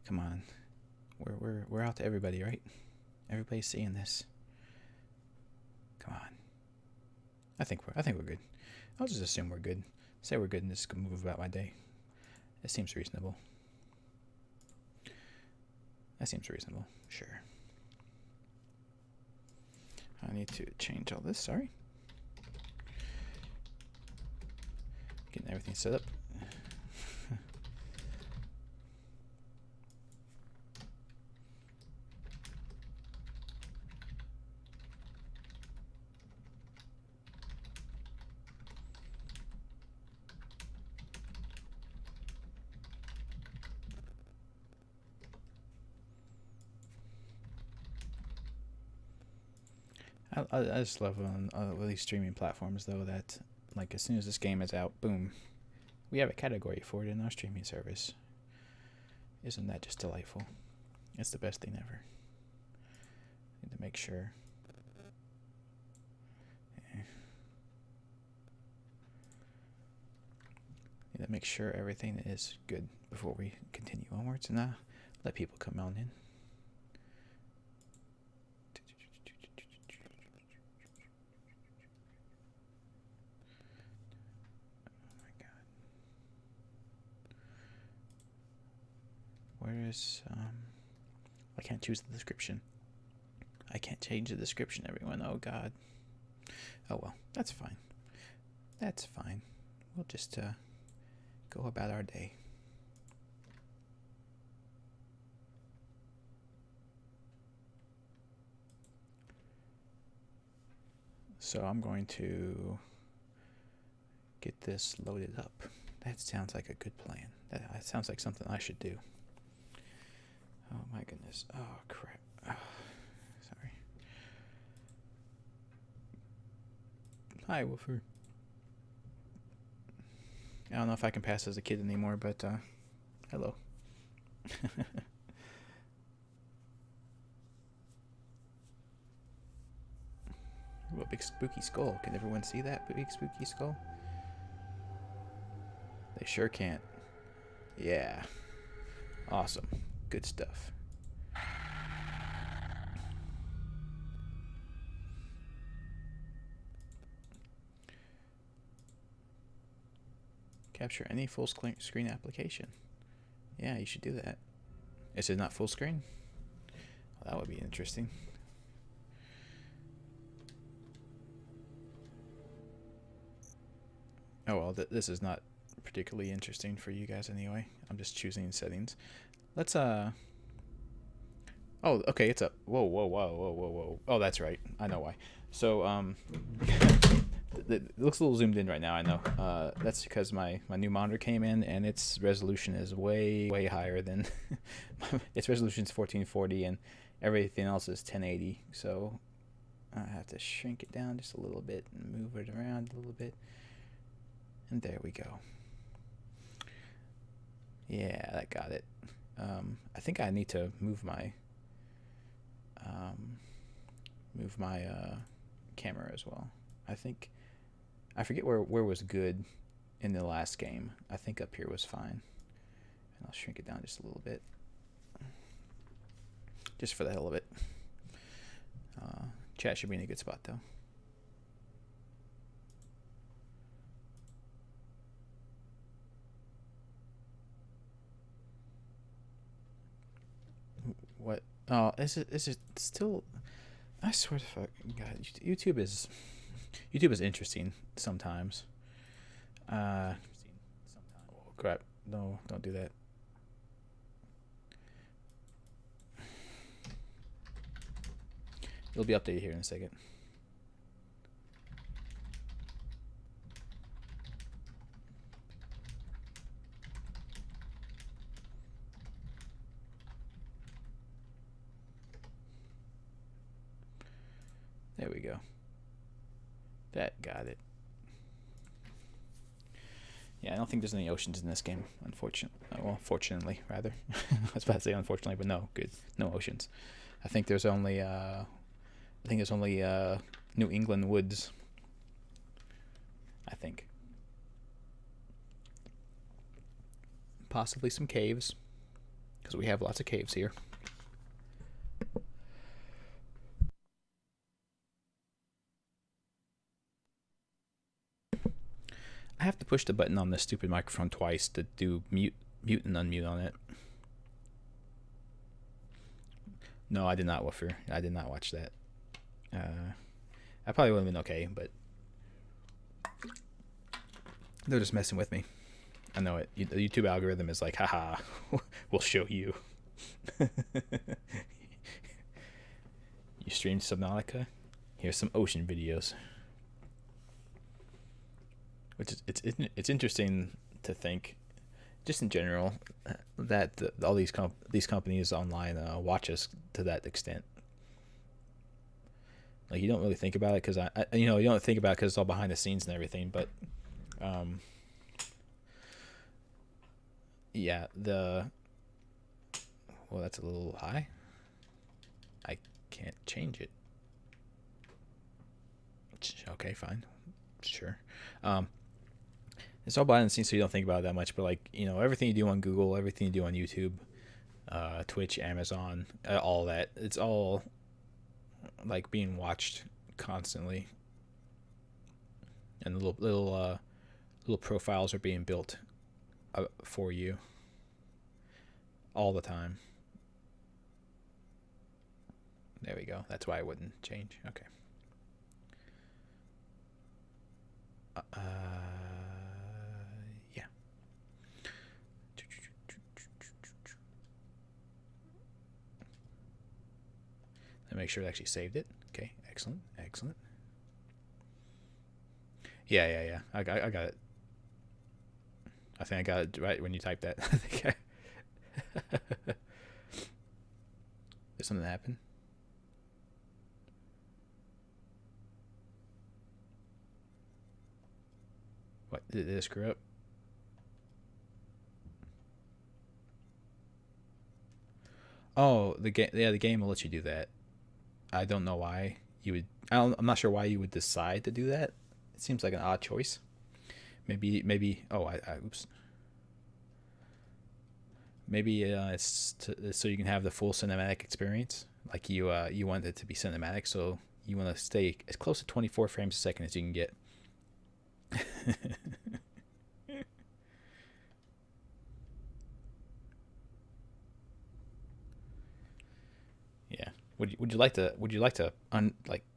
Come on. We're out to everybody, right? Everybody's seeing this. Come on. I think we're good. I'll just assume we're good. Say we're good and just move about my day. That seems reasonable. That seems reasonable. Sure. I need to change all this. Sorry. Getting everything set up. I just love on these streaming platforms though that like as soon as this game is out, boom, we have a category for it in our streaming service. Isn't that just delightful? It's the best thing ever. Need to make sure. Need to make sure everything is good before we continue onwards and let people come on in. Where is I can't choose the description. I can't change the description, everyone. Oh god. Oh well, that's fine. That's fine. We'll just go about our day. So I'm going to get this loaded up. That sounds like a good plan. That sounds like something I should do. Oh my goodness. Oh crap. Oh, sorry. Hi, Wolfer. I don't know if I can pass as a kid anymore, but hello. Ooh, a big spooky skull. Can everyone see that big spooky skull? They sure can't. Yeah. Awesome. Good stuff. Capture any full screen application. Yeah, you should do that. Is it not full screen? Well, that would be interesting. Oh well, this is not particularly interesting for you guys anyway. I'm just choosing settings. Let's Oh, okay, it's up. Whoa. Oh, that's right. I know why. So it looks a little zoomed in right now. I know. That's because my new monitor came in and its resolution is way higher than its resolution is 1440 and everything else is 1080. So I have to shrink it down just a little bit and move it around a little bit. And there we go. Yeah, that got it. I think I need to move my camera as well. I forget where was good in the last game. I think up here was fine. And I'll shrink it down just a little bit. Just for the hell of it. Chat should be in a good spot though. What? Oh, is it still? I swear to fuck, God, YouTube is interesting sometimes. Oh, crap! No, don't do that. It'll be updated here in a second. There we go. That got it. Yeah, I don't think there's any oceans in this game, unfortunately. Well, fortunately, rather. I was about to say unfortunately, but no, good. No oceans. I think there's only New England woods. I think. Possibly some caves. because we have lots of caves here. I have to push the button on this stupid microphone twice to do mute and unmute on it. No, I did not, Woofer. I did not watch that. I probably would have been okay, but they're just messing with me. I know it. The YouTube algorithm is like, haha, we'll show you. You streamed Subnautica? Here's some ocean videos. Which is it's interesting to think, just in general, that all these companies online watch us to that extent. Like, you don't really think about it because you don't think about it because it's all behind the scenes and everything, but yeah, well, that's a little high. I can't change it. Okay, fine, sure. It's all behind the scenes, so you don't think about it that much. But like, everything you do on Google, everything you do on YouTube, Twitch, Amazon, all that, it's all like being watched constantly, and little profiles are being built for you all the time. There we go. That's why I wouldn't change. Okay. Yeah. Let me make sure it actually saved it. Okay, excellent. Yeah. I got it. I think I got it right when you typed that. I think Did something happen? What, did it screw up? Oh, the game. Yeah, the game will let you do that. I don't know why you would. I'm not sure why you would decide to do that. It seems like an odd choice. Maybe. Oh, I oops. Maybe it's so you can have the full cinematic experience. Like you want it to be cinematic, so you want to stay as close to 24 frames a second as you can get. Yeah. Would you like to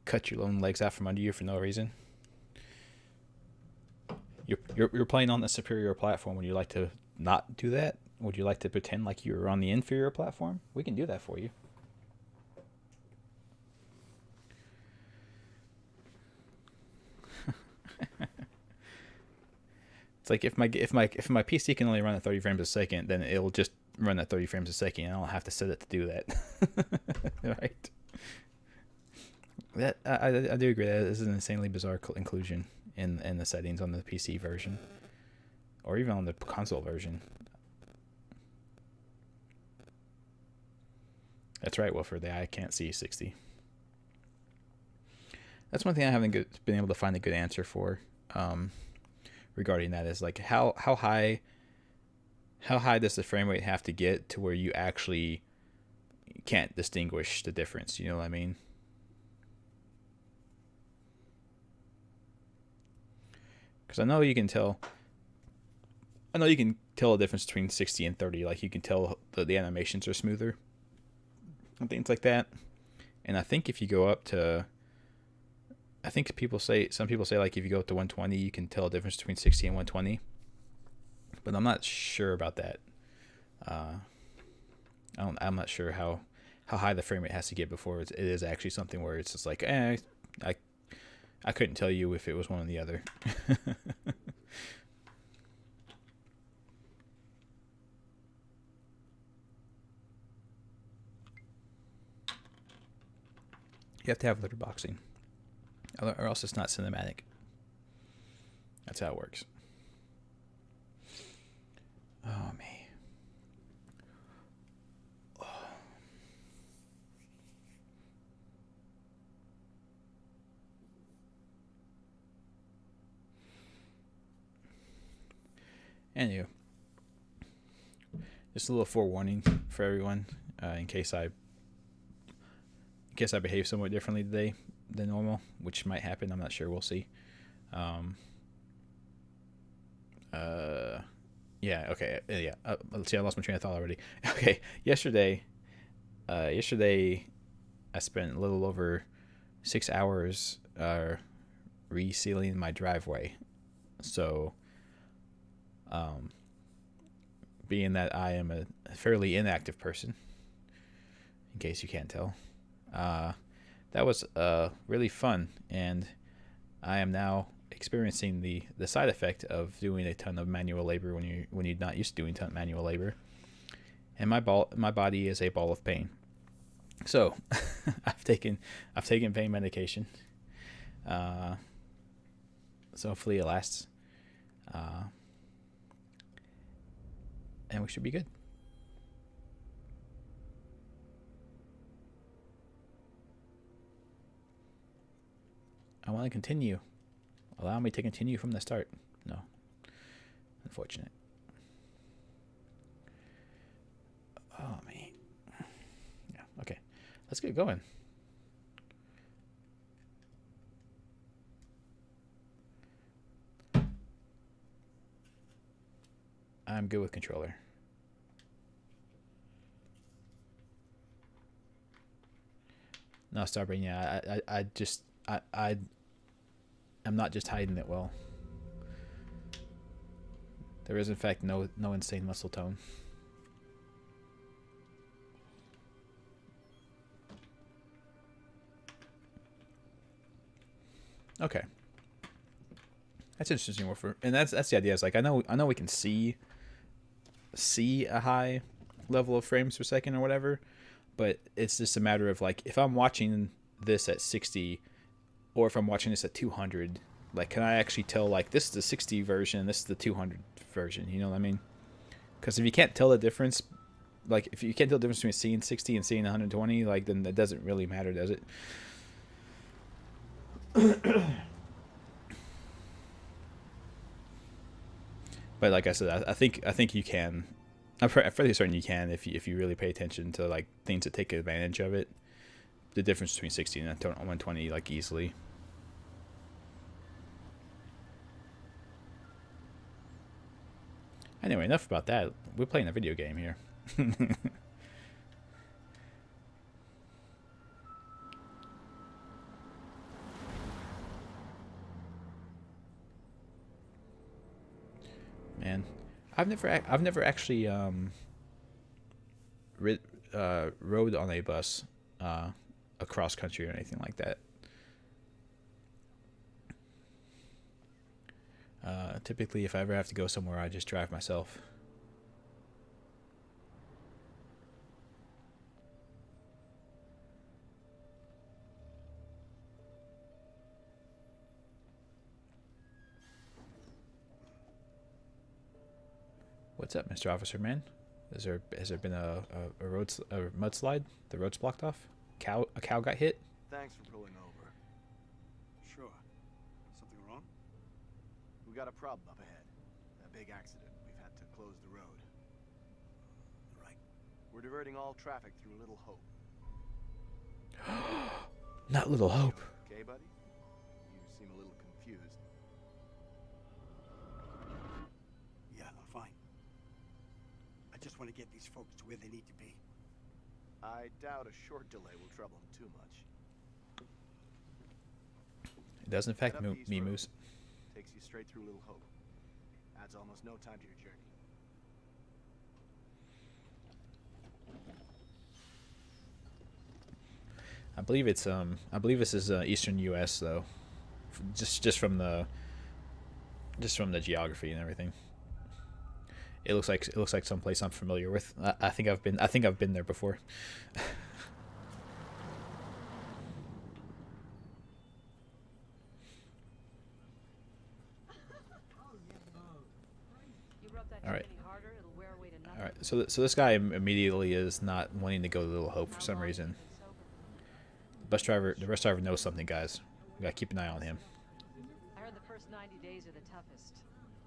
cut your own legs out from under you for no reason? You're playing on the superior platform. Would you like to not do that? Would you like to pretend like you're on the inferior platform? We can do that for you. It's like if my PC can only run at 30 frames a second, then it'll just run at 30 frames a second, and I don't have to set it to do that. Right? That I do agree that this is an insanely bizarre inclusion in the settings on the PC version, or even on the console version. That's right, Wilford. I can't see 60. That's one thing I haven't been able to find a good answer for. Regarding that is like how high does the frame rate have to get to where you actually can't distinguish the difference? You know what I mean? Because I know you can tell a difference between 60 and 30. Like you can tell the animations are smoother and things like that. And I think if you go up to, some people say like if you go up to 120, you can tell a difference between 60 and 120. But I'm not sure about that. I'm not sure how high the frame rate has to get before it is actually something where it's just like, I couldn't tell you if it was one or the other. You have to have letterboxing, or else it's not cinematic. That's how it works. Oh, me. Oh. Anyway, Just a little forewarning for everyone, in case I behave somewhat differently today than normal, which might happen. I'm not sure. We'll see. Yeah. Okay. Yeah. Let's see. I lost my train of thought already. Okay. Yesterday, I spent a little over 6 hours resealing my driveway. So, being that I am a fairly inactive person, in case you can't tell, that was really fun, and I am now experiencing the side effect of doing a ton of manual labor when you're not used to doing a ton of manual labor, and my body is a ball of pain. So I've taken pain medication. So hopefully it lasts, and we should be good. I want to continue. Allow me to continue from the start. No. Unfortunate. Oh, man. Yeah, okay. Let's get going. I'm good with controller. No, Starbrain, yeah. I'm not just hiding it well. There is, in fact, no insane muscle tone. Okay. That's interesting. And that's the idea. Is like I know we can see a high level of frames per second or whatever, but it's just a matter of like if I'm watching this at 60 or if I'm watching this at 200, like can I actually tell like this is the 60 version, this is the 200 version, you know what I mean? Because if you can't tell the difference, like if you can't tell the difference between seeing 60 and seeing 120, like then that doesn't really matter, does it? But like I said, I think you can. I'm fairly certain you can if you really pay attention to like things that take advantage of it. The difference between 60 and 120 like easily. Anyway, enough about that. We're playing a video game here. Man, I've never actually rode on a bus across country or anything like that. Typically, if I ever have to go somewhere, I just drive myself. What's up, Mr. Officer Man? Has there been a mudslide? The road's blocked off. A cow got hit. Thanks for pulling over. Sure. Something wrong? We got a problem up ahead. A big accident. We've had to close the road. Right. We're diverting all traffic through Little Hope. Not Little Hope. Okay, buddy? You seem a little confused. Yeah, I'm fine. I just want to get these folks to where they need to be. I doubt a short delay will trouble them too much. It does in fact, Head up the East me Road. moose. Takes you straight through Little Hope. Adds almost no time to your journey. I believe this is eastern U.S. though, just from the geography and everything. It looks like someplace I'm familiar with. I think I've been there before. All right. All right. So this guy immediately is not wanting to go to Little Hope for some reason. The bus driver knows something, guys. We gotta keep an eye on him. I heard the first 90 days are the toughest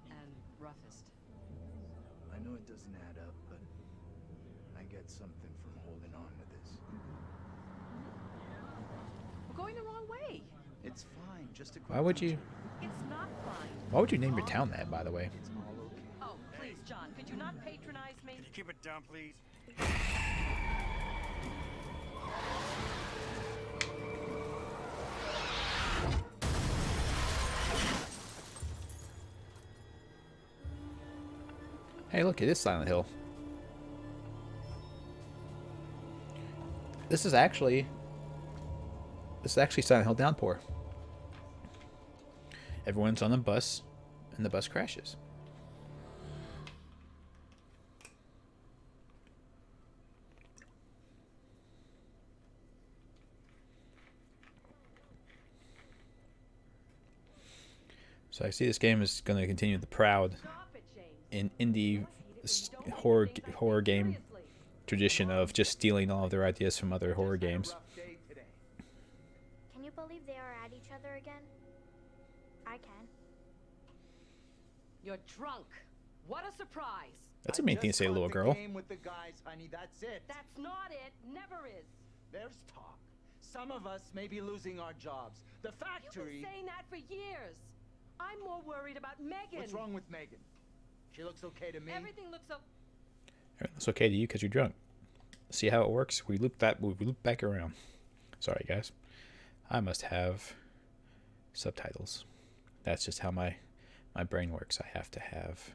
and roughest. I know it doesn't add up, but get something from holding on to this. We're going the wrong way. It's fine, just a quick Why would you? It's not fine. Why would you name your town that, by the way? It's all okay. Oh, please, John, could you not patronize me? Can you keep it down, please? Hey, look, it is Silent Hill. This is actually Silent Hill Downpour. Everyone's on the bus, and the bus crashes. So I see this game is going to continue the proud Stop it, James. in indie You don't horror take things horror game seriously. tradition of just stealing all of their ideas from other horror games. Can you believe they are at each other again? I can. You're drunk. What a surprise. That's a mean thing to say, little girl. Game with the guys, honey. That's it. That's not it. Never is. There's talk. Some of us may be losing our jobs. The You've factory. been saying that for years. I'm more worried about Megan. What's wrong with Megan? She looks okay to me. Everything looks so... It's okay to you because you're drunk. See how it works? We loop back around. Sorry, guys. I must have subtitles. That's just how my brain works. I have to have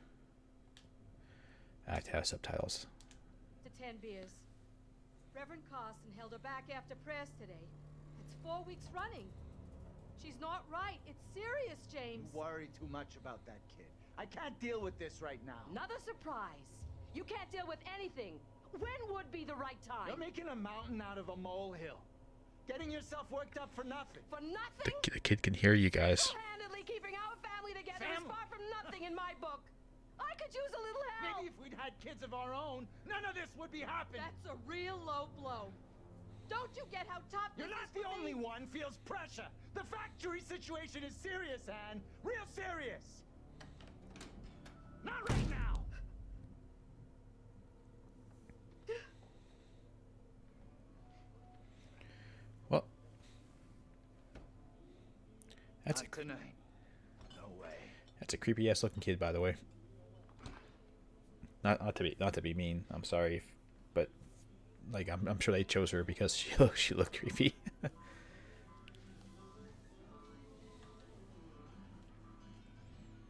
subtitles. to 10 beers. Reverend Carson held her back after prayers today. It's 4 weeks running. She's not right. It's serious, James. You worry too much about that kid. I can't deal with this right now. Another surprise. You can't deal with anything. When would be the right time? You're making a mountain out of a molehill. Getting yourself worked up for nothing. For nothing? The kid can hear you guys. Single-handedly keeping our family together is far from nothing in my book. I could use a little help. Maybe if we'd had kids of our own, none of this would be happening. That's a real low blow. Don't you get how tough You're this not is the for only me? one feels pressure. The factory situation is serious, Anne. Real serious. Not right now. Well, that's Not tonight. No way. a creepy ass looking kid, by the way. Not to be mean. I'm sorry, but like I'm sure they chose her because she looked creepy.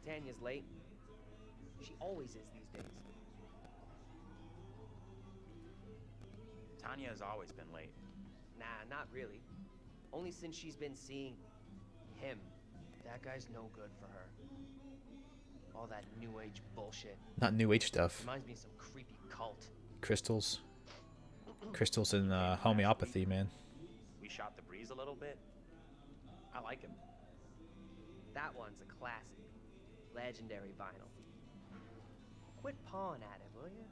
Tanya's late. She always is these days. Tanya has always been late. Nah, not really. Only since she's been seeing him. That guy's no good for her. All that new age bullshit. Not new age stuff. Reminds me of some creepy cult. Crystals and homeopathy, man. We shot the breeze a little bit. I like him. That one's a classic. Legendary vinyl. Quit pawing at it, will you?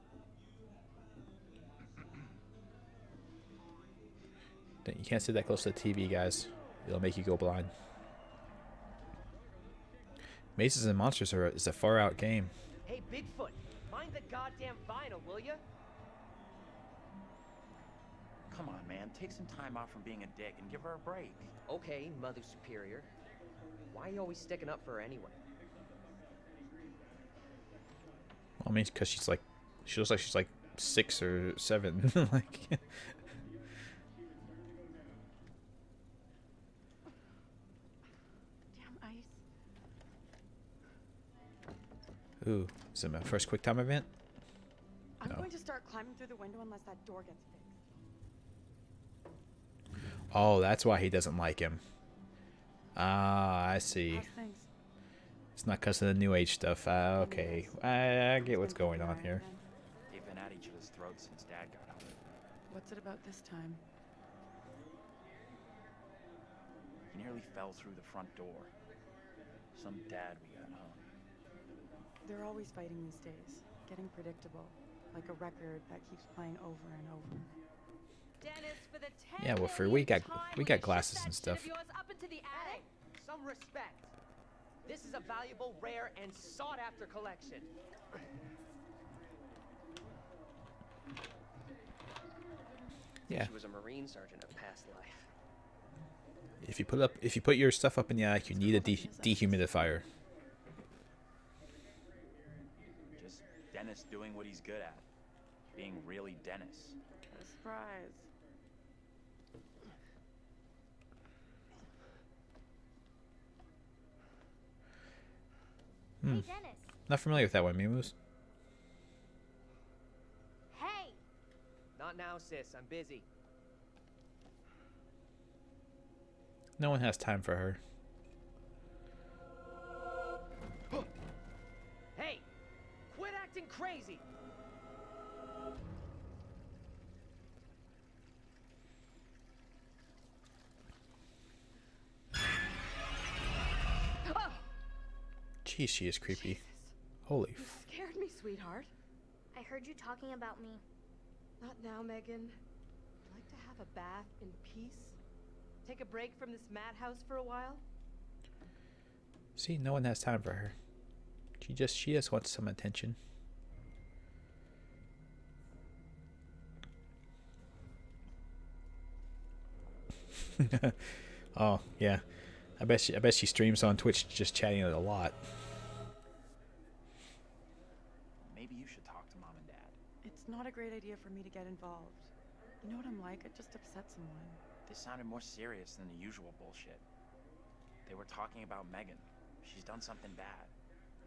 You can't sit that close to the TV, guys. It'll make you go blind. Mazes and Monsters is a far out game. Hey, Bigfoot, mind the goddamn vinyl, will you? Come on, man. Take some time off from being a dick and give her a break. Okay, Mother Superior. Why are you always sticking up for her anyway? I mean, because she looks like she's like 6 or 7. Like, Damn ice. ooh, is it my first QuickTime event? I'm No. going to start climbing through the window unless that door gets fixed. Oh, that's why he doesn't like him. Ah, I see. How's things? It's not because of the new age stuff. Okay, I get what's going on here. They've been at each other's throats since Dad got out. What's it about this time? He nearly fell through the front door. Some dad we got home. They're always fighting these days. Getting predictable. Like a record that keeps playing over and over. Dennis, for the Yeah, well, for 10 we got millionth time, we will got you glasses ship and that stuff. shit of yours up into the attic? Some respect. This is a valuable, rare, and sought-after collection. Yeah. She was a Marine sergeant of past life. If you put your stuff up in the attic, you need a dehumidifier. Just Dennis doing what he's good at. Being really Dennis. A surprise. Hey, Dennis. Not familiar with that one, Mimus. Hey! Not now, sis. I'm busy. No one has time for her. Hey! Quit acting crazy! Jeez, she is creepy. Jesus. Holy. You scared me, sweetheart. I heard you talking about me. Not now, Megan. I'd like to have a bath in peace. Take a break from this madhouse for a while. See, no one has time for her. She just wants some attention. Oh yeah, I bet she streams on Twitch just chatting a lot. Maybe you should talk to Mom and Dad. It's not a great idea for me to get involved. You know what I'm like? I just upset someone. This sounded more serious than the usual bullshit. They were talking about Megan. She's done something bad.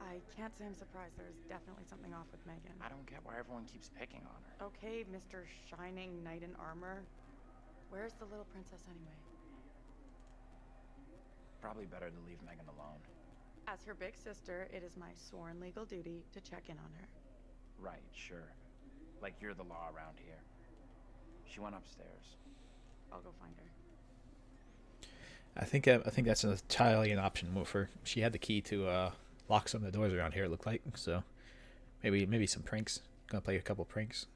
I can't say I'm surprised. There's definitely something off with Megan. I don't get why everyone keeps picking on her. Okay, Mr. Shining Knight in Armor. Where's the little princess anyway? Probably better to leave Megan alone. As her big sister, it is my sworn legal duty to check in on her. Right, sure. Like you're the law around here. She went upstairs. I'll go find her. I think that's entirely an option move for. She had the key to lock some of the doors around here. It looked like so. Maybe some pranks. Gonna play a couple pranks.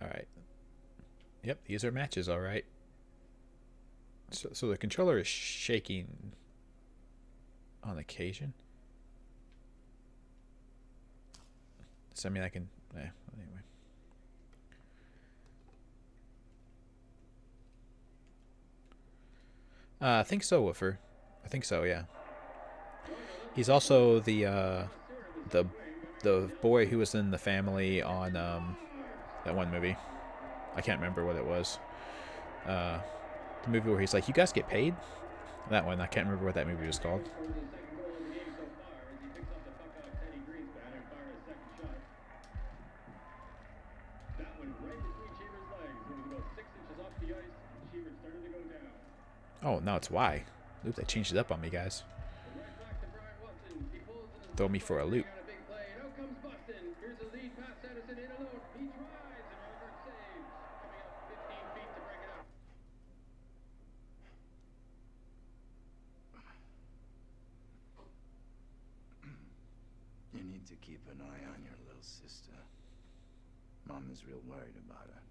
All right. Yep, these are matches. All right. So the controller is shaking on occasion. Does that mean I can? Anyway. I think so, Woofer. I think so, yeah. He's also the boy who was in the family on that one movie. I can't remember what it was. The movie where he's like, "You guys get paid?" That one. I can't remember what that movie was called. Oh, now it's Y. Oop, they changed it up on me, guys. Throw me for a loop. You need to keep an eye on your little sister. Mom is real worried about her.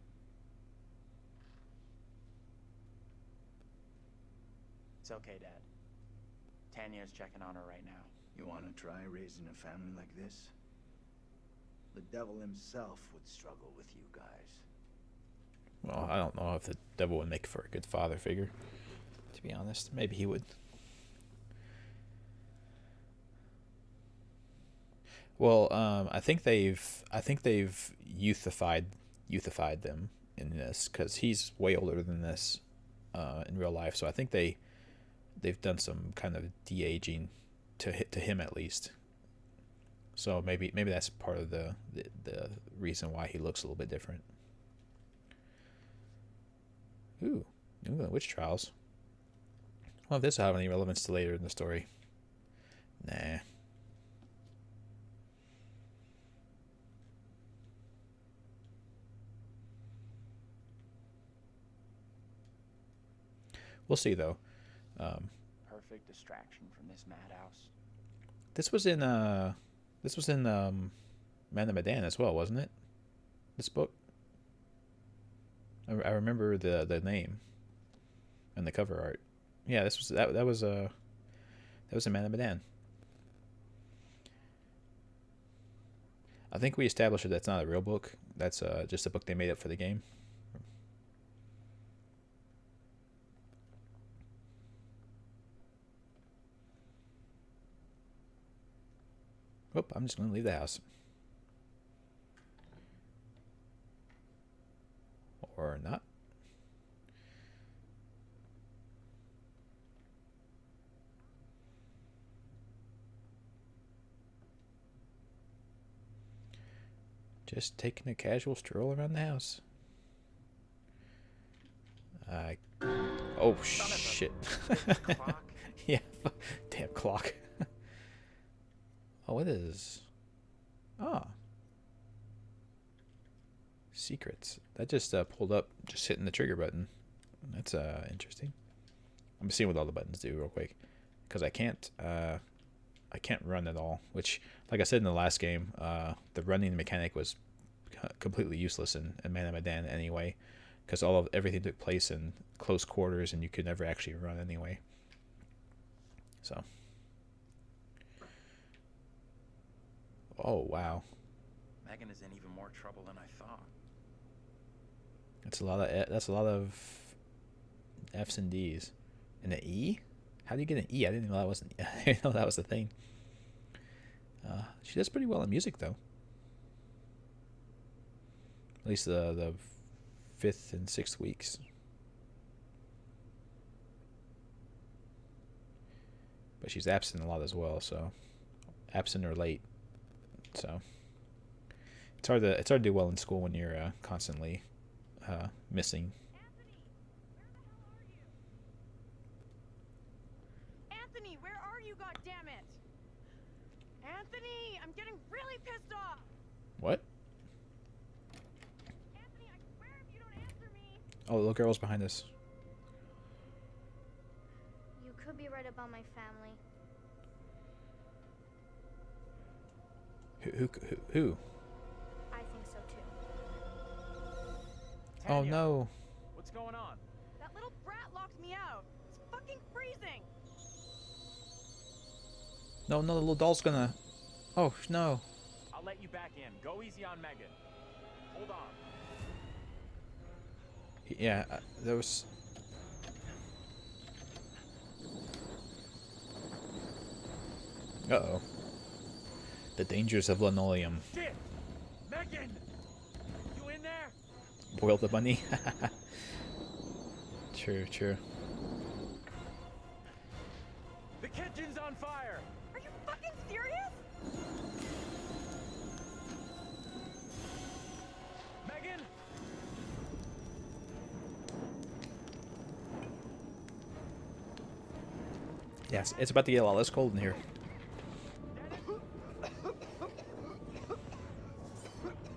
It's okay, Dad. Tanya's checking on her right now. You want to try raising a family like this? The devil himself would struggle with you guys. Well, I don't know if the devil would make for a good father figure. To be honest, maybe he would. Well, I think they've youthified them in this because he's way older than this in real life. So I think they've done some kind of de-aging to him at least. So maybe that's part of the reason why he looks a little bit different. Ooh, New England Witch Trials. Well, if this will have any relevance to later in the story. Nah. We'll see though. Perfect distraction from this madhouse. This was in Man of Medan as well, wasn't it? This book. I remember the name and the cover art. Yeah, this was that was in Man of Medan. I think we established that that's not a real book. That's just a book they made up for the game. Oh, I'm just going to leave the house. Or not. Just taking a casual stroll around the house. Oh, shit. Clock. Yeah, damn clock. Oh, it is. Ah. Secrets. That just pulled up, just hitting the trigger button. That's interesting. I'm seeing what all the buttons do real quick, because I can't run at all. Which, like I said in the last game, the running mechanic was completely useless in Man of Medan anyway, because everything took place in close quarters, and you could never actually run anyway. So. Oh wow. Megan is in even more trouble than I thought. That's a lot of F's and D's. And an E? How do you get an E? I didn't know that wasn't. I didn't know that was the thing. She does pretty well in music, though. At least the 5th and 6th weeks. But she's absent a lot as well, so absent or late. So it's hard to do well in school when you're constantly missing. Anthony, where are you, goddammit? Anthony, I'm getting really pissed off. What? Anthony, I swear if you don't answer me. Oh, the little girl's behind us. You could be right about my family. Who? I think so too. Oh Tanya, no. What's going on? That little brat locked me out. It's fucking freezing. No, the little doll's gonna. Oh no. I'll let you back in. Go easy on Megan. Hold on. Yeah, there was. Uh-oh. The dangers of linoleum. Shit! Megan! You in there? Boil the bunny. True. The kitchen's on fire! Are you fucking serious? Megan! Yes, it's about to get a lot less cold in here.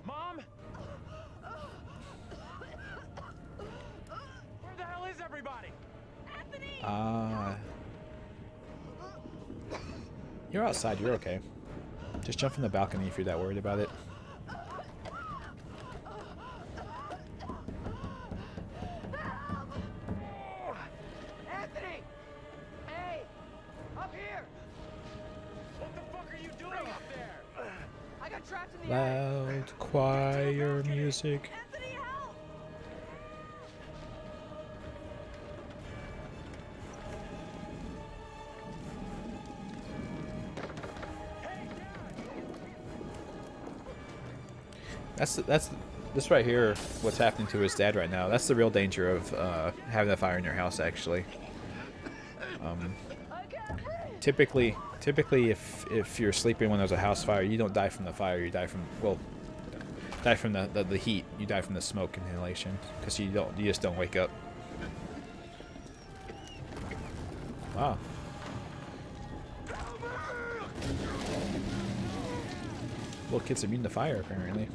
Mom? Where the hell is everybody? Anthony! You're outside, you're okay. Just jump from the balcony if you're that worried about it. Anthony! Hey! Up here! What the fuck are you doing up there? I got trapped in the attic. Loud choir music. Anthony, help! That's this right here. What's happening to his dad right now? That's the real danger of having a fire in your house. Actually, typically, if you're sleeping when there's a house fire, you don't die from the fire. You die from the heat. You die from the smoke inhalation because you just don't wake up. Wow. Little kid's immune to fire apparently.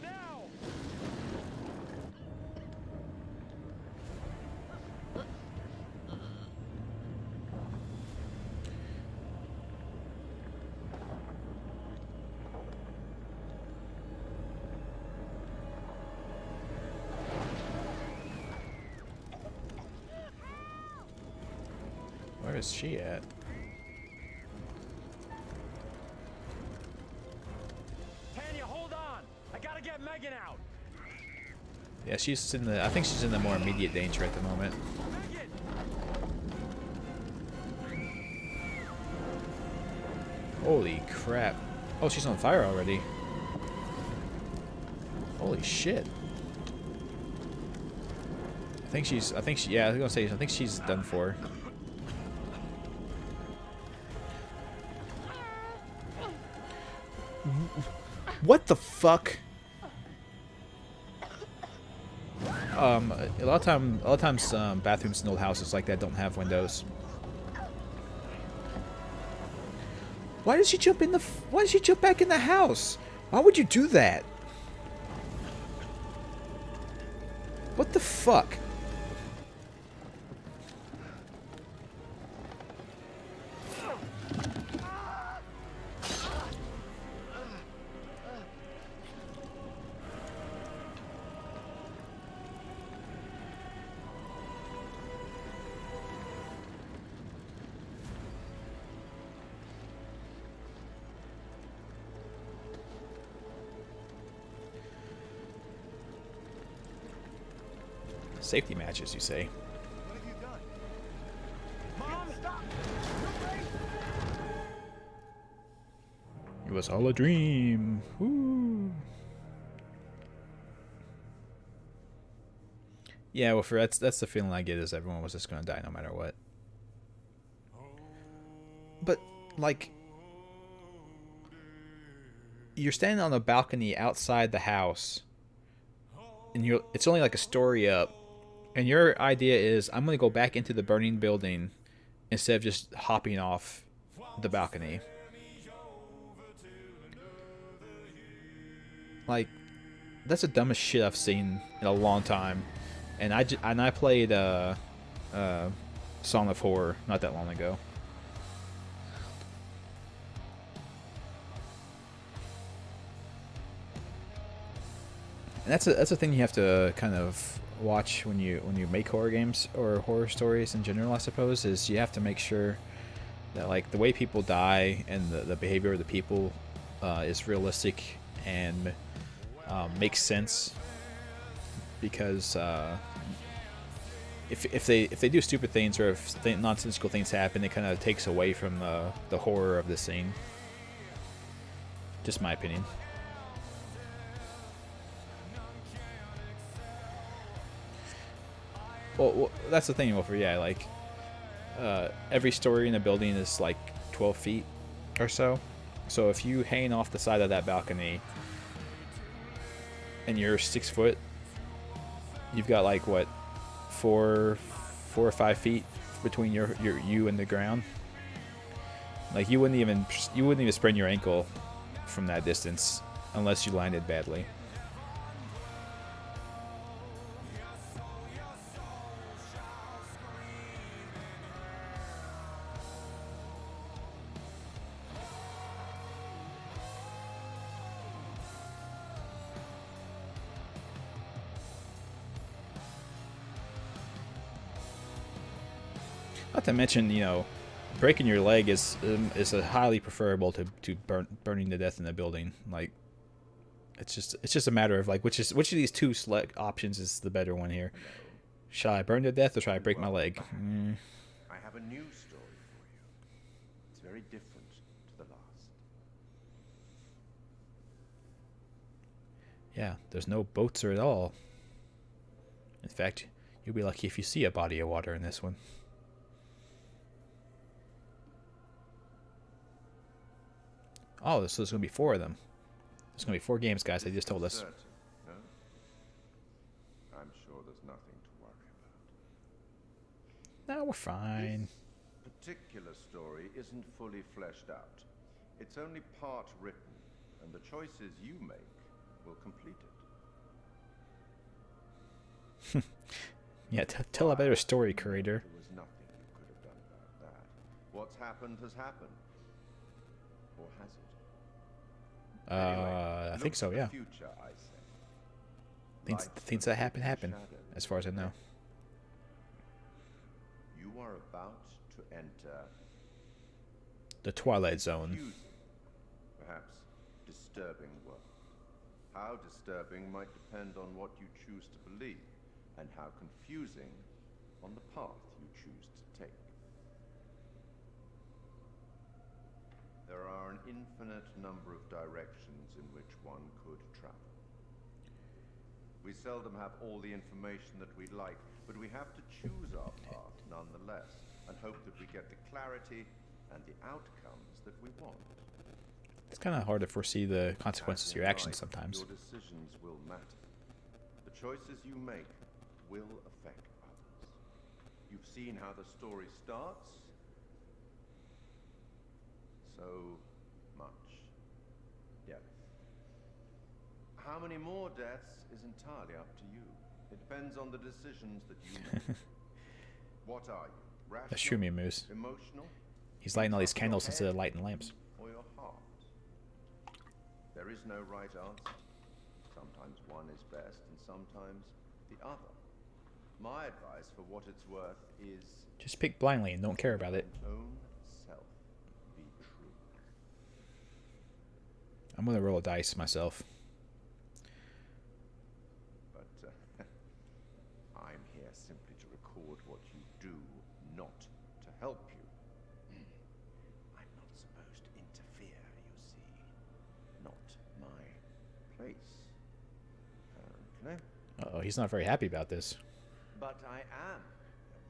Now! Where's she at? Tanya, hold on! I gotta get Megan out! Yeah, she's in the. I think she's in the more immediate danger at the moment. Megan! Holy crap! Oh, she's on fire already. Holy shit! I think she's. Yeah, I was gonna say. I think she's done for. What the fuck? A lot of times, bathrooms in old houses like that don't have windows. Why did she jump in the? Why did she jump back in the house? Why would you do that? What the fuck? Safety matches, you say? What have you done? Mom, stop! It was all a dream. Woo. Yeah, well, that's the feeling I get is everyone was just gonna die no matter what. But like, you're standing on a balcony outside the house, and it's only like a story up, and your idea is I'm gonna go back into the burning building instead of just hopping off the balcony. Like, that's the dumbest shit I've seen in a long time. And I played Song of Horror not that long ago. And that's a thing you have to kind of watch when you make horror games or horror stories in general, I suppose, is you have to make sure that like the way people die and the behavior of the people is realistic and makes sense, because if they do stupid things or if nonsensical things happen, it kind of takes away from the horror of the scene. Just my opinion. Well, that's the thing, Wolfer. Yeah, like every story in the building is like 12 feet or so. So if you hang off the side of that balcony and you're 6 foot, you've got like what, 4 or 5 feet between you and the ground. Like you wouldn't even sprain your ankle from that distance unless you landed badly. Not to mention, you know, breaking your leg is a highly preferable to burning to death in the building. Like, it's just a matter of like which of these two select options is the better one here. Shall I burn to death or shall I break my leg? I have a new story for you. It's very different to the last. Yeah, there's no boats or at all. In fact, you'll be lucky if you see a body of water in this one. Oh, so there's going to be 4 of them. There's going to be 4 games, guys. They just told us. Certain, no? I'm sure there's nothing to worry about. No, we're fine. This particular story isn't fully fleshed out. It's only part written, and the choices you make will complete it. Yeah, tell a better story, curator. There was nothing you could have done about that. What's happened has happened. Or has it? I think so, yeah. Future, I say. Things that happen, as far as I know. You are about to to enter The Twilight Zone. confusing, perhaps disturbing world. How disturbing might depend on what you choose to believe, and how confusing on the path you choose to take. There are an infinite number of directions in which one could travel. We seldom have all the information that we'd like, but we have to choose our path nonetheless, and hope that we get the clarity and the outcomes that we want. It's kind of hard to foresee the consequences of your As in actions life, sometimes. Your decisions will matter. The choices you make will affect others. You've seen how the story starts. So much death. How many more deaths is entirely up to you. It depends on the decisions that you make. What are you? Rational, That's Shumi Moose. emotional, He's lighting all these your candles instead of head, lighting lamps. or your heart? There is no right answer. Sometimes one is best and sometimes the other. My advice, for what it's worth, is Just pick blindly and don't care about it. own self. Be true. I'm gonna roll a dice myself. But I'm here simply to record what you do, not to help you. I'm not supposed to interfere, you see. Not my place, apparently. Uh-oh, he's not very happy about this. But I am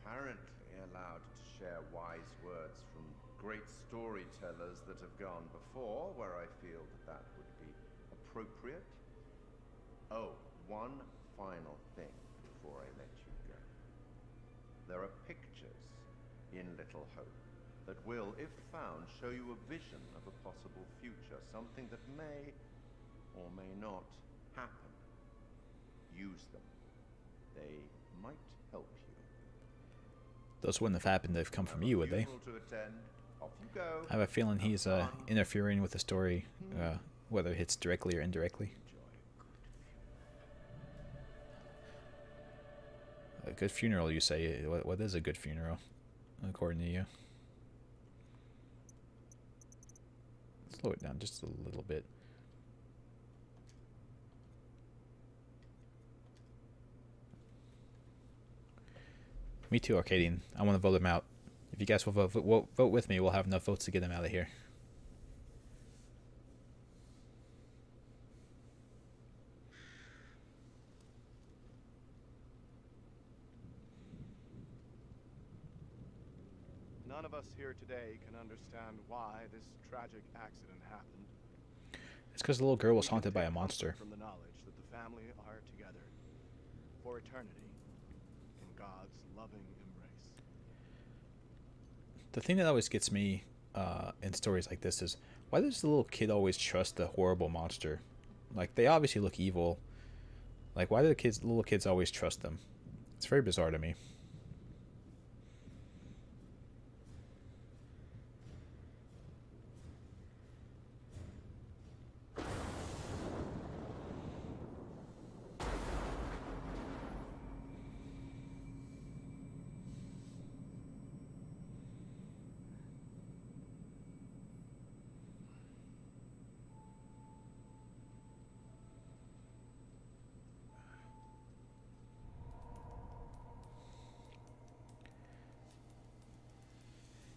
apparently allowed to share wise words from great storytellers that have gone before, where I feel that that would be appropriate. Oh, one final thing before I let you go. There are pictures in Little Hope that will, if found, show you a vision of a possible future, something that may or may not happen. Use them. They might help you. Those wouldn't have happened to have come from you, would they? Funeral to attend. Off you go. I have a feeling he's interfering with the story, whether it's directly or indirectly. A good funeral, you say? What is a good funeral, according to you? Slow it down just a little bit. Me too, Arcadian. I want to vote him out. If you guys will vote with me, we'll have enough votes to get him out of here. None of us here today can understand why this tragic accident happened. It's because the little girl was haunted by a monster. From the knowledge that the family are together for eternity in God's loving embrace. The thing that always gets me in stories like this is, why does the little kid always trust the horrible monster? Like, they obviously look evil. Like, why do the little kids always trust them? It's very bizarre to me.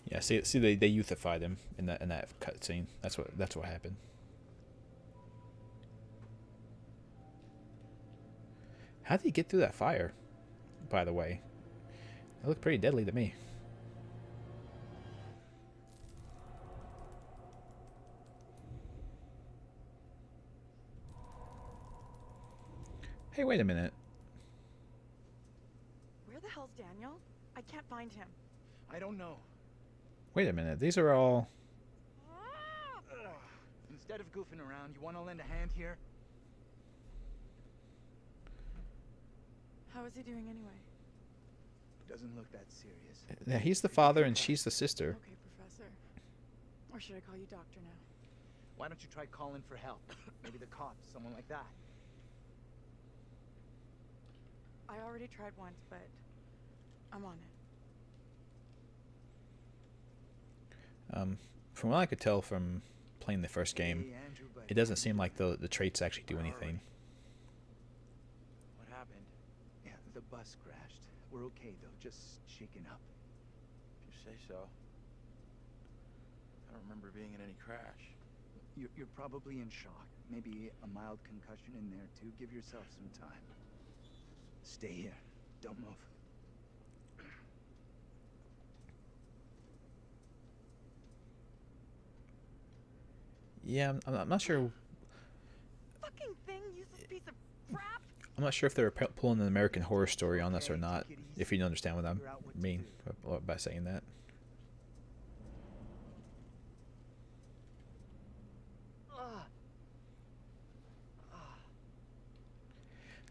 Yeah, see, they youthified him in that cutscene. That's what happened. How did he get through that fire? By the way, it looked pretty deadly to me. Hey, wait a minute. Where the hell's Daniel? I can't find him. I don't know. Wait a minute. These are all... Instead of goofing around, you want to lend a hand here? How is he doing anyway? Doesn't look that serious. Yeah, he's the father and she's the sister. Okay, Professor. Or should I call you Doctor now? Why don't you try calling for help? Maybe the cops, someone like that. I already tried once, but I'm on it. From what I could tell from playing the first game, Hey, Andrew, buddy. it doesn't seem like the traits actually do anything. What happened? Yeah, the bus crashed. We're okay though, just shaken up. If you say so. I don't remember being in any crash. You're probably in shock. Maybe a mild concussion in there too. Give yourself some time. Stay here. Don't move. Yeah, I'm not sure. Fucking thing, useless piece of crap! I'm not sure if they were pulling an American Horror Story on us or not. If you understand what I mean by saying that.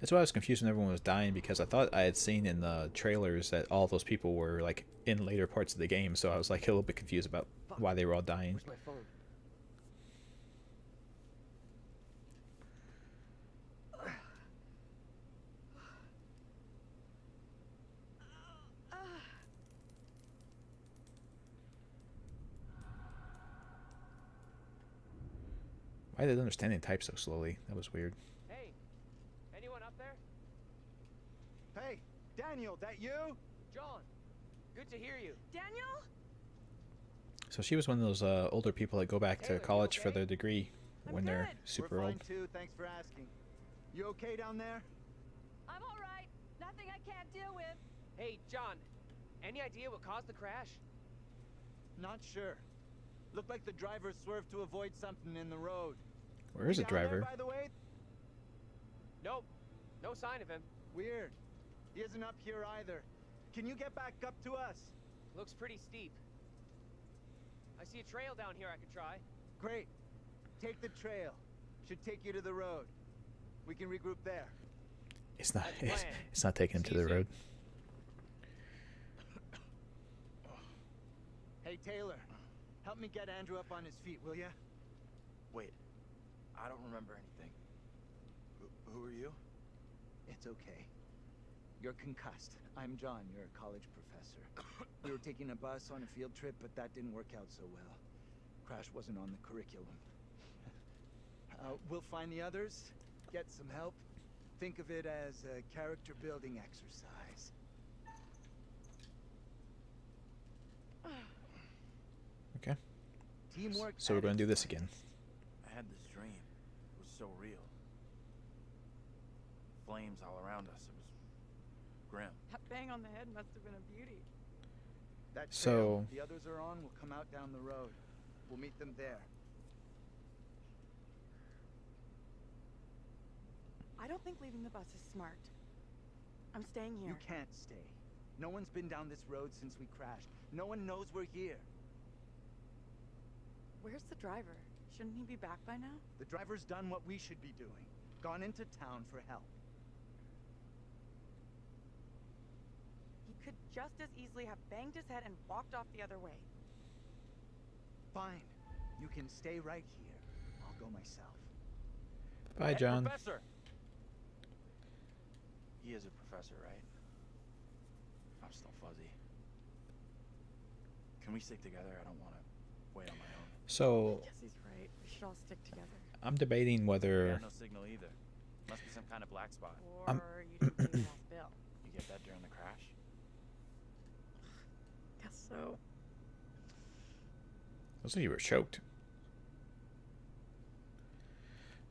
That's why I was confused when everyone was dying, because I thought I had seen in the trailers that all those people were like in later parts of the game, so I was like a little bit confused about why they were all dying. Where's my phone? Why did understanding type so slowly? That was weird. Hey, anyone up there? Hey, Daniel, that you? John, good to hear you. Daniel? So she was one of those older people that go back to Taylor, you college for okay? their degree when they're good. super We're old. fine too, thanks for asking. You okay down there? I'm all right. Nothing I can't deal with. Hey, John, any idea what caused the crash? Not sure. Looked like the driver swerved to avoid something in the road. Where is He the down there, driver? by the way? Nope, no sign of him. Weird. He isn't up here either. Can you get back up to us? Looks pretty steep. I see a trail down here I could try. Great. Take the trail. Should take you to the road. We can regroup there. It's not. That's planned. It's not taking him to See you the soon. road. Hey, Taylor. Help me get Andrew up on his feet, will ya? Wait, I don't remember anything. Who are you? It's okay. You're concussed. I'm John. You're a college professor. We were taking a bus on a field trip, but that didn't work out so well. Crash wasn't on the curriculum. We'll find the others, get some help. Think of it as a character building exercise. Okay. Teamwork. So we're at going to do its this again. I had this dream. It was so real. Flames all around us. It was grim. That bang on the head must have been a beauty. That So- trail the others are on will come out down the road. We'll meet them there. I don't think leaving the bus is smart. I'm staying here. You can't stay. No one's been down this road since we crashed. No one knows we're here. Where's the driver? Shouldn't he be back by now? The driver's done what we should be doing. Gone into town for help. He could just as easily have banged his head and walked off the other way. Fine. You can stay right here. I'll go myself. Bye, Hey, John. Professor! He is a professor, right? I'm still fuzzy. Can we stick together? I don't want to wait on my own. So Yes, he's right. We should all stick together. I'm debating whether. Yeah, no signal either. Must be some kind of black spot. Or you didn't pay the last bill. You get that during the crash? Guess so. Looks like you were choked.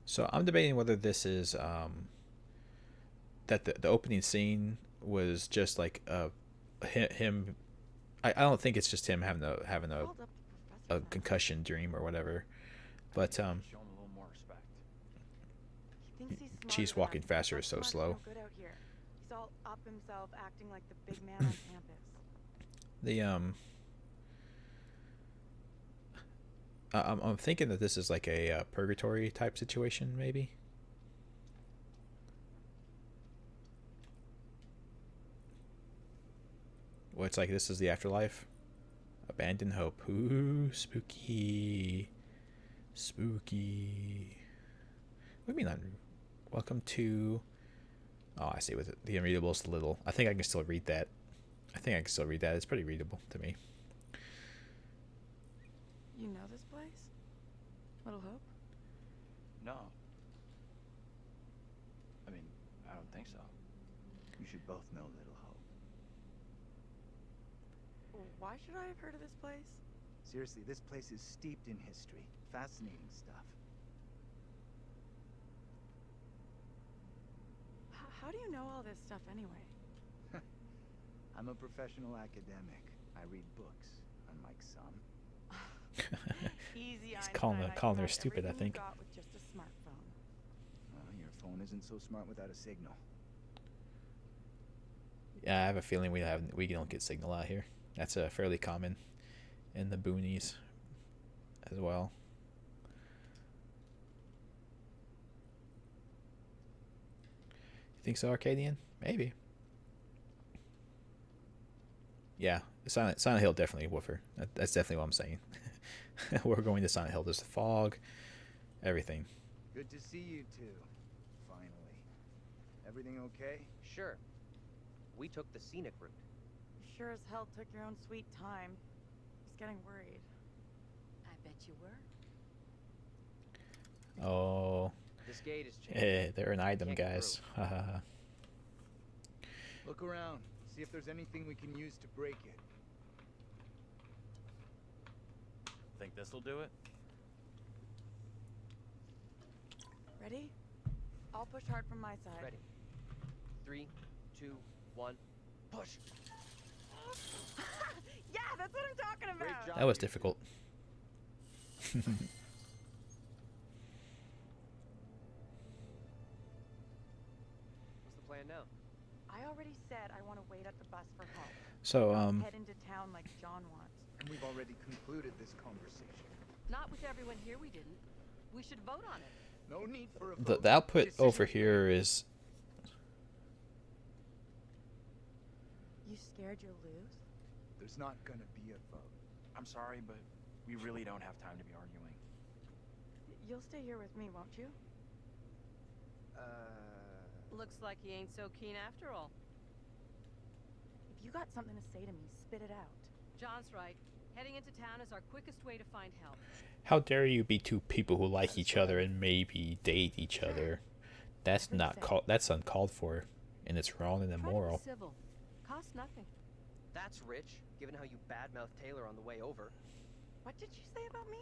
So I'm debating whether this is that the opening scene was just like him. I don't think it's just him having Called up the a professor. concussion dream or whatever. But Show him a little more respect. He thinks he's Cheese smarter than walking us. faster What's is so smart slow. no good out here. He's all up himself, acting like the big man on campus. the I'm thinking that this is like a purgatory type situation, maybe. Well, it's like this is the afterlife. Abandoned hope. Ooh, spooky. Spooky. What do you mean? Welcome to. Oh, I see. With it, the unreadable is little. I think I can still read that. It's pretty readable to me. You know this place? Little Hope? No. I mean, I don't think so. You should both know Little Hope. Why should I have heard of this place? Seriously, this place is steeped in history. Fascinating stuff. How do you know all this stuff anyway? I'm a professional academic. I read books, unlike some. Easy, He's Einstein. calling her I stupid, I everything you think. got with just a smartphone. Well, your phone isn't so smart without a signal. Yeah, I have a feeling we don't get signal out here. That's fairly common in the boonies as well. You think so, Arcadian? Maybe. Yeah, Silent Hill definitely woofer. That's definitely what I'm saying. We're going to Silent Hill. There's the fog, everything. Good to see you two. Finally. Everything okay? Sure. We took the scenic route. You sure as hell took your own sweet time. I was getting worried. I bet you were. Oh. This gate is changed. They're an item, Can't get guys. Look around. See if there's anything we can use to break it. Think this'll do it? Ready? I'll push hard from my side. Ready. 3, 2, 1, push. Yeah, that's what I'm talking about. Great job, That was you two. difficult. What's the plan now? I already said I want to wait at the bus for help. So, Head into town like John wants. And we've already concluded this conversation. Not with everyone here, we didn't. We should vote on it. No need for a the vote. output Decision over made. here is You scared you'll lose? There's not gonna be a vote. I'm sorry, but we really don't have time to be arguing. You'll stay here with me, won't you? Looks like he ain't so keen after all. If you got something to say to me, spit it out. John's right. Heading into town is our quickest way to find help. how dare you be two people who like each other and maybe date each other? That's not called. That's uncalled for, and it's wrong and Try to be immoral. civil. Costs nothing. That's rich, given how you badmouthed Taylor on the way over. What did you say about me?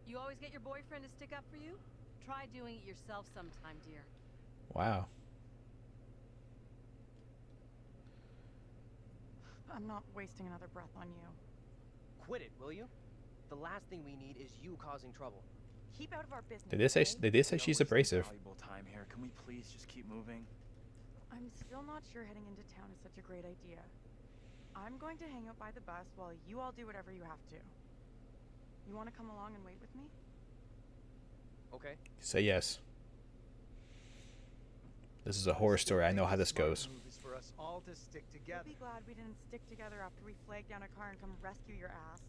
You always get your boyfriend to stick up for you? Try doing it yourself sometime, dear. Wow. I'm not wasting another breath on you. Quit it, will you? The last thing we need is you causing trouble. Keep out of our business. They did say okay? they did say Don't she's waste abrasive. Valuable time here. Can we please just keep moving? I'm still not sure heading into town is such a great idea. I'm going to hang out by the bus while you all do whatever you have to. You want to come along and wait with me? Okay. Say yes. This is a horror story. I know how this goes. Smart move is for us all to stick You'll together. be glad we didn't stick together after we flagged down a car and come rescue your ass.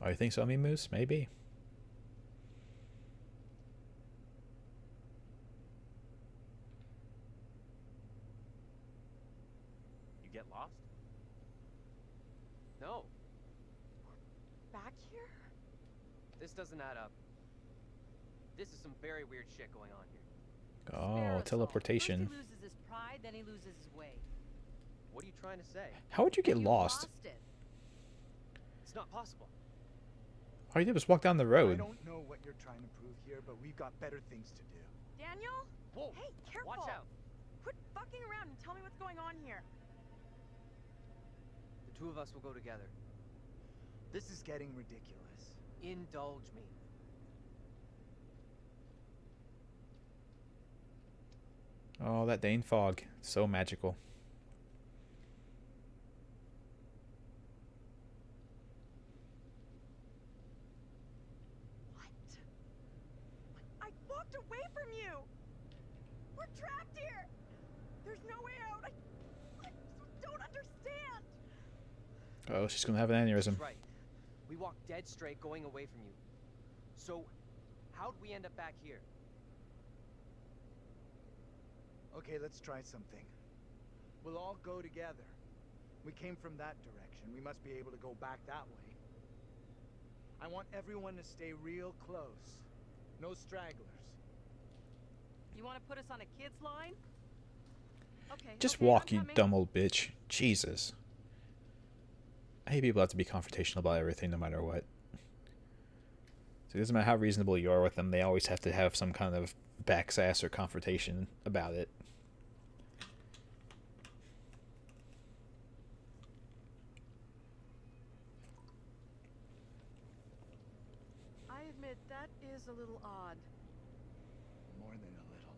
Oh, you think so, Moose? Maybe. You get lost? No, Back here? this doesn't add up. This is some very weird shit going on here. Spare Oh, us all. teleportation. First he loses his pride, then he loses his way. What are you trying to say? How would you get You lost? it. It's not possible. All you did was walk down the I road. don't know what you're trying to prove here, but we've got better things to do. Daniel? Whoa! Hey, careful! Watch out! Quit fucking around and tell me what's going on here. The two of us will go together. This is getting ridiculous. Indulge me. Oh, that Dane fog. So magical. What? I walked away from you! We're trapped here! There's no way out! I don't understand! Oh, she's gonna have an aneurysm. That's right. We walked dead straight going away from you. So, how'd we end up back here? Okay, let's try something. We'll all go together. We came from that direction. We must be able to go back that way. I want everyone to stay real close. No stragglers. You want to put us on a kids line? Okay. Just okay, walk, I'm you coming. dumb old bitch. Jesus. I hate people have to be confrontational about everything, no matter what. So it doesn't matter how reasonable you are with them, they always have to have some kind of backsass or confrontation about it. I admit that is a little odd. More than a little.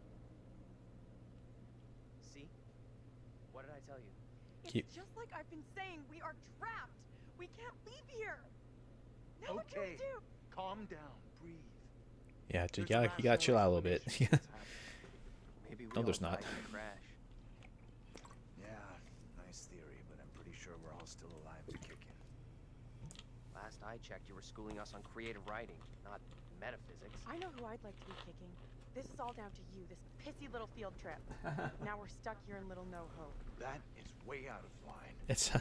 See? What did I tell you? It's just like I've been saying, we are trapped. We can't leave here. Now what do we Okay. do? Calm down. Breathe. Yeah, There's you gotta chill out a little bit. rational explanations for what's happening. Maybe we No, all there's not. died in a crash. Yeah, nice theory, but I'm pretty sure we're all still alive and kicking. Last I checked, you were schooling us on creative writing, not metaphysics. I know who I'd like to be kicking. This is all down to you, this pissy little field trip. Now we're stuck here in Little No Hope. That is way out of line. It's I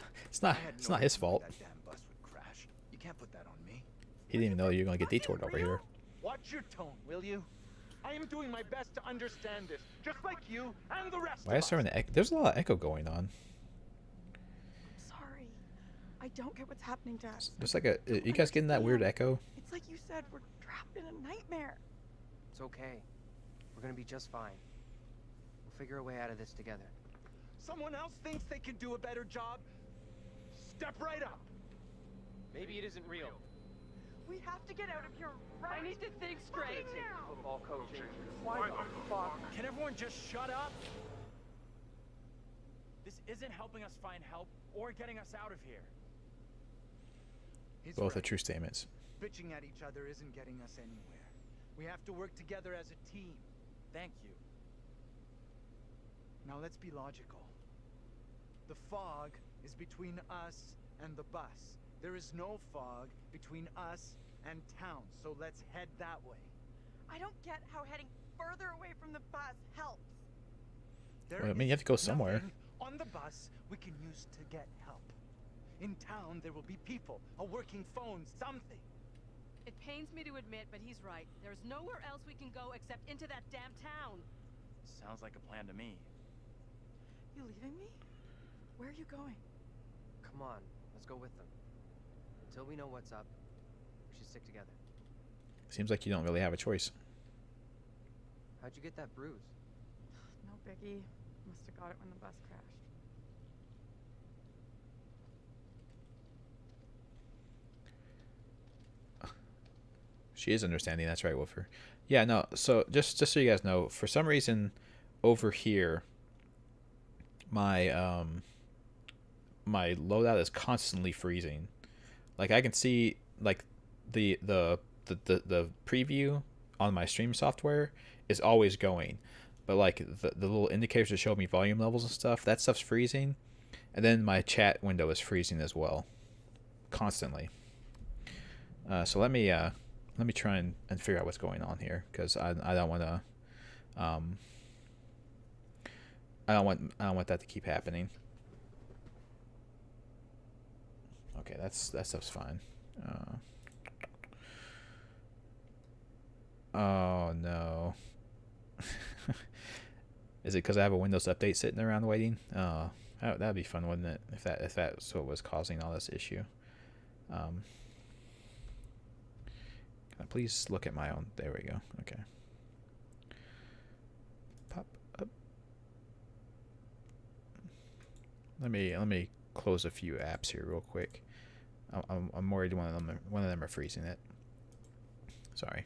had it's no not his idea fault. That damn bus would crash. You can't put that on me. He didn't even know you were gonna get detoured over here. Watch your tone, will you? I am doing my best to understand this, just like you and the rest Why of is us. there an echo? There's a lot of echo going on. I'm sorry. I don't get what's happening to us. There's like a. You guys getting that weird echo? It's like you said, we're trapped in a nightmare. It's okay. We're gonna be just fine. We'll figure a way out of this together. Someone else thinks they can do a better job? Step right up. Maybe it isn't real. We have to get out of here right I need to think straight. now. Football coaching. Why the fuck? Can everyone just shut up? This isn't helping us find help or getting us out of here. He's Both are right. true statements. Bitching at each other isn't getting us anywhere. We have to work together as a team. Thank you. Now let's be logical. The fog is between us and the bus. There is no fog between us and town, so let's head that way. I don't get how heading further away from the bus helps. There Well, I mean, you have to go is somewhere. nothing on the bus we can use to get help. In town, there will be people, a working phone, something. It pains me to admit, but he's right. There's nowhere else we can go except into that damn town. Sounds like a plan to me. You leaving me? Where are you going? Come on, let's go with them. Until we know what's up, we should stick together. Seems like you don't really have a choice. How'd you get that bruise? No biggie. Must have got it when the bus crashed. She is understanding. That's right, Wolfer. Yeah, no. So just so you guys know, for some reason, over here, my my loadout is constantly freezing. Like I can see like the preview on my stream software is always going, but like the little indicators that show me volume levels and stuff, that stuff's freezing, and then my chat window is freezing as well, constantly. So let me try and figure out what's going on here, because I don't want to I don't want that to keep happening. Okay, that stuff's fine. Oh no. Is it because I have a Windows update sitting around waiting? Oh, that'd be fun, wouldn't it? If that's what was causing all this issue. Can I please look at my own? There we go. Okay. Pop up. Let me close a few apps here real quick. I'm worried one of them are freezing it. Sorry.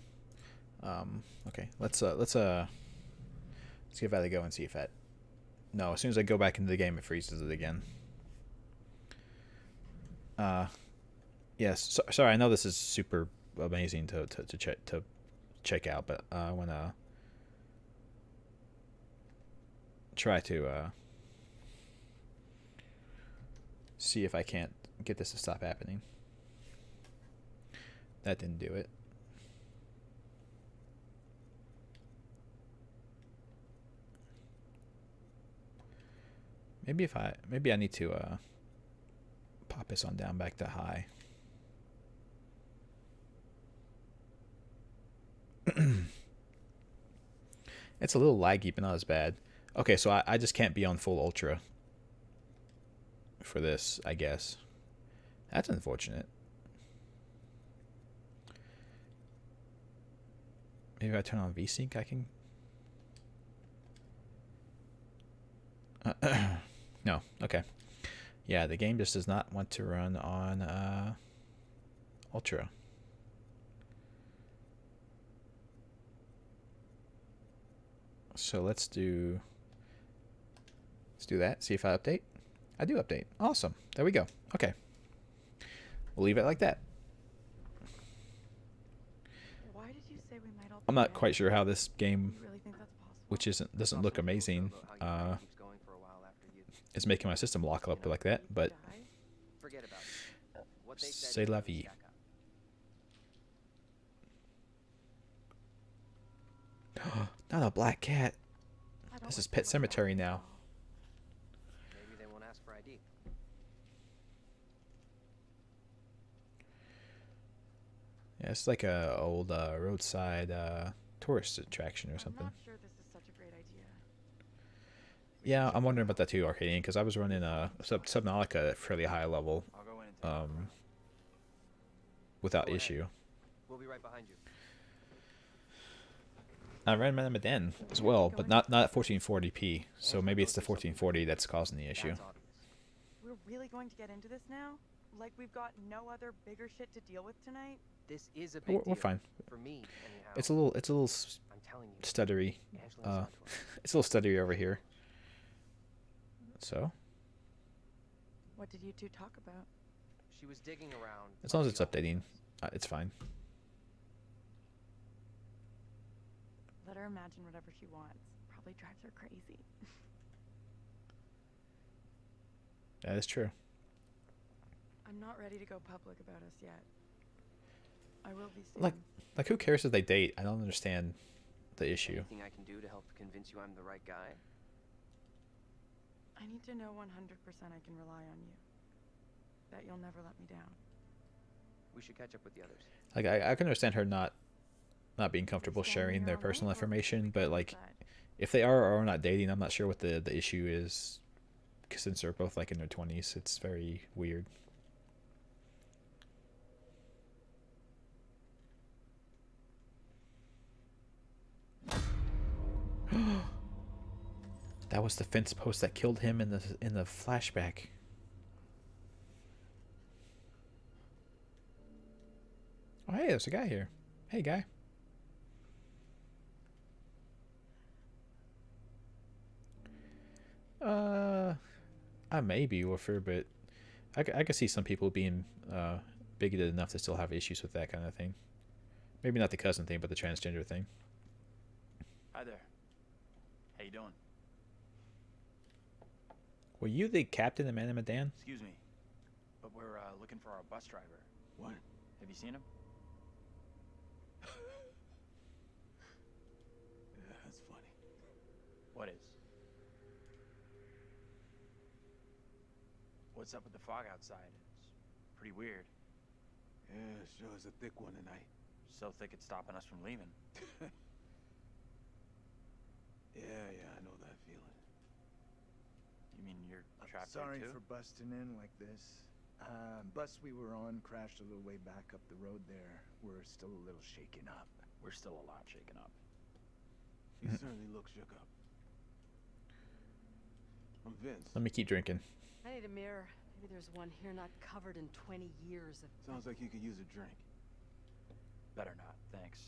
Okay. Let's give that a go and see if that. No, as soon as I go back into the game, it freezes it again. Yes. Sorry. I know this is super amazing to check out, but I want to try to see if I can't get this to stop happening. That didn't do it. Maybe I need to pop this on down back to high. It's a little laggy, but not as bad. Okay, so I just can't be on full ultra for this, I guess. That's unfortunate. Maybe if I turn on VSync, I can... No, okay. Yeah, the game just does not want to run on ultra. So let's do that. See if I update. I do update. Awesome. There we go. Okay. We'll leave it like that. Why did you say we might all I'm not quite sure how this game, really think that's possible? which doesn't look amazing, is making my system lock up like that, but Forget about it. What they said c'est la vie. Not a black cat. This is Pet Cemetery now. Maybe they won't ask for ID. Yeah, it's like a old roadside tourist attraction or something. I'm not sure this is such a great idea. Yeah, I'm wondering about that too, Arcadian, because I was running a Subnautica at fairly high level, without issue. We'll be right behind you. I ran Medan as well, but not at 1440p. So maybe it's the 1440 that's causing the issue. We're really going to get into this now? Like we've got no other bigger shit to deal with tonight? This is a big We're fine. For me, anyhow. It's a little I'm telling you, stuttery. Angela's It's a little stuttery over here. So What did you two talk about? She was digging around. as long as it's updating, it's fine. Let her imagine whatever she wants. Probably drives her crazy. That is true. I'm not ready to go public about us yet. I will be soon. Like who cares if they date? I don't understand the issue. Anything I can do to help convince you I'm the right guy? I need to know 100% I can rely on you. That you'll never let me down. We should catch up with the others. Like I can understand her not being comfortable sharing their personal information, but like if they are or are not dating, I'm not sure what the issue is, 'cause since they're both like in their 20s, it's very weird. That was the fence post that killed him in the flashback. Oh hey, there's a guy here. Hey guy. I may be Woofer, but I could see some people being bigoted enough to still have issues with that kind of thing. Maybe not the cousin thing, but the transgender thing. Hi there. How you doing? Were you the captain of Man Medan? Excuse me, but we're looking for our bus driver. What? Have you seen him? Yeah, that's funny. What is? What's up with the fog outside? It's pretty weird. Yeah, sure is a thick one tonight. So thick it's stopping us from leaving. Yeah, I know that feeling. You mean you're trapped Sorry there too? for busting in like this. Bus we were on crashed a little way back up the road there. We're still a little shaken up. We're still a lot shaken up. You certainly look shook up. I'm Vince. Let me keep drinking. I need a mirror. Maybe there's one here not covered in 20 years of... Sounds like you could use a drink. Better not, thanks.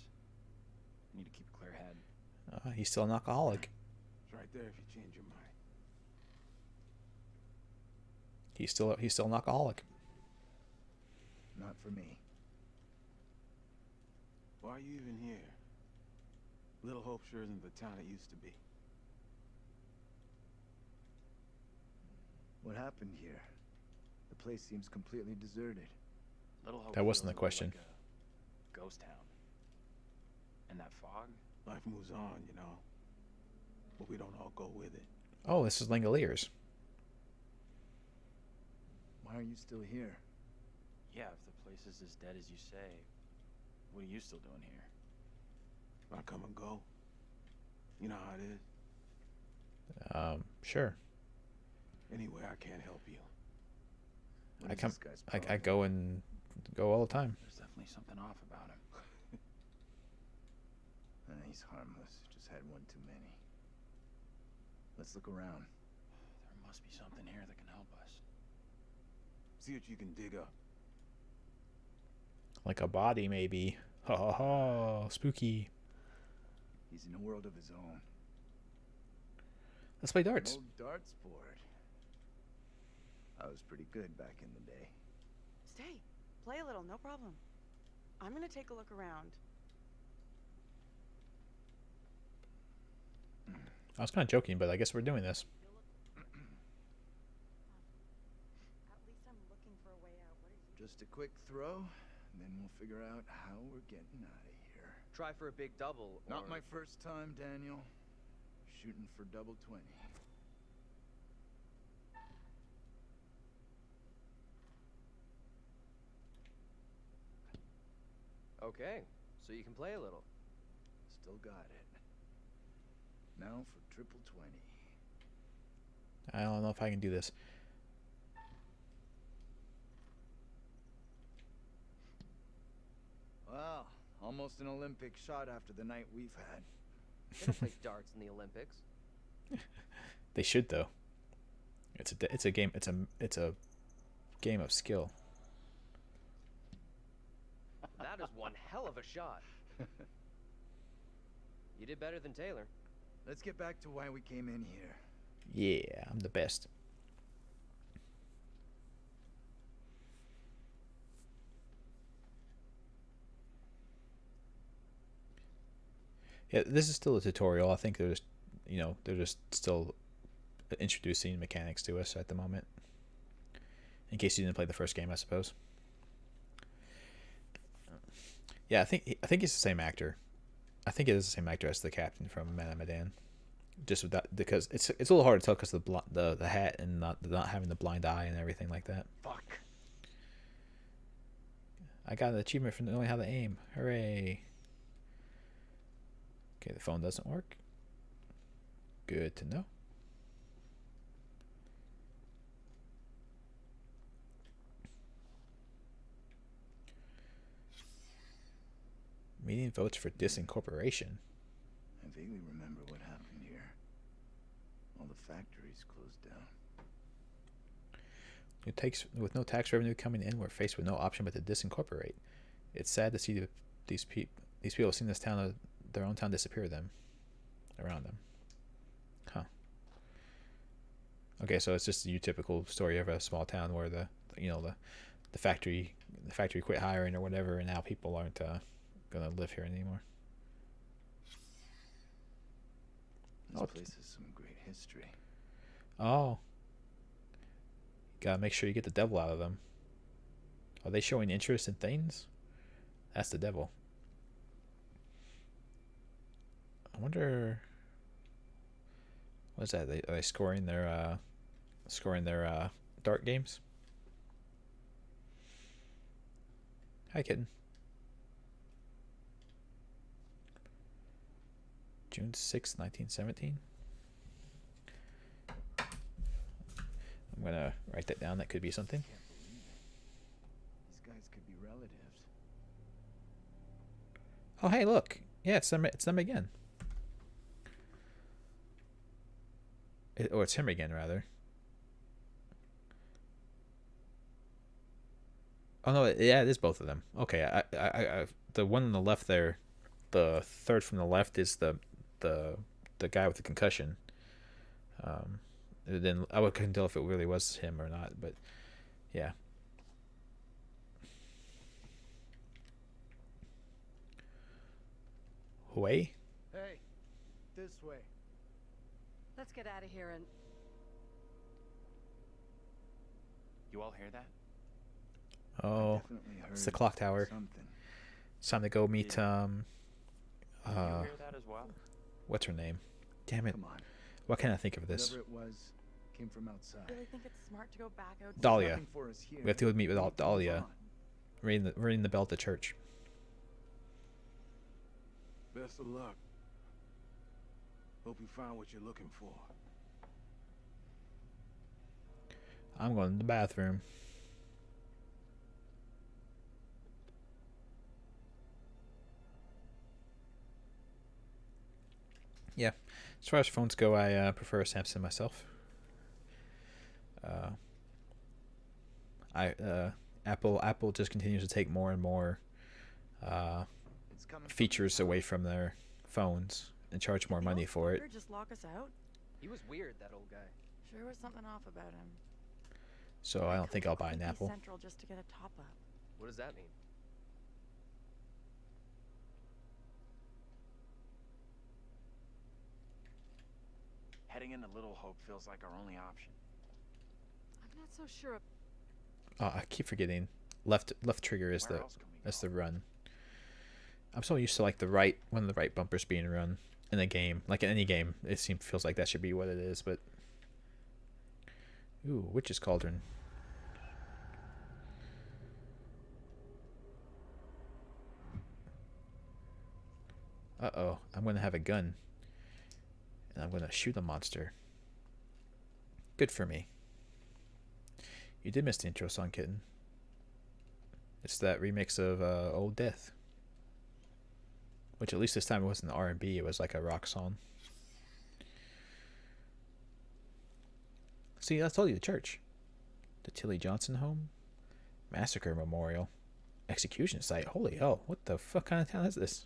I need to keep a clear head. He's still an alcoholic. It's right there if you change your mind. He's still an alcoholic. Not for me. Why are you even here? Little Hope sure isn't the town it used to be. What happened here? The place seems completely deserted. Little Hope That wasn't feels the question. Like a ghost town. And that fog? Life moves on, you know. But we don't all go with it. Oh, this is Langoliers. Why are you still here? Yeah, if the place is as dead as you say, what are you still doing here? I come and go. You know how it is. Sure. Anyway, I can't help you. What I is come. this guy's I problem? go and go all the time. There's definitely something off about him. He's harmless. Just had one too many. Let's look around. There must be something here that can help us. See what you can dig up. Like a body, maybe. Ha ha ha! Spooky. He's in a world of his own. Let's play darts. An old darts board. I was pretty good back in the day. Stay. Play a little, no problem. I'm gonna take a look around. I was kind of joking, but I guess we're doing this. At least I'm looking for a way out. What are you? Just a quick throw, and then we'll figure out how we're getting out of here. Try for a big double. Not or... my first time, Daniel. Shooting for double 20. Okay, so you can play a little. Still got it. Now for triple 20. I don't know if I can do this. Well, almost an Olympic shot after the night we've had. They don't play darts in the Olympics. They should though. It's a game. It's a game of skill. That is one hell of a shot. You did better than Taylor. Let's get back to why we came in here. Yeah, I'm the best. Yeah, this is still a tutorial. I think they're just, they're just still introducing mechanics to us at the moment. In case you didn't play the first game, I suppose. Yeah, I think he's the same actor. I think it is the same actor as the captain from Man of Medan. Just with that, because it's a little hard to tell because the hat and not having the blind eye and everything like that. Fuck. I got an achievement for knowing how to aim. Hooray! Okay, the phone doesn't work. Good to know. Meeting votes for disincorporation. I vaguely remember what happened here. All the factories closed down. With no tax revenue coming in, we're faced with no option but to disincorporate. It's sad to see these people seeing this town, their own town, disappear around them. Huh. Okay, so it's just a typical story of a small town where the factory quit hiring or whatever, and now people aren't gonna live here anymore. This place has some great history. Oh. Gotta make sure you get the devil out of them. Are they showing interest in things? That's the devil. I wonder. What's that? Are they scoring their dart games? Hi, kitten. June 6th, 1917. I'm gonna write that down. That could be something. Can't believe it. These guys could be relatives. Oh, hey, look. Yeah, it's them. It's them again. Or it's him again, rather. Oh no, yeah, it is both of them. Okay, I the one on the left there, the third from the left is the guy with the concussion. Then I couldn't tell if it really was him or not, but yeah. Way? Hey, this way. Let's get out of here and... You all hear that? Oh, Definitely heard it's the clock tower. something. It's time to go meet Did you hear that as well? what's her name? Damn it! Come on. Why can't I think of this? Whatever it was came from I outside. really think it's smart to go back out. Dahlia. Nothing for us here. We have to go meet with We need to move Dahlia. on. Ringing the bell at the church. Best of luck. Hope you find what you're looking for. I'm going to the bathroom. Yeah, as far as phones go, I prefer a Samsung myself. Apple just continues to take more and more features away from their phones and charge more money for it. Just lock us out? He was weird, that old guy. Sure was something off about him. So I don't think I'll buy an Apple. Central just to get a top up. What does that mean? Heading into Little Hope feels like our only option. I'm not so sure. I keep forgetting. Left trigger is the run. I'm so used to like the right, one of the right bumpers being run in a game. Like in any game, it feels like that should be what it is. But ooh, Witch's Cauldron. Uh-oh, I'm gonna have a gun. And I'm gonna shoot a monster. Good for me. You did miss the intro song, Kitten. It's that remix of Old Death. Which at least this time it wasn't R&B, it was like a rock song. See, I told you, the church. The Tilly Johnson home. Massacre Memorial. Execution site. Holy hell, what the fuck kind of town is this?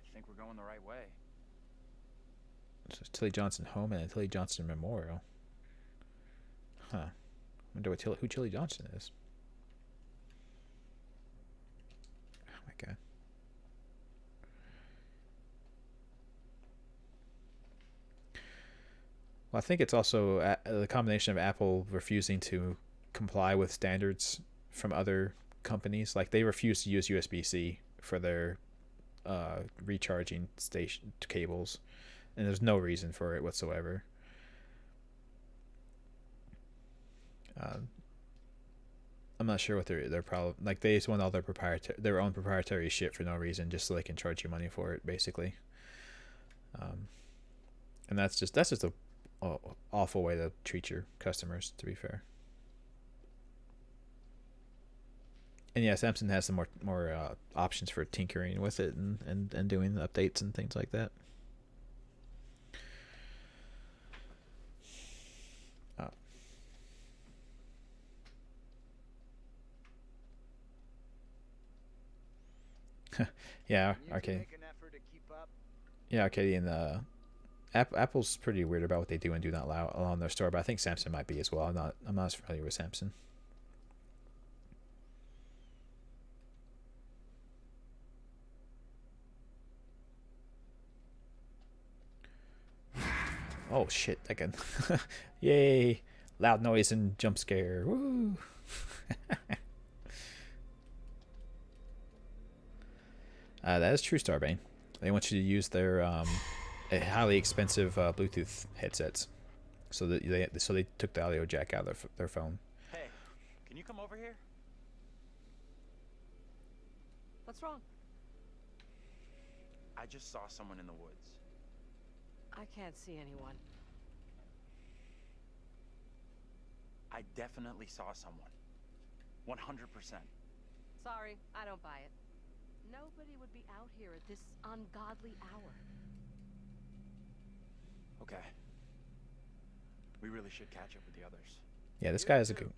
I think we're going the right way. So it's Tilly Johnson home and a Tilly Johnson memorial. Huh. Wonder who Tilly Johnson is. Oh my god. Well, I think it's also the combination of Apple refusing to comply with standards from other companies. Like they refuse to use USB-C for their recharging station cables. And there's no reason for it whatsoever. I'm not sure what their problem. Like they just want all their own proprietary shit for no reason, just so they can charge you money for it, basically. And that's just a awful way to treat your customers, to be fair. And yeah, Samsung has some more options for tinkering with it and doing updates and things like that. Yeah, Arcade. Yeah, Arcadian. Apple's pretty weird about what they do and do not allow in their store, but I think Samsung might be as well. I'm not as familiar with Samsung. Oh shit! That gun. Yay! Loud noise and jump scare. Woo! That is true, Starbane. They want you to use their highly expensive Bluetooth headsets, so that they took the audio jack out of their phone. Hey, can you come over here? What's wrong? I just saw someone in the woods. I can't see anyone. I definitely saw someone. 100%. Sorry, I don't buy it. Nobody would be out here at this ungodly hour. Okay. We really should catch up with the others. Yeah, this guy is a good.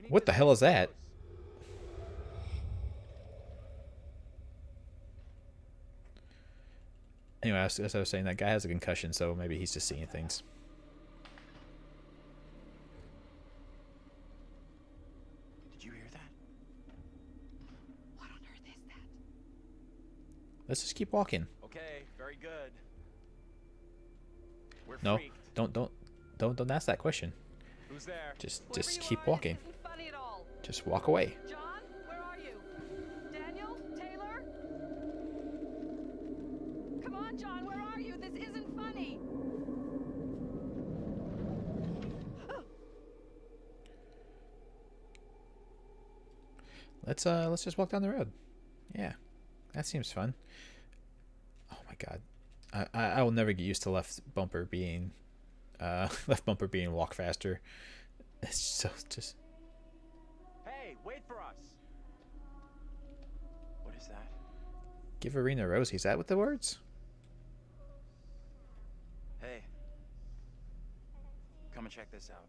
What the hell is that? Anyway, as I was saying, that guy has a concussion, so maybe he's just seeing things. Did you hear that? What on earth is that? Let's just keep walking. Okay, very good. We're No, freaked. don't ask that question. Who's there? Just keep walking. This isn't funny at all. Just walk away. John, where are you? Daniel? Taylor? Come on, John, where are you? This isn't funny. Let's just walk down the road. Yeah, that seems fun. God, I will never get used to left bumper being walk faster. It's so just. Hey, wait for us. What is that? Give Irina Rosie. Is that what the words? Hey. Come and check this out.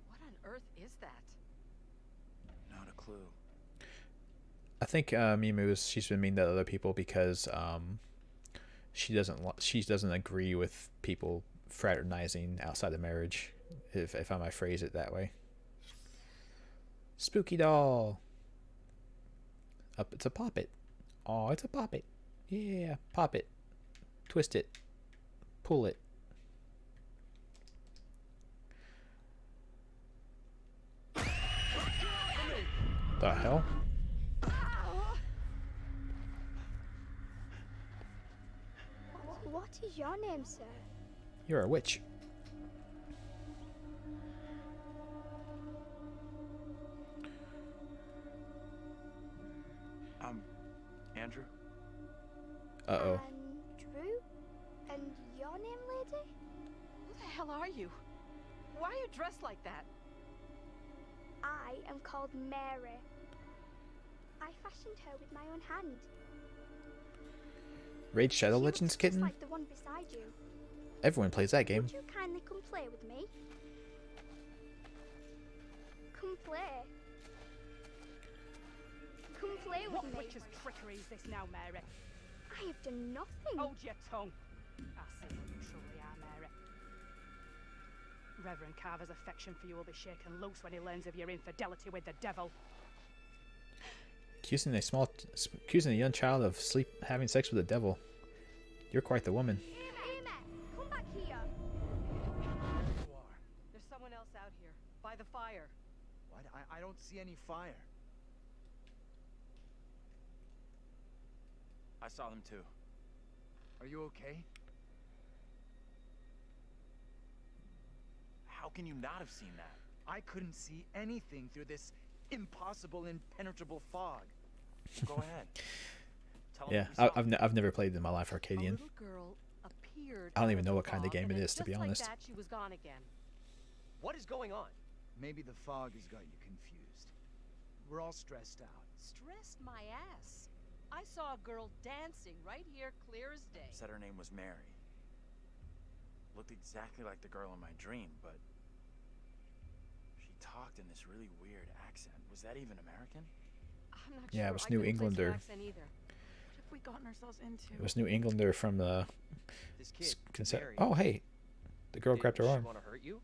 What on earth is that? Not a clue. I think she's been mean to other people because she doesn't agree with people fraternizing outside of marriage, if I might phrase it that way. Spooky doll. It's a poppet. Oh, it's a poppet. Yeah, pop it. Twist it. Pull it. The hell? What is your name, sir? You're a witch. Andrew? Uh-oh. Andrew? And your name, lady? Who the hell are you? Why are you dressed like that? I am called Mary. I fashioned her with my own hand. Raid Shadow She Legends looks just kitten? like the one beside you. Everyone plays that game. Would you kindly come play with me? Come play. Come play with me. What witch's trickery is this now, Mary? I have done nothing. Hold your tongue. I see what you truly are, Mary. Reverend Carver's affection for you will be shaken loose when he learns of your infidelity with the devil. Accusing a young child of having sex with the devil. You're quite the woman. Amy, come back here. There's someone else out here, by the fire. What? I don't see any fire. I saw them too. Are you okay? How can you not have seen that? I couldn't see anything through this impossible, impenetrable fog. Go ahead. Tell them Yeah, what you saw. I've never played in my life A Arcadian. little girl appeared. I don't out even of know the what kind of fog, game and it then is, to be just honest. Like that, she was gone again. What is going on? Maybe the fog has got you confused. We're all stressed out. Stressed my ass. I saw a girl dancing right here, clear as day. Said her name was Mary. Looked exactly like the girl in my dream, but she talked in this really weird accent. Was that even American? I'm not Yeah, sure. it was I New couldn't place her Englander. accent either. What have we gotten ourselves into? It was New Englander from the. This kid, Mary, Oh, hey, the girl grabbed her did arm. she want to hurt you?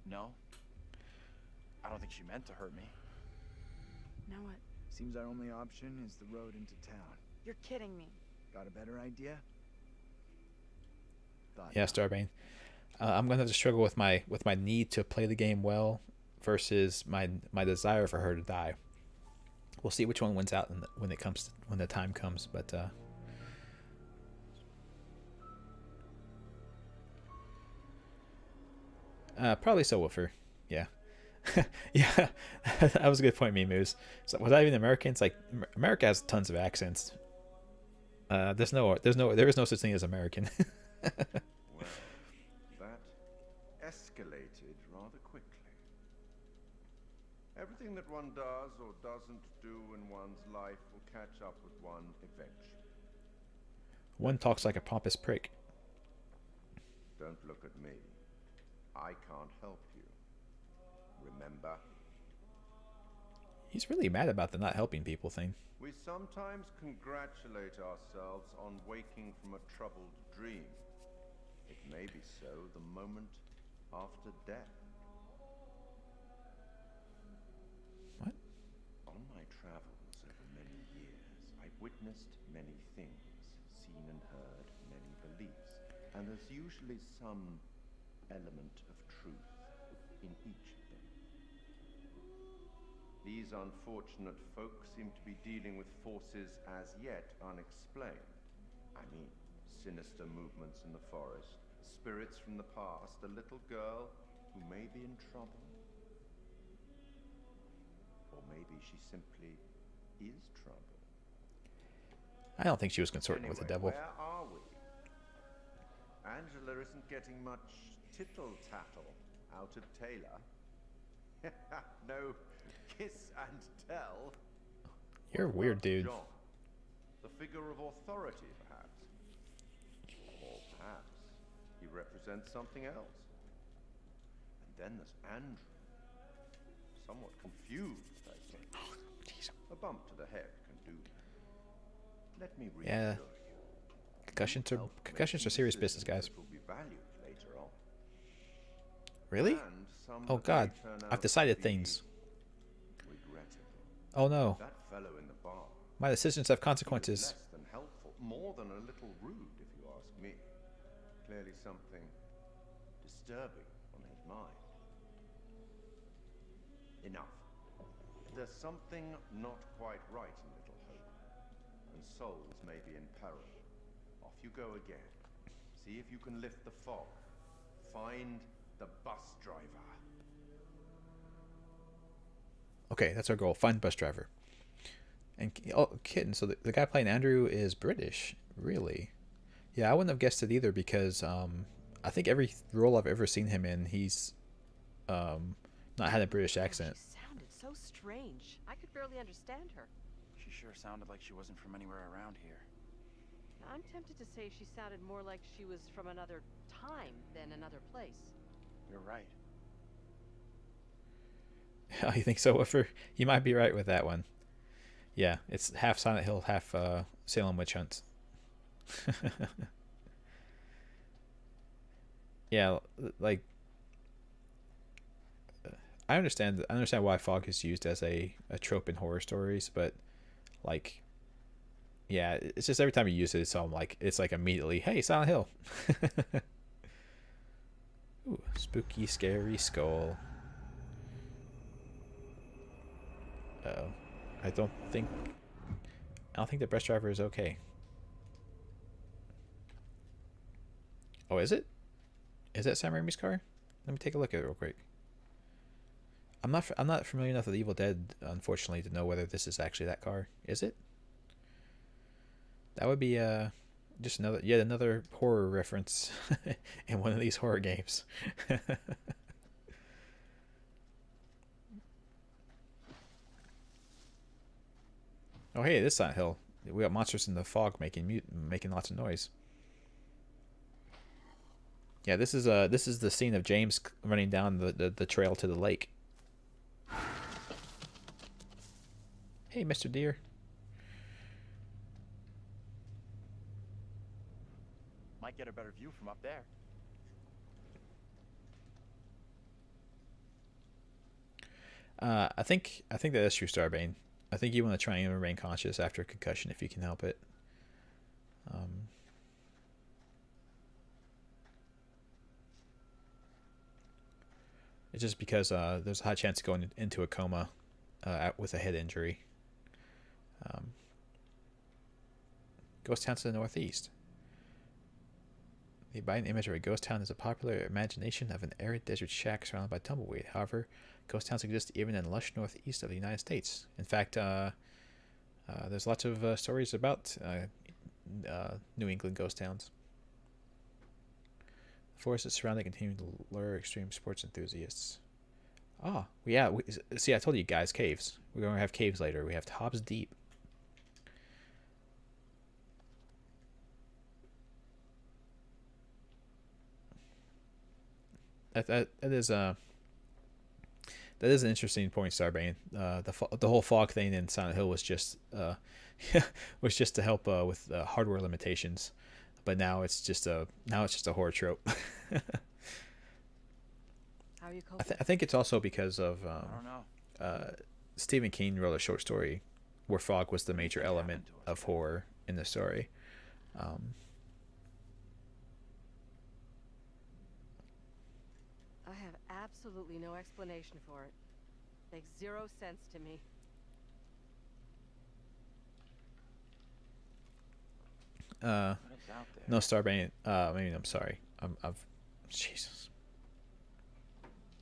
No. I don't think she meant to hurt me. Now what? Seems our only option is the road into town. You're kidding me. Got a better idea? Thought Yeah, not. Starbane. I'm gonna have to struggle with my need to play the game well versus my desire for her to die. We'll see which one wins out when the time comes. But probably Subwoofer. Yeah. Yeah, that was a good point, Moose. So was that even American? It's like America has tons of accents. There is no such thing as American. Well, that escalated rather quickly. Everything that one does or doesn't do in one's life will catch up with one eventually. One talks like a pompous prick. Don't look at me. I can't help you. Remember? He's really mad about the not helping people thing. We sometimes congratulate ourselves on waking from a troubled dream. It may be so the moment after death. What? On my travels over many years, I've witnessed many things, seen and heard many beliefs, and there's usually some element of truth in each of them. These unfortunate folk seem to be dealing with forces as yet unexplained. I mean, sinister movements in the forest, spirits from the past, a little girl who may be in trouble. Or maybe she simply is trouble. I don't think she was consorting with the devil. Where are we? Angela isn't getting much tittle-tattle out of Taylor. No kiss and tell. You're a weird dude. John, the figure of authority, perhaps. Or perhaps he represents something else. And then there's Andrew. Somewhat confused, I think. A bump to the head can do that. Let me reassure you. Concussions are serious business, guys. Will be valued later on. Really? And some Oh that God, may turn I've out decided to be things. regrettable. Oh no, That fellow in the bar. my decisions have He was consequences. less than helpful, more than a little rude, if you ask me. Clearly something disturbing on his mind. Enough. There's something not quite right in Little Hope, and souls may be in peril. Off you go again. See if you can lift the fog. Find the bus driver. Okay, that's our goal. Find bus driver. And oh, kitten. So the guy playing Andrew is British, really? Yeah, I wouldn't have guessed it either because I think every role I've ever seen him in, he's not had a British accent. She sounded so strange. I could barely understand her. She sure sounded like she wasn't from anywhere around here. I'm tempted to say she sounded more like she was from another time than another place. You're right. Oh, you think so, Woofer? You might be right with that one. Yeah, it's half Silent Hill, half Salem Witch Hunts. Yeah, like I understand why fog is used as a trope in horror stories, but like, yeah, it's just every time you use it, it's like immediately, hey, Silent Hill. Ooh, spooky, scary skull. Uh-oh. I don't think the bus driver is okay. Oh, is it? Is that Sam Raimi's car? Let me take a look at it real quick. I'm not familiar enough with Evil Dead, unfortunately, to know whether this is actually that car. Is it? That would be just yet another horror reference in one of these horror games. Oh hey, this Silent Hill. We got monsters in the fog making lots of noise. Yeah, this is the scene of James running down the trail to the lake. Hey, Mr. Deer. Might get a better view from up there. I think that's true, Starbane. I think you want to try and remain conscious after a concussion if you can help it. It's just because there's a high chance of going into a coma with a head injury. Ghost towns to the northeast. The abiding image of a ghost town is a popular imagination of an arid desert shack surrounded by tumbleweed. However, ghost towns exist even in lush northeast of the United States. In fact, there's lots of stories about New England ghost towns. The forests that surround it continue to lure extreme sports enthusiasts. Ah, yeah. See, I told you guys, caves. We're going to have caves later. We have Hobbs Deep. That is an interesting point, Starbane. The whole fog thing in Silent Hill was just to help with hardware limitations, but now it's just a horror trope. How are you coping? I think it's also because of I don't know. Stephen King wrote a short story where fog was the major element of horror in the story. I have absolutely no explanation for it. Makes zero sense to me. What is out there? No, Starbane. I'm sorry. Jesus.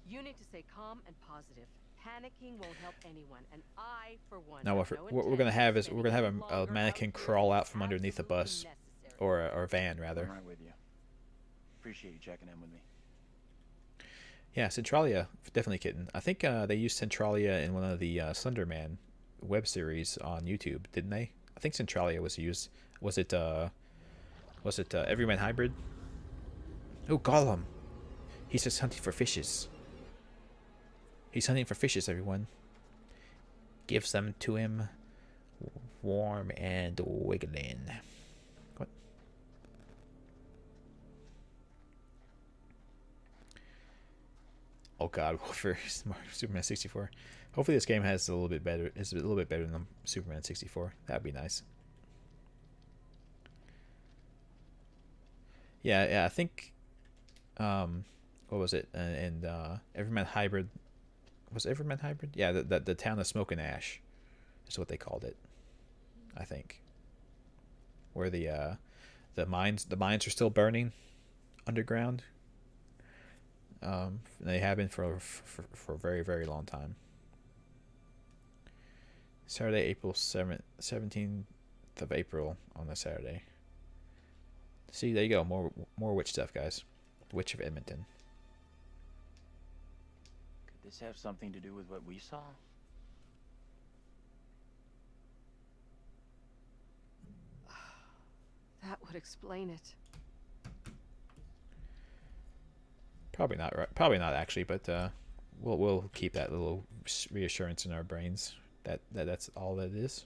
You need to stay calm and positive. Panicking won't help anyone, and I, for one, Now, have no what we're intention gonna of have is we're spending gonna have any a longer mannequin out here crawl than out from underneath the bus, absolutely or a van rather. I'm right with you. Appreciate you checking in with me. Yeah, Centralia, definitely kitten. I think they used Centralia in one of the Slenderman web series on YouTube, didn't they? I think Centralia was used. Was it Everyman Hybrid? Oh, Gollum. He's just hunting for fishes. He's hunting for fishes, everyone. Give some to him. Warm and wiggling. What? Oh God, for Superman 64. Hopefully this game has a little bit better. Is a little bit better than Superman 64. That'd be nice. Yeah. I think. What was it? And Everyman Hybrid. Was Everyman Hybrid? Yeah, the town of Smoke and Ash, is what they called it. I think. Where the mines are still burning underground. They have been for a very, very long time. Saturday, April 17th of April on the Saturday. See, there you go. More witch stuff, guys. The Witch of Edmonton. Could this have something to do with what we saw? That would explain it. Probably not right. Probably not actually, but we'll keep that little reassurance in our brains that's all that is.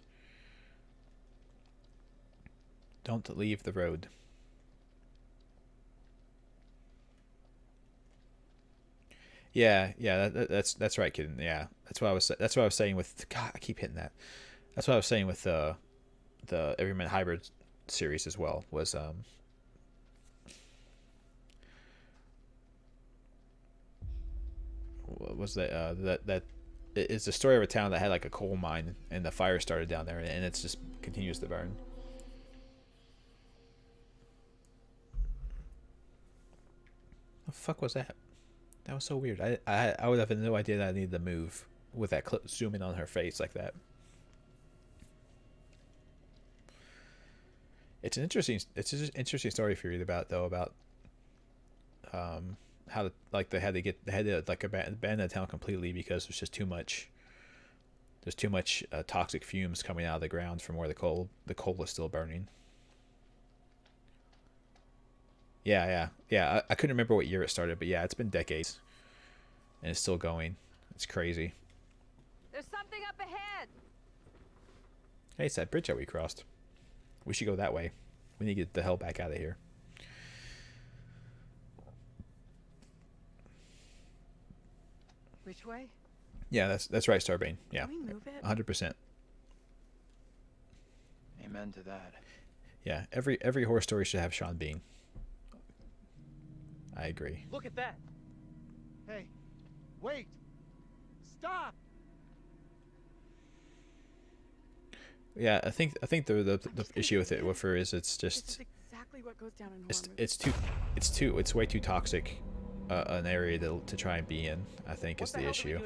Don't leave the road. Yeah, that's right, kid. Yeah, that's what I was saying with. God, I keep hitting that. That's what I was saying with the Everyman Hybrid series as well. Was that it's the story of a town that had like a coal mine and the fire started down there and it's just continues to burn. The fuck was that? That was so weird. I would have no idea that I needed to move with that clip zooming on her face like that. It's an interesting story for you about how they had to like abandon the town completely because there's just too much. There's too much toxic fumes coming out of the ground from where the coal is still burning. Yeah. I couldn't remember what year it started, but yeah, it's been decades, and it's still going. It's crazy. There's something up ahead. Hey, it's that bridge that we crossed. We should go that way. We need to get the hell back out of here. Which way? Yeah, that's right, Starbane. Yeah, Can we move it? 100%. Amen to that. Yeah, every horror story should have Sean Bean. I agree. Look at that. Hey, wait. Stop. Yeah, I think the issue with it with her is it's just This is exactly what goes down in horror it's way too toxic an area to try and be in. I think is the issue.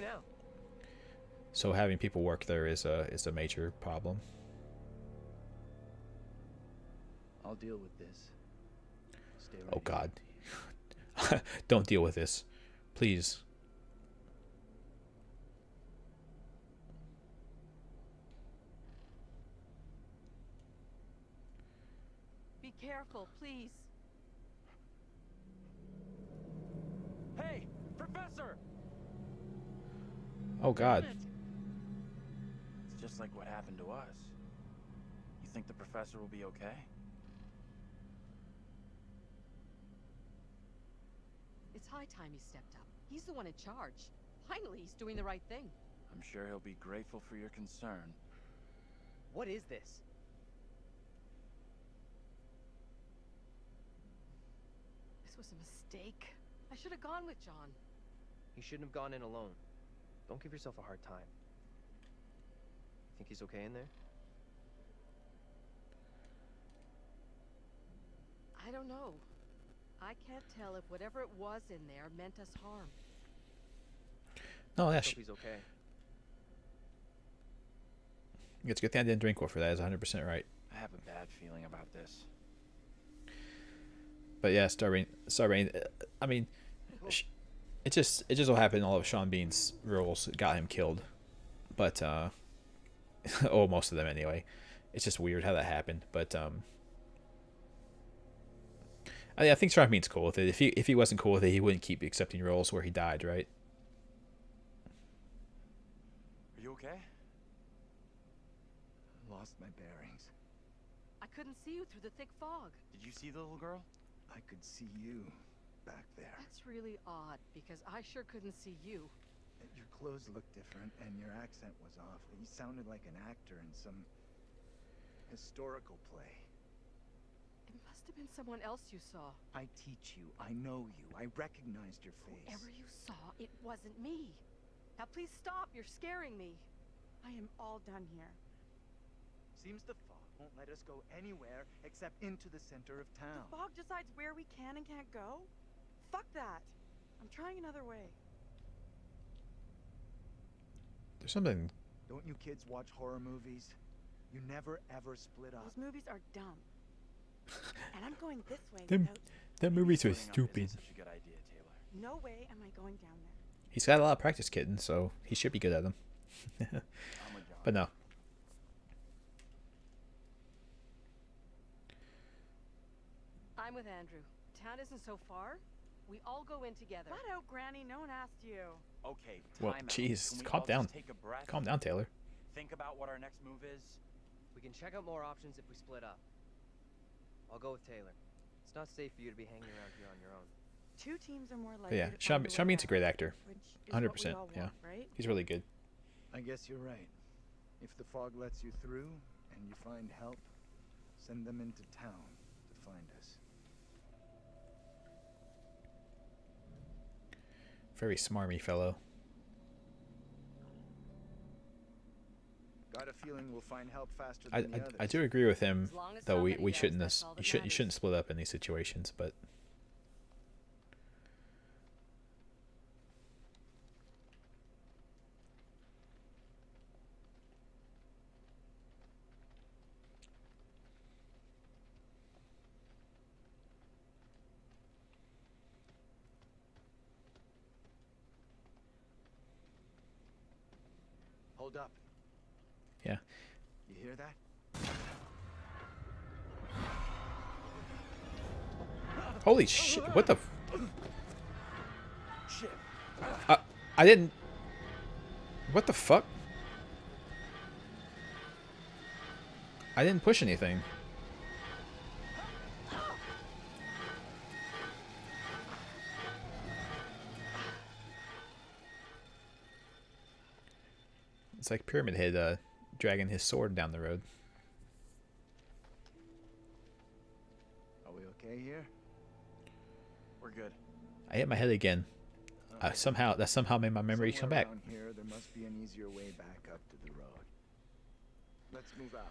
So having people work there is a major problem. I'll deal with this. Stay right Oh God. Don't deal with this. Please. Be careful, please. Hey, Professor! Oh God. It's just like what happened to us. You think the professor will be okay? It's high time he stepped up. He's the one in charge. Finally, he's doing the right thing. I'm sure he'll be grateful for your concern. What is this? This was a mistake. I should have gone with John. You shouldn't have gone in alone. Don't give yourself a hard time. Think he's okay in there? I don't know. I can't tell if whatever it was in there meant us harm. No, I yeah, hope he's okay. It's a good thing I didn't drink one for that. Is 100% right. I have a bad feeling about this. But yeah, Starbrain. I mean, it just so happened all of Sean Bean's roles got him killed, but oh, most of them anyway. It's just weird how that happened, but I think Sean Bean's cool with it. If he wasn't cool with it, he wouldn't keep accepting roles where he died, right? Are you okay? Lost my bearings. I couldn't see you through the thick fog. Did you see the little girl? I could see you back there. That's really odd, because I sure couldn't see you. Your clothes looked different, and your accent was off. You sounded like an actor in some historical play. It must have been someone else you saw. I teach you. I know you. I recognized your face. Whoever you saw, it wasn't me. Now please stop. You're scaring me. I am all done here. Seems the fog won't let us go anywhere except into the center of town. The fog decides where we can and can't go? Fuck that. I'm trying another way. There's something. Don't you kids watch horror movies? You never ever split up. Those movies are dumb. And I'm going this way Them movies are Splitting up stupid. isn't such a good idea, Taylor. No way am I going down there. He's got a lot of practice, kitten, so he should be good at them. But no. I'm with Andrew. Town isn't so far. We all go in together. Flat out, Granny. No one asked you. Okay, Well, time out. jeez, Can we calm all down. just take a breath? Calm down, Taylor. Think about what our next move is. We can check out more options if we split up. I'll go with Taylor. It's not safe for you to be hanging around here on your own. Two teams are more But likely yeah, to Sean find a way Bean's a out, great actor. which is what we 100%. all Yeah, want, right? he's really good. I guess you're right. If the fog lets you through and you find help, send them into town to find us. Very smarmy fellow. Got a feeling we'll find help faster than the others. I do agree with him, As long as though we somebody does, shouldn't that's all that you shouldn't matters. split up in these situations, but Hold up. yeah. You hear that? Holy shit! What the? Shit. I didn't. What the fuck? I didn't push anything. It's like Pyramid Head dragging his sword down the road. Are we okay here? We're good. I hit my head again. That somehow made my memory come Somewhere back. around here, there must be an easier way back up to the road. Let's move out.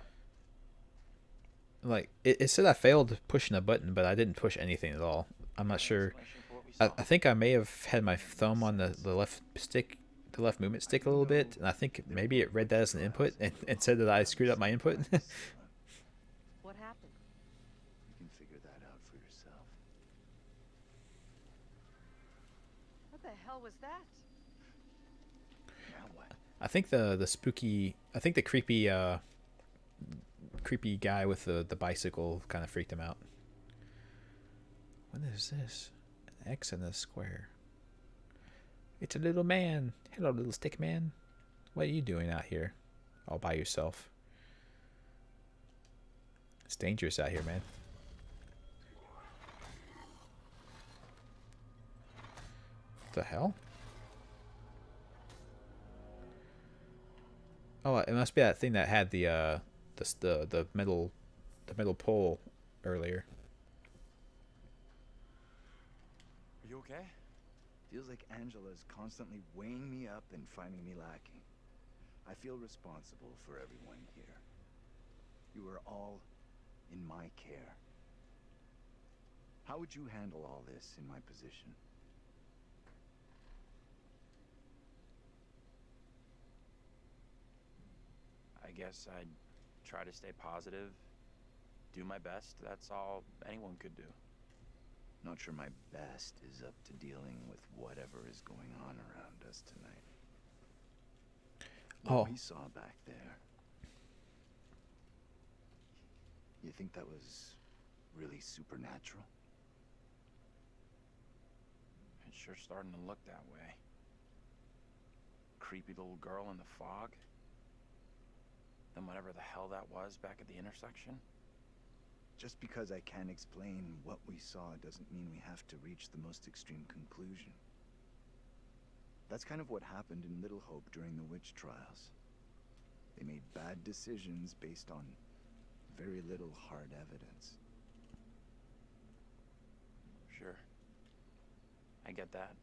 Like it said I failed pushing a button, but I didn't push anything at all. I'm not sure. I think I may have had my thumb on the left stick, the left movement stick a little bit, and I think maybe it read that as an input and said that I screwed up my input. What happened? You can figure that out for yourself. What the hell was that? Now what? I think the creepy guy with the bicycle kind of freaked him out. What is this? An X in the square. It's a little man. Hello, little stick man. What are you doing out here all by yourself? It's dangerous out here, man. What the hell? Oh, it must be that thing that had the metal pole earlier. Are you okay? Feels like Angela's constantly weighing me up and finding me lacking. I feel responsible for everyone here. You are all in my care. How would you handle all this in my position? I guess I'd try to stay positive, do my best. That's all anyone could do. Not sure my best is up to dealing with whatever is going on around us tonight. What we saw back there. You think that was really supernatural? It's sure starting to look that way. Creepy little girl in the fog. Then whatever the hell that was back at the intersection. Just because I can't explain what we saw doesn't mean we have to reach the most extreme conclusion. That's kind of what happened in Little Hope during the witch trials. They made bad decisions based on very little hard evidence. Sure. I get that.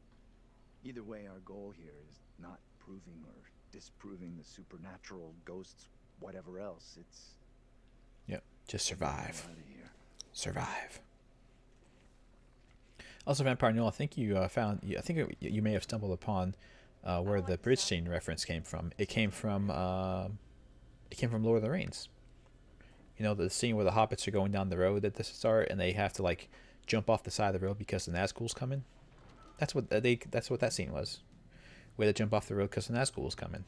Either way, our goal here is not proving or disproving the supernatural, ghosts, whatever else. It's... Yep, just survive. Get out of here. Survive. Also, Vampire Noel, I think you found... I think you may have stumbled upon where the bridge scene reference came from. It came from Lord of the Rings. You know, the scene where the hobbits are going down the road at the start, and they have to like jump off the side of the road because the Nazgul's coming. That's what that scene was. Where they jump off the road because the Nazgul's coming.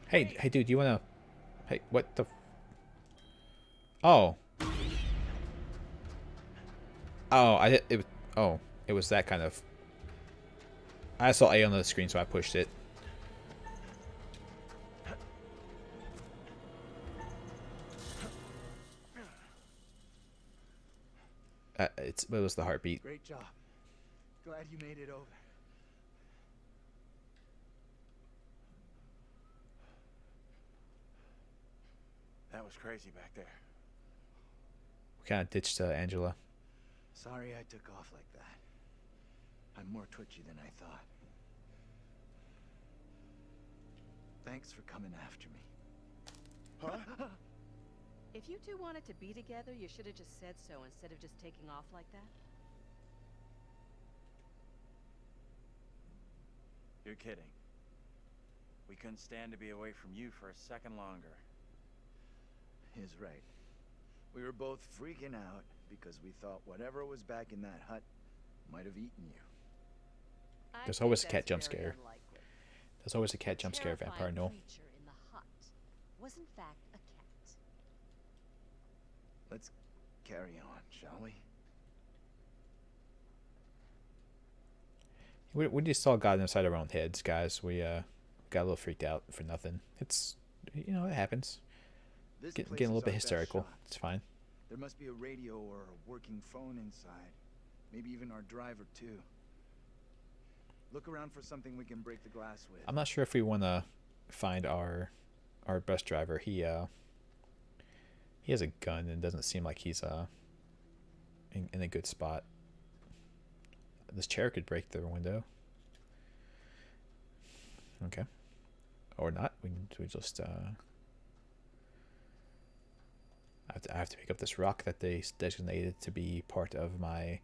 Hey, dude, you wanna... Hey, what the... Oh. Oh, it was that kind of... I saw A on the screen, so I pushed it. It was the heartbeat. Great job. Glad you made it over. That was crazy back there. We kind of ditched Angela. Sorry I took off like that. I'm more twitchy than I thought. Thanks for coming after me. Huh? If you two wanted to be together, you should have just said so instead of just taking off like that. You're kidding. We couldn't stand to be away from you for a second longer. He's right. We were both freaking out because we thought whatever was back in that hut might have eaten you. There's always a cat jump scare. There's always a cat jump scare, Vampire Noel. Creature in the hut was in fact a cat. Let's carry on, shall we? We just all got inside our own heads, guys. We got a little freaked out for nothing. It's, you know, it happens. Getting a little bit hysterical. It's fine. There must be a radio or a working phone inside. Maybe even our driver too. Look around for something we can break the glass with. I'm not sure if we want to find our bus driver. He has a gun and doesn't seem like he's in a good spot. This chair could break the window. Okay. Or not. We just I have to pick up this rock that they designated to be part of my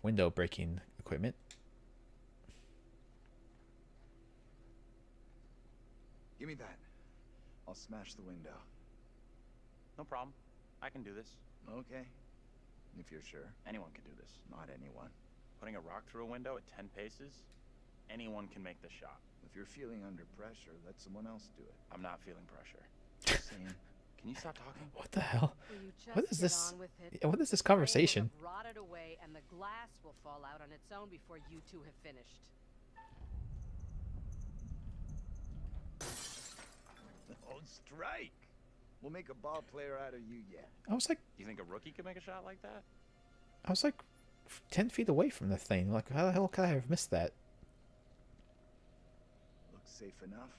window breaking equipment. Give me that. I'll smash the window. No problem. I can do this. Okay. If you're sure. Anyone can do this. Not anyone. Putting a rock through a window at 10 paces? Anyone can make the shot. If you're feeling under pressure, let someone else do it. I'm not feeling pressure. Just saying. Can you stop talking? What the hell? What is this? On with it? What is this conversation? The rain will have rotted away, and the glass will fall out on its own before you two have finished. Oh, strike! We'll make a ball player out of you yet. I was like, You think a rookie could make a shot like that? I was like 10 feet away from the thing. Like, how the hell could I have missed that? Looks safe enough.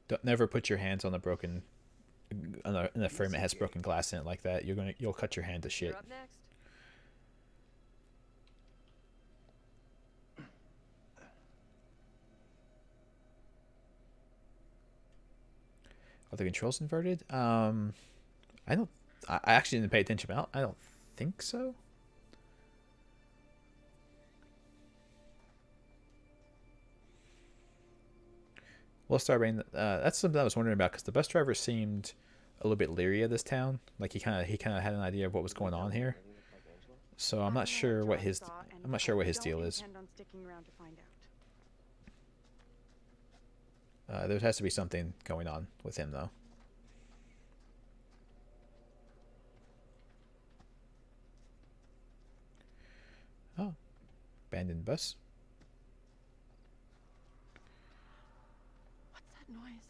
Don't never put your hands on the broken, in a frame that has broken glass in it like that. You'll cut your hand to shit. You're up next. Are the controls inverted? I don't. I actually didn't pay attention. But I don't think so. Well, Starbrain, that's something I was wondering about because the bus driver seemed a little bit leery of this town. Like he kind of had an idea of what was going on here. So I'm not sure what his deal is. There has to be something going on with him though. Oh, abandoned bus. What's that noise?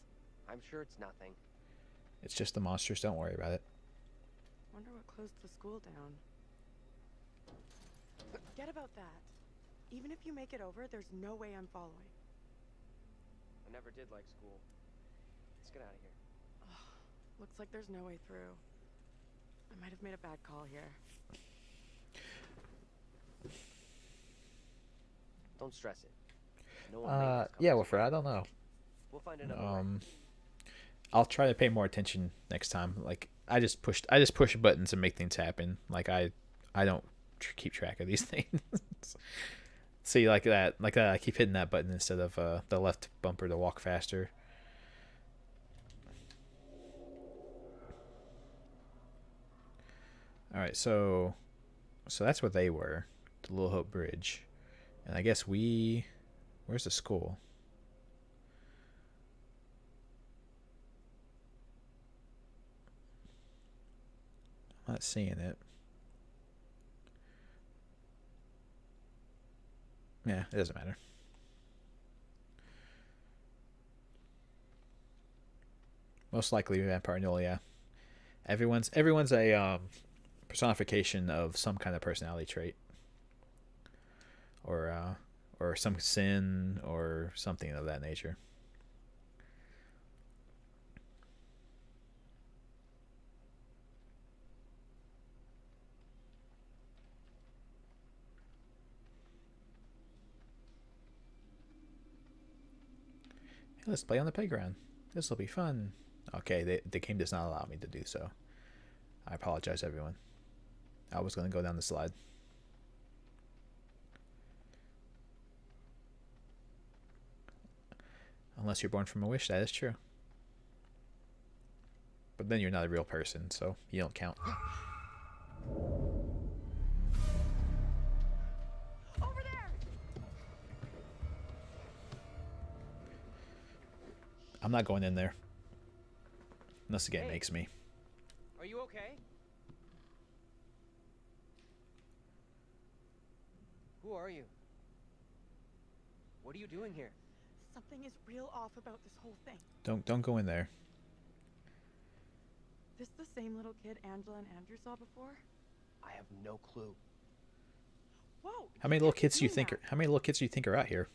I'm sure it's nothing. It's just the monsters. Don't worry about it. Wonder what closed the school down. Forget about that. Even if you make it over, there's no way I'm following. I never did like school. Let's get out of here. Ugh, looks like there's no way through. I might have made a bad call here. Don't stress it. No one made this yeah, Wilfred, I don't know. We'll find another way. I'll try to pay more attention next time. Like I just push buttons and make things happen. Like I don't keep track of these things. See, like that, I keep hitting that button instead of the left bumper to walk faster. All right, so that's where they were, the Little Hope Bridge, and I guess where's the school? I'm not seeing it. Yeah, it doesn't matter. Most likely Vampire Null, yeah. Everyone's a personification of some kind of personality trait. Or some sin or something of that nature. Let's play on the playground. This will be fun. Okay, the game does not allow me to do so. I apologize, everyone. I was going to go down the slide. Unless you're born from a wish, that is true. But then you're not a real person, so you don't count. I'm not going in there. Unless the game makes me. Are you okay? Who are you? What are you doing here? Something is real off about this whole thing. Don't go in there. This the same little kid Angela and Andrew saw before? I have no clue. Whoa! How many little kids do you think are out here?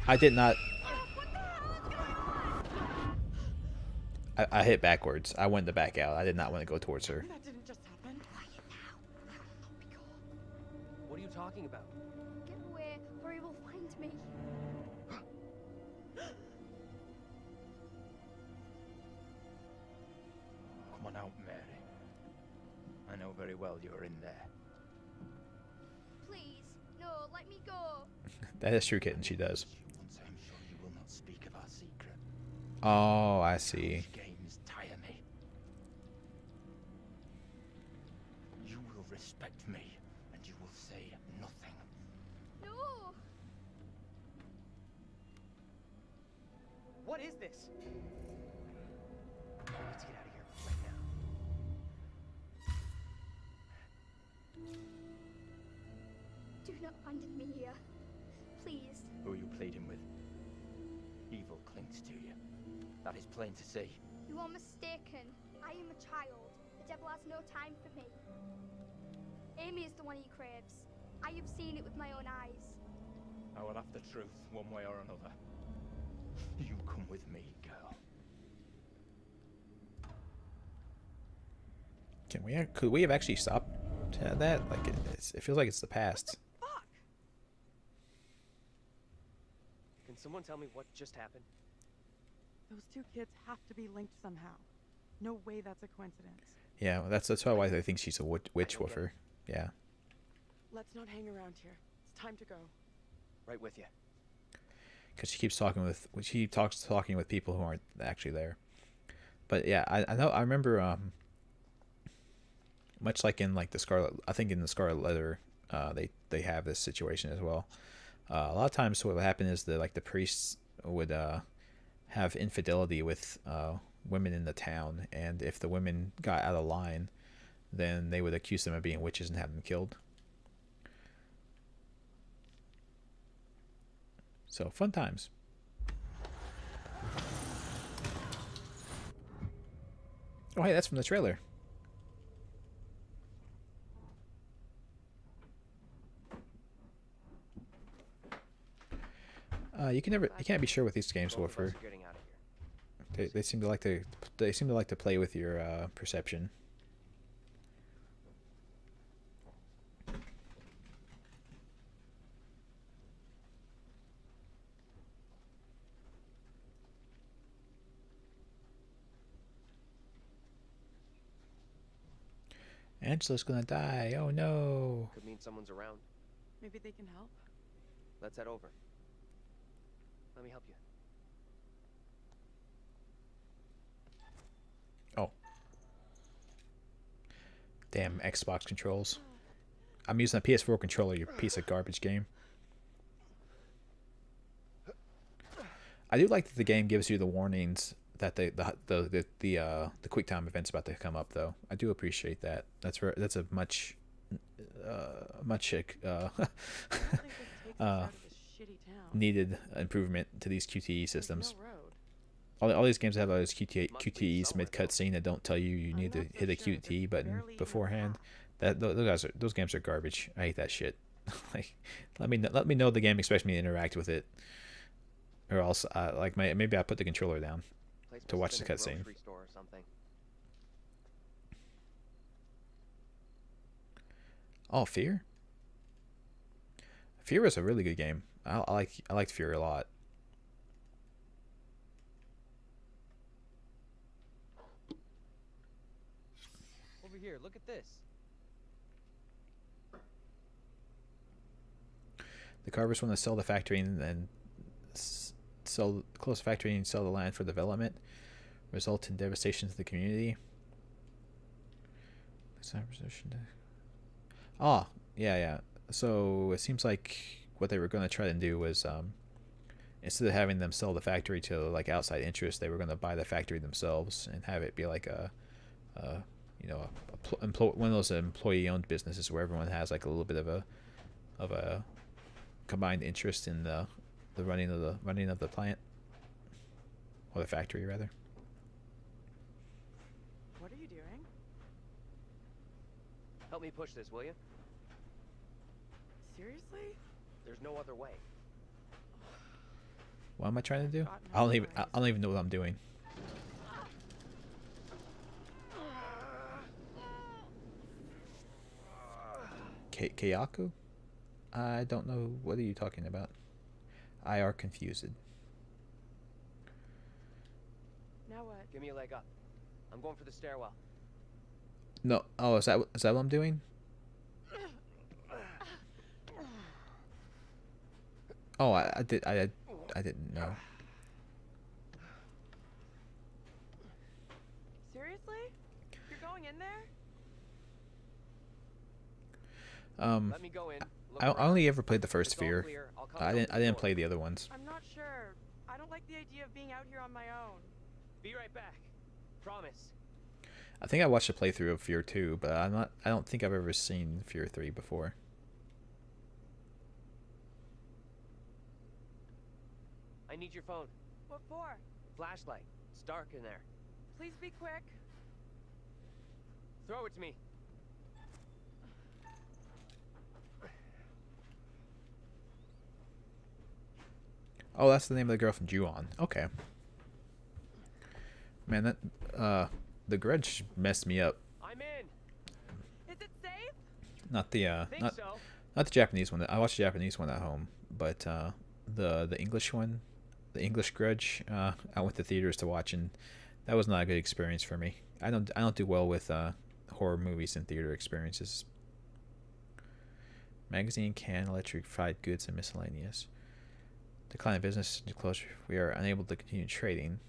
I did not. I hit backwards. I wanted to back out. I did not want to go towards her. That didn't just happen. What are you talking about? Get away, or he will find me. Come on out, Mary. I know very well you're in there. Please, no, let me go. That is true, Kitten. She does. Once I'm sure you will not speak of our secret. Oh, I see. These games tire me. You will respect me, and you will say nothing. No. What is this? Let's get out of here right now. Do not abandon me here. Please. Who are you pleading with? Evil clings to you. That is plain to see. You are mistaken. I am a child. The devil has no time for me. Amy is the one he craves. I have seen it with my own eyes. I will have the truth one way or another. You come with me, girl. Could we have actually stopped that? Like it feels like it's the past. Can someone tell me what just happened? Those two kids have to be linked somehow. No way that's a coincidence. Yeah, well, that's why I think she's a witch with her. Yeah. Let's not hang around here. It's time to go. Right with you. Because she keeps talking with people who aren't actually there. But yeah, I know. I remember. Much like in like the Scarlet, I think in the Scarlet Letter, they have this situation as well. A lot of times, what would happen is the priests would have infidelity with women in the town, and if the women got out of line, then they would accuse them of being witches and have them killed. So fun times. Oh hey, that's from the trailer. You can't be sure with these games, Wolfer. They seem to like to play with your perception. Angela's gonna die. Oh no. Could mean someone's around. Maybe they can help. Let's head over. Let me help you. Oh. Damn Xbox controls. I'm using a PS4 controller, you piece of garbage game. I do like that the game gives you the warnings that the QuickTime event's about to come up, though. I do appreciate that. That's a much needed improvement to these QTE systems. All these games have those QTEs mid cutscene that don't tell you need to hit a QTE button beforehand. Those games are garbage. I hate that shit. Like, let me know the game expects me to interact with it, or else maybe I put the controller down to watch the cutscene. Oh, Fear. Fear is a really good game. I liked Fear a lot. Over here, look at this. The Carvers want to sell the factory and close the factory and sell the land for development. Result in devastation to the community. Oh, yeah. So it seems like what they were going to try to do was, instead of having them sell the factory to outside interests, they were going to buy the factory themselves and have it be like one of those employee-owned businesses where everyone has a little bit of a combined interest in the running of the plant, or the factory rather. What are you doing? Help me push this, will you? Seriously? There's no other way. What am I trying to do? I don't even know what I'm doing. Keiyaku? I don't know. What are you talking about? I are confused. Now what? Give me a leg up. I'm going for the stairwell. No. Oh, is that what I'm doing? Oh, I didn't know. Seriously? You're going in there? Let me go in. I only ever played the first Fear. I didn't play the other ones. I'm not sure. I don't like the idea of being out here on my own. Be right back. Promise. I think I watched a playthrough of Fear 2, but I don't think I've ever seen Fear 3 before. I need your phone. What for? Flashlight. It's dark in there. Please be quick. Throw it to me. Oh, that's the name of the girl from Ju-On. Okay. Man, that the Grudge messed me up. I'm in. Is it safe? Not the Think so. not the Japanese one. I watched the Japanese one at home, but the English one, the English Grudge. I went to theaters to watch, and that was not a good experience for me. I don't do well with horror movies and theater experiences. Magazine, can, electrified goods, and miscellaneous. Decline of business to closure. We are unable to continue trading.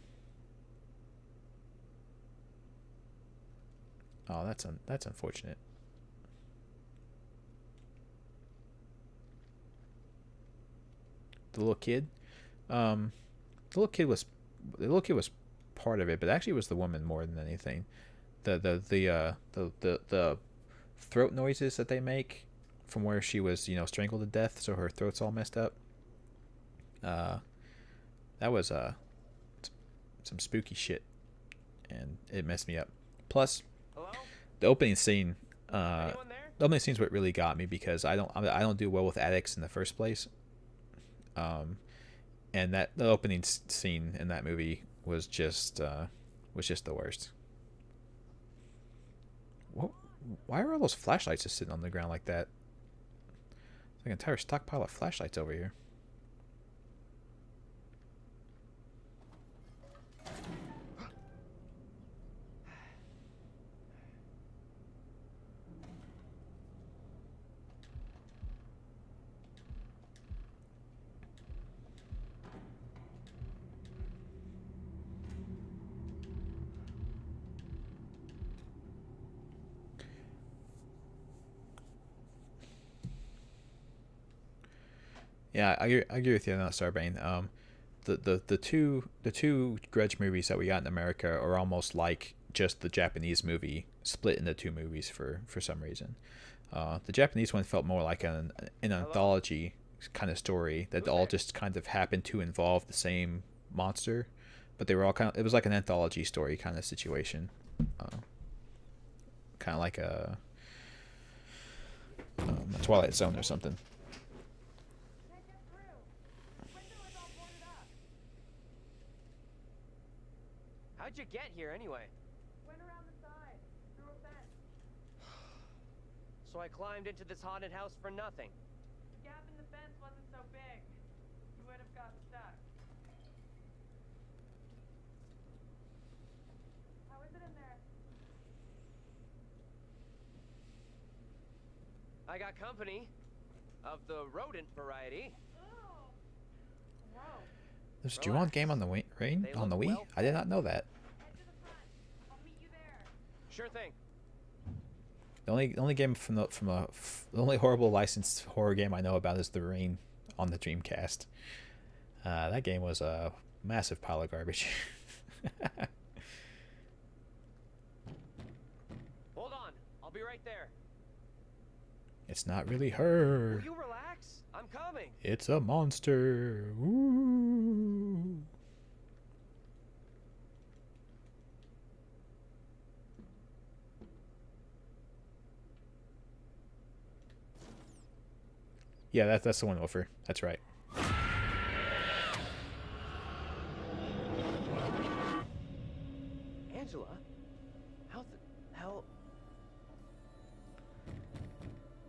Oh, that's unfortunate. The little kid, the little kid was part of it, but actually it was the woman more than anything. The throat noises that they make from where she was, strangled to death, so her throat's all messed up. That was some spooky shit, and it messed me up. Plus, the opening scene, the opening scene's what really got me, because I don't do well with attics in the first place. And the opening scene in that movie was just the worst. Why are all those flashlights just sitting on the ground like that? It's like an entire stockpile of flashlights over here. Yeah, I agree with you on that, Starbane. The two Grudge movies that we got in America are almost like just the Japanese movie split into two movies for some reason. The Japanese one felt more like an anthology kind of story that all just kind of happened to involve the same monster, but they were all it was like an anthology story kind of situation, kind of like a Twilight Zone or something. How'd you get here anyway? Went around the side, through a fence. So I climbed into this haunted house for nothing. The gap in the fence wasn't so big. You would have got stuck. How is it in there? I got company of the rodent variety. Whoa. There's a Ju-on game on the Wii? On the Wii? I did not know that. Sure thing. The only game the only horrible licensed horror game I know about is The Ring on the Dreamcast. That game was a massive pile of garbage. Hold on, I'll be right there. It's not really her. Will you relax? I'm coming. It's a monster. Ooh. Yeah, that's the one over. That's right. Angela? How the hell?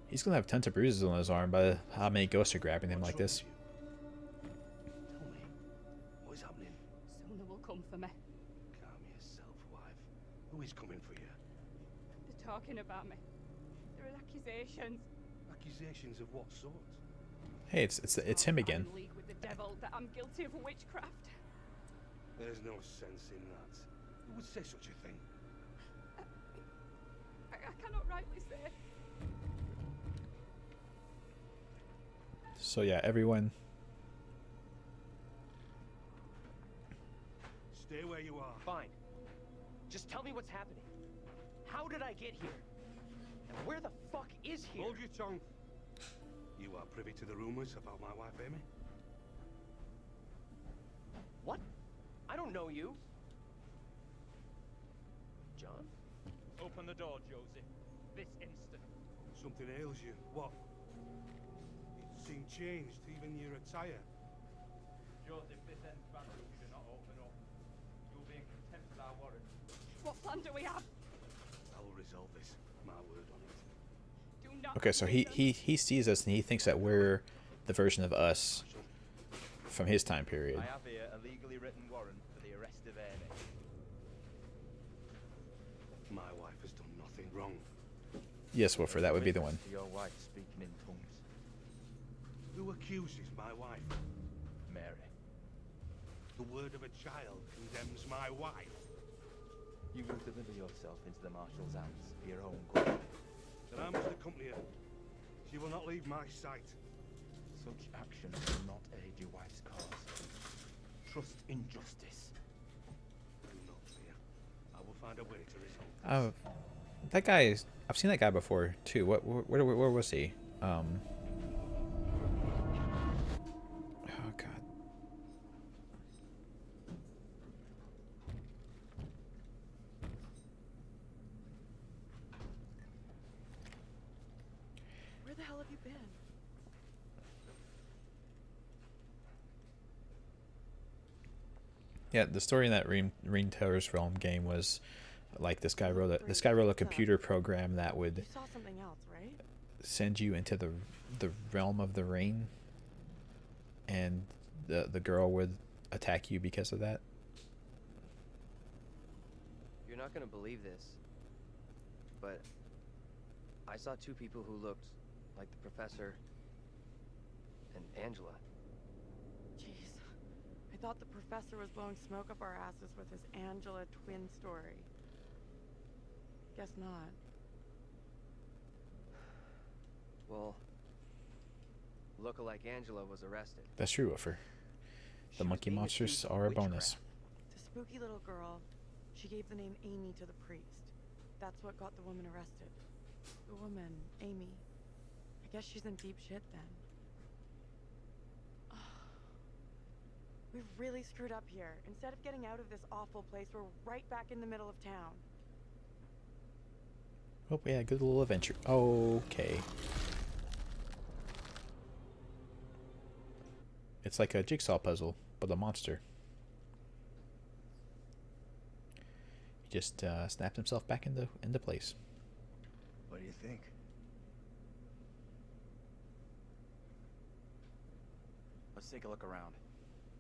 He's gonna have tons of bruises on his arm by how many ghosts are grabbing him like this. Tell me, what is happening? Sooner will come for me. Calm yourself, wife. Who is coming for you? They're talking about me. There are accusations. Accusations of what sort? Hey, it's him again. I'm in league with the devil, that I'm guilty of witchcraft. There's no sense in that. Who would say such a thing? I cannot rightly say. So yeah, everyone. Stay where you are. Fine. Just tell me what's happening. How did I get here? And where the fuck is here? Hold your tongue. You are privy to the rumors about my wife, Amy? What? I don't know you. John? Open the door, Josie. This instant. Something ails you. What? You seem changed, even your attire. Joseph, this ends badly. Do not open up. You'll be in contempt of our warrant. What plan do we have? I will resolve this. My word on it. Okay, so he sees us and he thinks that we're the version of us from his time period. I have here a legally written warrant for the arrest of Amy. My wife has done nothing wrong. Yes, Wolfer, that would be the one. Your wife speaking in tongues. Who accuses my wife? Mary. The word of a child condemns my wife. You will deliver yourself into the Marshal's hands for your own good. Then I must accompany her. She will not leave my sight. Such action will not aid your wife's cause. Trust in justice. Do not fear. I will find a way to resolve this. That guy is... I've seen that guy before, too. Where was he? Oh, God. Where the hell have you been? Yeah, the story in that Ring Terror's Realm game was like this guy wrote a computer program that would You saw something else, right? send you into the realm of the rain, and the girl would attack you because of that. You're not gonna believe this, but I saw two people who looked like the professor and Angela. Jeez. I thought the professor was blowing smoke up our asses with his Angela twin story. Guess not. Well, lookalike Angela was arrested. That's true, Woofer. The monkey monsters are a bonus. The spooky little girl, she gave the name Amy to the priest. That's what got the woman arrested. The woman, Amy. I guess she's in deep shit then. We've really screwed up here. Instead of getting out of this awful place, we're right back in the middle of town. Oh, yeah, good little adventure. Okay. It's like a jigsaw puzzle, but a monster. He just snapped himself back into place. What do you think? Let's take a look around.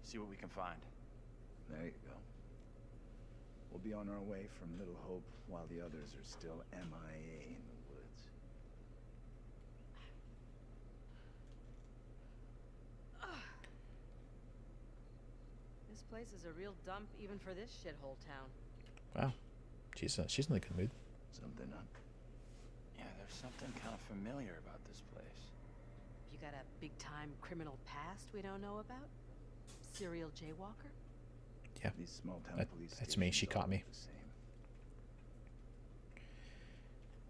See what we can find. There you go. We'll be on our way from Little Hope while the others are still MIA in the woods. This place is a real dump even for this shithole town. Wow. She's in a good mood. Something up. Yeah, there's something kind of familiar about this place. You got a big-time criminal past we don't know about? Serial jaywalker? Yeah. These small town police That's me. She stations caught all me. look the same.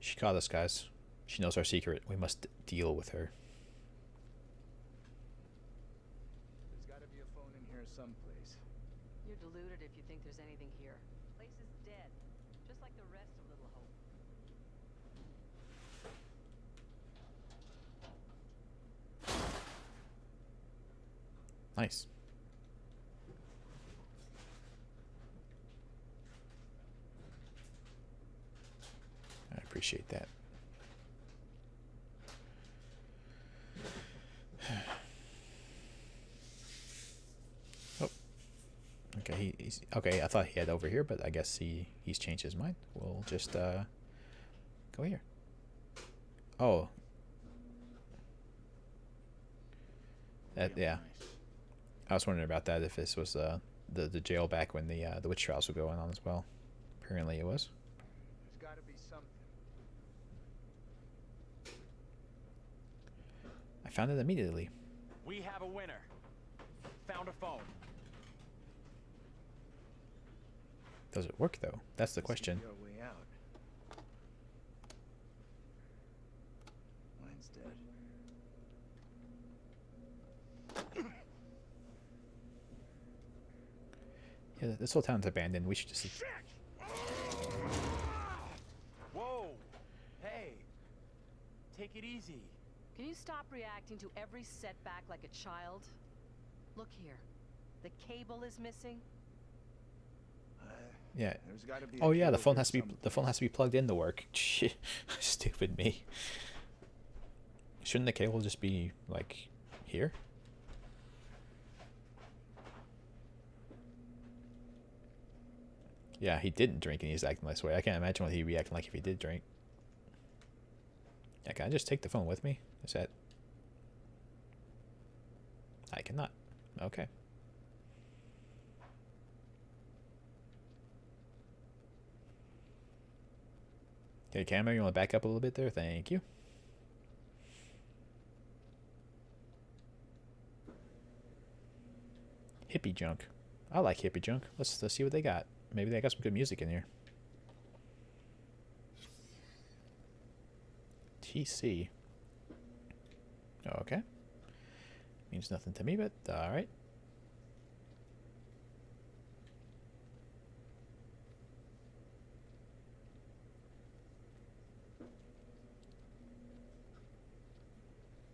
She caught us, guys. She knows our secret. We must deal with her. There's got to be a phone in here someplace. You're deluded if you think there's anything here. Place is dead, just like the rest of Little Hope. Nice. I appreciate that. Oh. Okay, he's okay. I thought he had over here, but I guess he's changed his mind. We'll just go here. Oh. That yeah. I was wondering about that, if this was the jail back when the witch trials were going on as well. Apparently it was. There's got to be something. I found it immediately. We have a winner. Found a phone. Does it work though? That's the question. Your way out. Mine's dead. Yeah, this whole town's abandoned. We should just. Whoa! Hey! Take it easy. Can you stop reacting to every setback like a child? Look here. The cable is missing. Yeah. There's got to be. Oh yeah, the phone has to be plugged in to work. Shit, stupid me. Shouldn't the cable just be like here? Yeah, he didn't drink and he's acting this way. I can't imagine what he'd be acting like if he did drink. Yeah, can I just take the phone with me? Is that... I cannot. Okay. Okay, camera, you want to back up a little bit there? Thank you. Hippie junk. I like hippie junk. Let's see what they got. Maybe they got some good music in here. TC. Okay. Means nothing to me, but alright.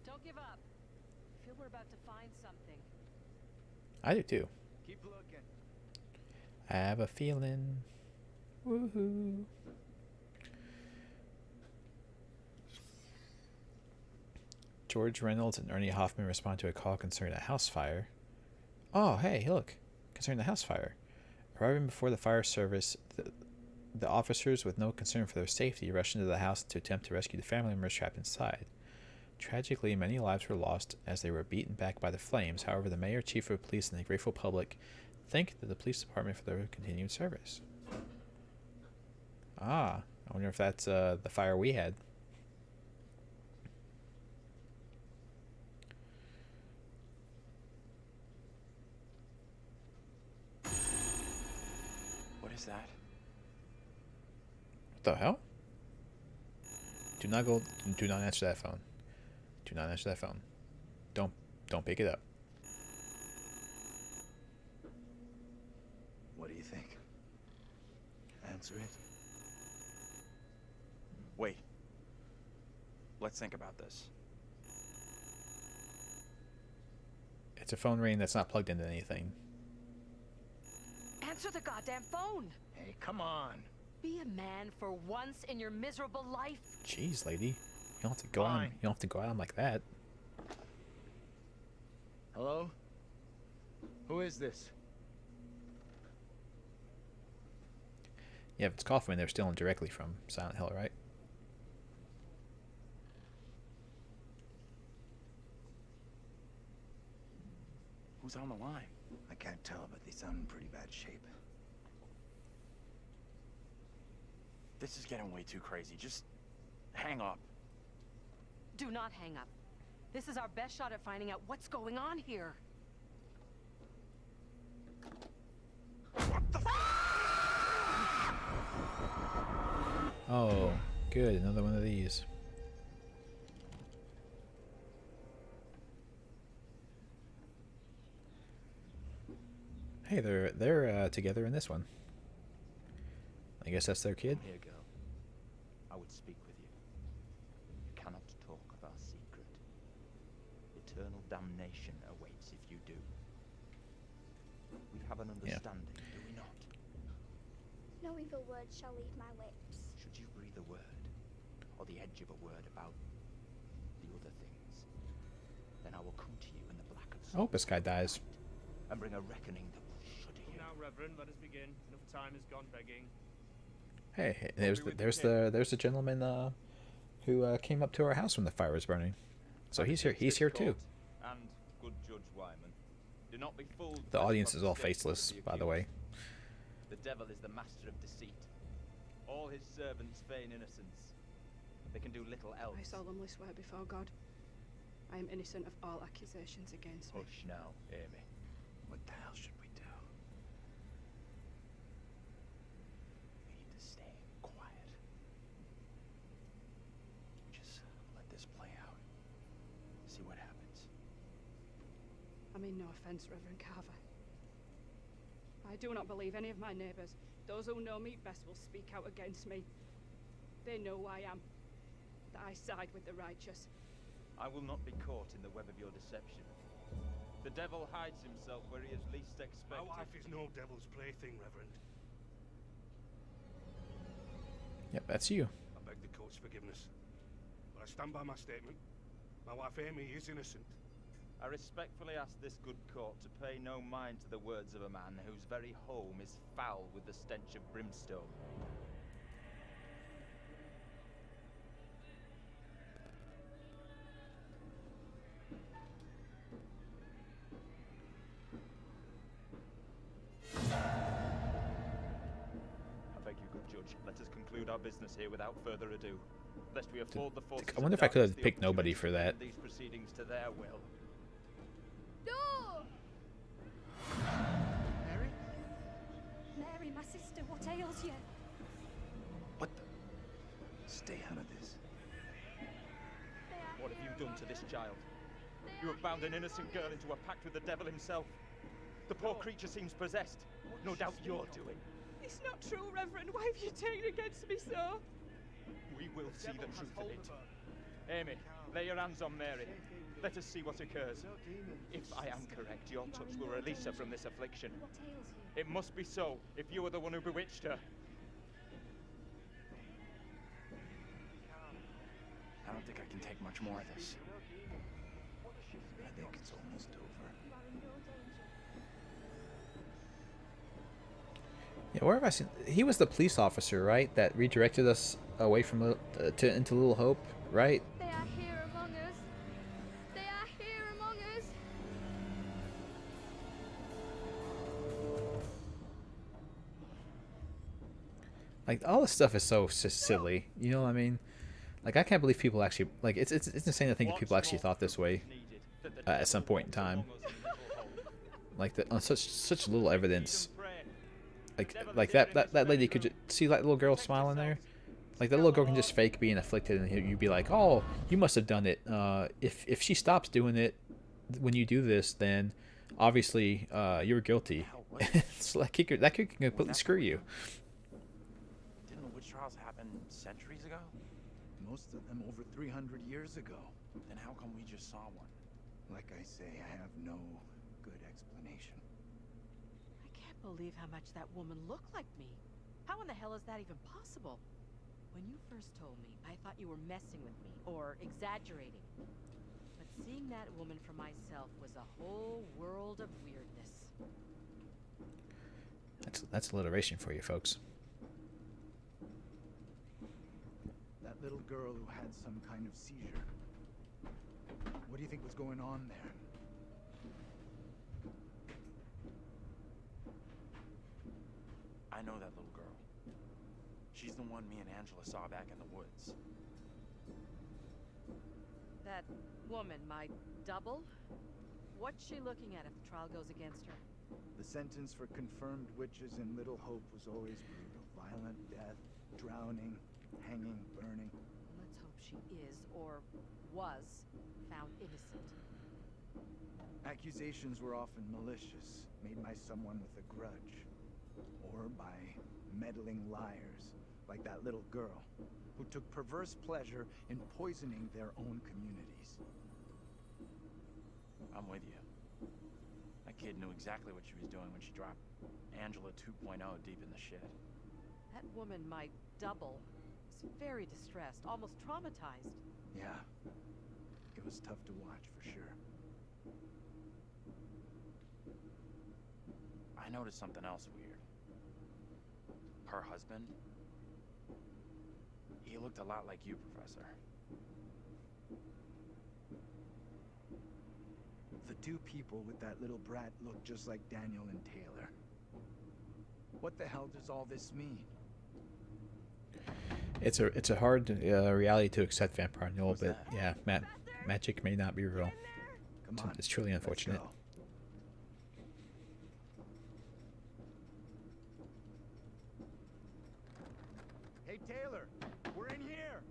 Don't give up. I feel we're about to find something. I do too. Keep looking. I have a feeling. Woohoo. George Reynolds and Ernie Hoffman respond to a call concerning a house fire. Oh, hey, look. Concerning the house fire. Arriving before the fire service, the officers, with no concern for their safety, rushed into the house to attempt to rescue the family members trapped inside. Tragically, many lives were lost as they were beaten back by the flames. However, the mayor, chief of police, and the grateful public thank the police department for their continued service. Ah, I wonder if that's the fire we had. What is that? What the hell? Do not go. Do not answer that phone. Do not answer that phone. Don't pick it up. What do you think? Answer it. Wait. Let's think about this. It's a phone ring that's not plugged into anything. Answer the goddamn phone! Hey, come on. Be a man for once in your miserable life. Jeez, lady. You don't have to go on. You don't have to go out like that. Hello? Who is this? Yeah, if it's Kaufman, they're stealing directly from Silent Hill, right? Who's on the line? I can't tell, but they sound in pretty bad shape. This is getting way too crazy. Just hang up. Do not hang up. This is our best shot at finding out what's going on here. Oh, good. Another one of these. Hey, they're together in this one. I guess that's their kid. Here, girl. I would speak with you. You cannot talk of our secret. Eternal damnation awaits if you do. We have an understanding, do we not? No evil word shall leave my lips. Should you breathe a word, or the edge of a word about the other things, then I will come to you in the black of I hope this guy dies. and bring a reckoning that will shudder you. Now, Reverend, let us begin. Enough time has gone begging. Hey, there's the gentleman who came up to our house when the fire was burning. So he's here. He's here too. And good Judge Wyman, do not be fooled. The audience is all faceless, by the way. The devil is the master of deceit. All his servants feign innocence. They can do little else. I solemnly swear before God, I am innocent of all accusations against me. Hush now, Amy. What the hell should we do? We need to stay quiet. Just let this play out. See what happens. I mean no offense, Reverend Carver. I do not believe any of my neighbors. Those who know me best will speak out against me. They know who I am. That I side with the righteous. I will not be caught in the web of your deception. The devil hides himself where he is least expected. My wife is no devil's plaything, Reverend. Yep, that's you. I beg the court's forgiveness. But I stand by my statement. My wife Amy is innocent. I respectfully ask this good court to pay no mind to the words of a man whose very home is foul with the stench of brimstone. I beg you, good judge, let us conclude our business here without further ado, lest we afford the forces I wonder of if I could have darkness the picked nobody for opportunity to that. turn these proceedings to their will. No! Mary? Mary, my sister, what ails you? What the? Stay out of this. What have you done to this child? You have bound an innocent girl into a pact with the devil himself. The poor creature seems possessed. No doubt you're doing. It's not true, Reverend. Why have you taken against me so? We will see the truth of it. Amy, lay your hands on Mary. Let us see what occurs. If I am correct, your touch will release her from this affliction. What ails you? It must be so, if you are the one who bewitched her. I don't think I can take much more of this. I think it's almost over. Yeah, where have I seen? He was the police officer, right? That redirected us away from into Little Hope, right? They are here among us. They are here among us. Like all this stuff is so silly. You know what I mean? Like I can't believe people actually like it's insane to think that people actually thought this way at some point in time. Like on such little evidence. Like that lady could just see that little girl smiling there. Like that little girl can just fake being afflicted, and you'd be like, "Oh, you must have done it." If she stops doing it when you do this, then obviously you're guilty. So that could completely screw you. Didn't the witch trials happen centuries ago? Most of them over 300 years ago. Then how come we just saw one? Like I say, I have no good explanation. I can't believe how much that woman looked like me. How in the hell is that even possible? When you first told me, I thought you were messing with me, or exaggerating. But seeing that woman for myself was a whole world of weirdness. That's alliteration for you folks. That little girl who had some kind of seizure. What do you think was going on there? I know that little girl. She's the one me and Angela saw back in the woods. That woman, my double? What's she looking at if the trial goes against her? The sentence for confirmed witches in Little Hope was always brutal. Violent death, drowning, hanging, burning. Let's hope she is, or was, found innocent. Accusations were often malicious, made by someone with a grudge. Or by meddling liars, like that little girl, who took perverse pleasure in poisoning their own communities. I'm with you. That kid knew exactly what she was doing when she dropped Angela 2.0 deep in the shit. That woman, my double, was very distressed, almost traumatized. Yeah. It was tough to watch, for sure. I noticed something else weird. Her husband, he looked a lot like you, Professor. The two people with that little brat look just like Daniel and Taylor. What the hell does all this mean? It's a hard reality to accept, Vampire Noel, but yeah, magic may not be real. Come on, it's truly unfortunate. Hey, Taylor, we're in here.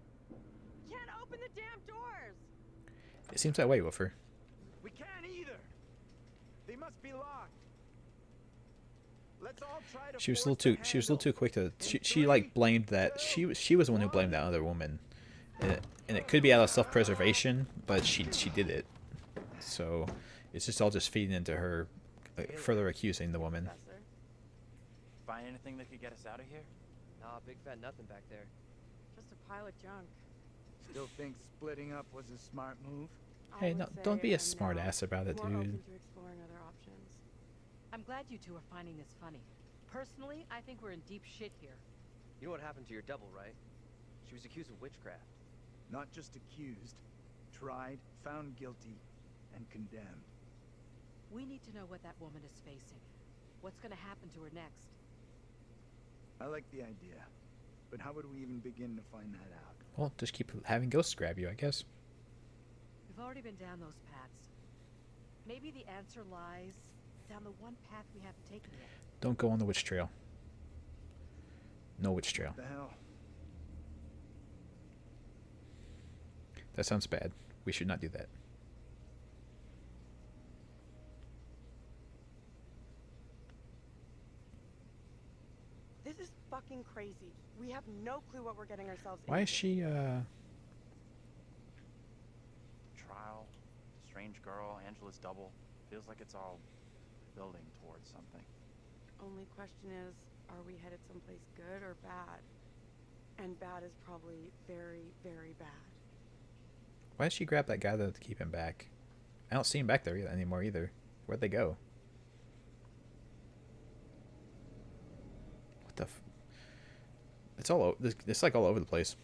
Can't open the damn doors. It seems that way, Woofer. We can't either. They must be locked. Let's all try to She was a little too quick to. She like blamed that. She was the one who blamed that other woman, and it could be out of self-preservation, but she did it. So it's just all just feeding into her, further accusing the woman. Find anything that could get us out of here? Nah, big fat nothing back there. Just a pile of junk. Still think splitting up was a smart move? I Hey, would no, say don't be a I'm smart now ass about it, more dude. open to exploring other options. I'm glad you two are finding this funny. Personally, I think we're in deep shit here. You know what happened to your double, right? She was accused of witchcraft. Not just accused, tried, found guilty, and condemned. We need to know what that woman is facing. What's gonna happen to her next? I like the idea, but how would we even begin to find that out? Well, just keep having ghosts grab you, I guess. We've already been down those paths. Maybe the answer lies down the one path we haven't taken yet. Don't go on the witch trail. No witch trail. What the hell? That sounds bad. We should not do that. This is fucking crazy. We have no clue what we're getting ourselves Why is into. she, Trial, strange girl, Angela's double. Feels like it's all building towards something. Only question is, are we headed someplace good or bad? And bad is probably very, very bad. why did she grab that guy though to keep him back? I don't see him back there anymore either. Where'd they go? What the it's all it's like all over the place.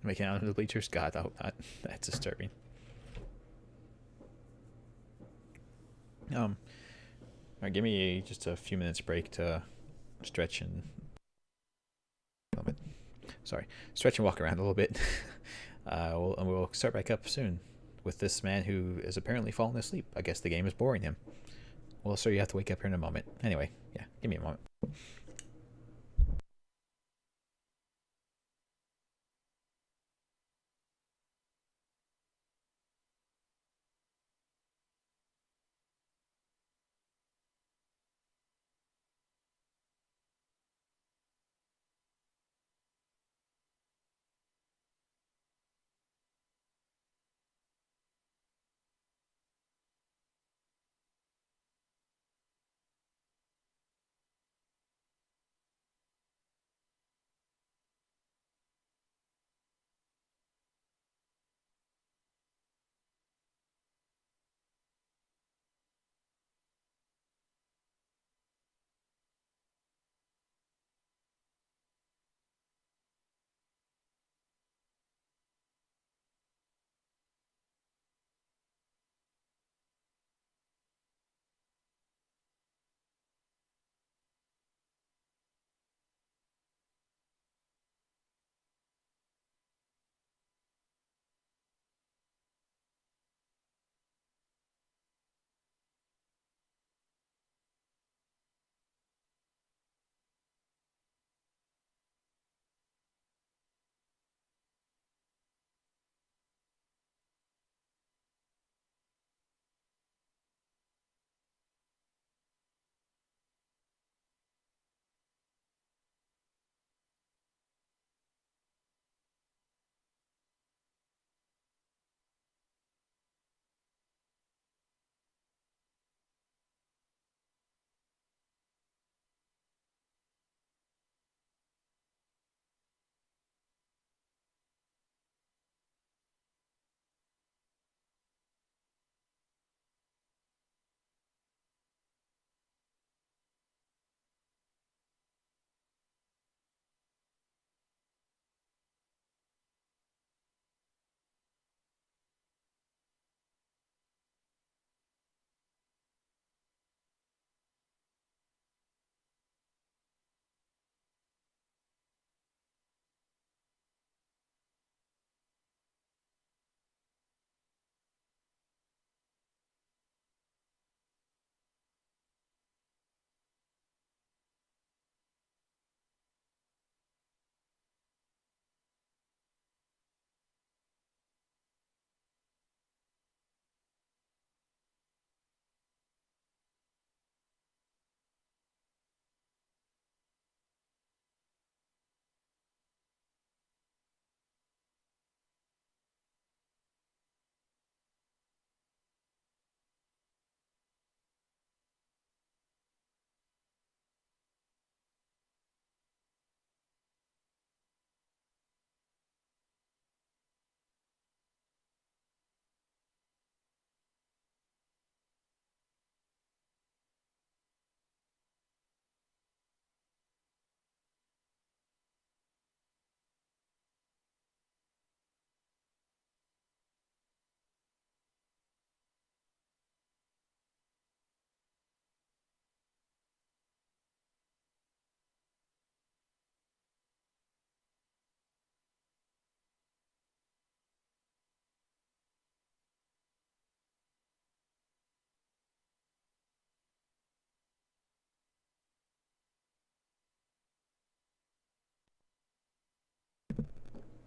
Making out of the bleachers? God, I hope not. That's disturbing. Alright, give me just a few minutes break to stretch and stretch and walk around a little bit. We'll start back up soon with this man who is apparently falling asleep. I guess the game is boring him. Well, sir, you have to wake up here in a moment. Anyway, yeah, give me a moment.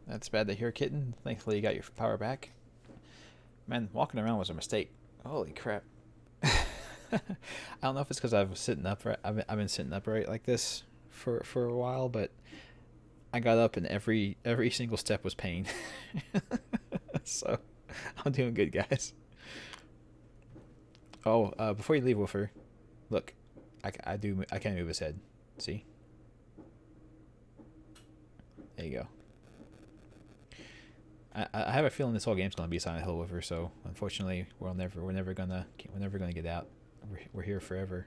That's bad to hear, kitten. Thankfully you got your power back. Man, walking around was a mistake. Holy crap. I don't know if it's because I've sitting upright. I've been sitting upright like this for a while, but I got up and every single step was pain. So I'm doing good, guys. Oh, before you leave, Woofer, look, I can move his head. See? There you go. I have a feeling this whole game's gonna be Silent Hill Woofer, so unfortunately we're never gonna get out. We're here forever.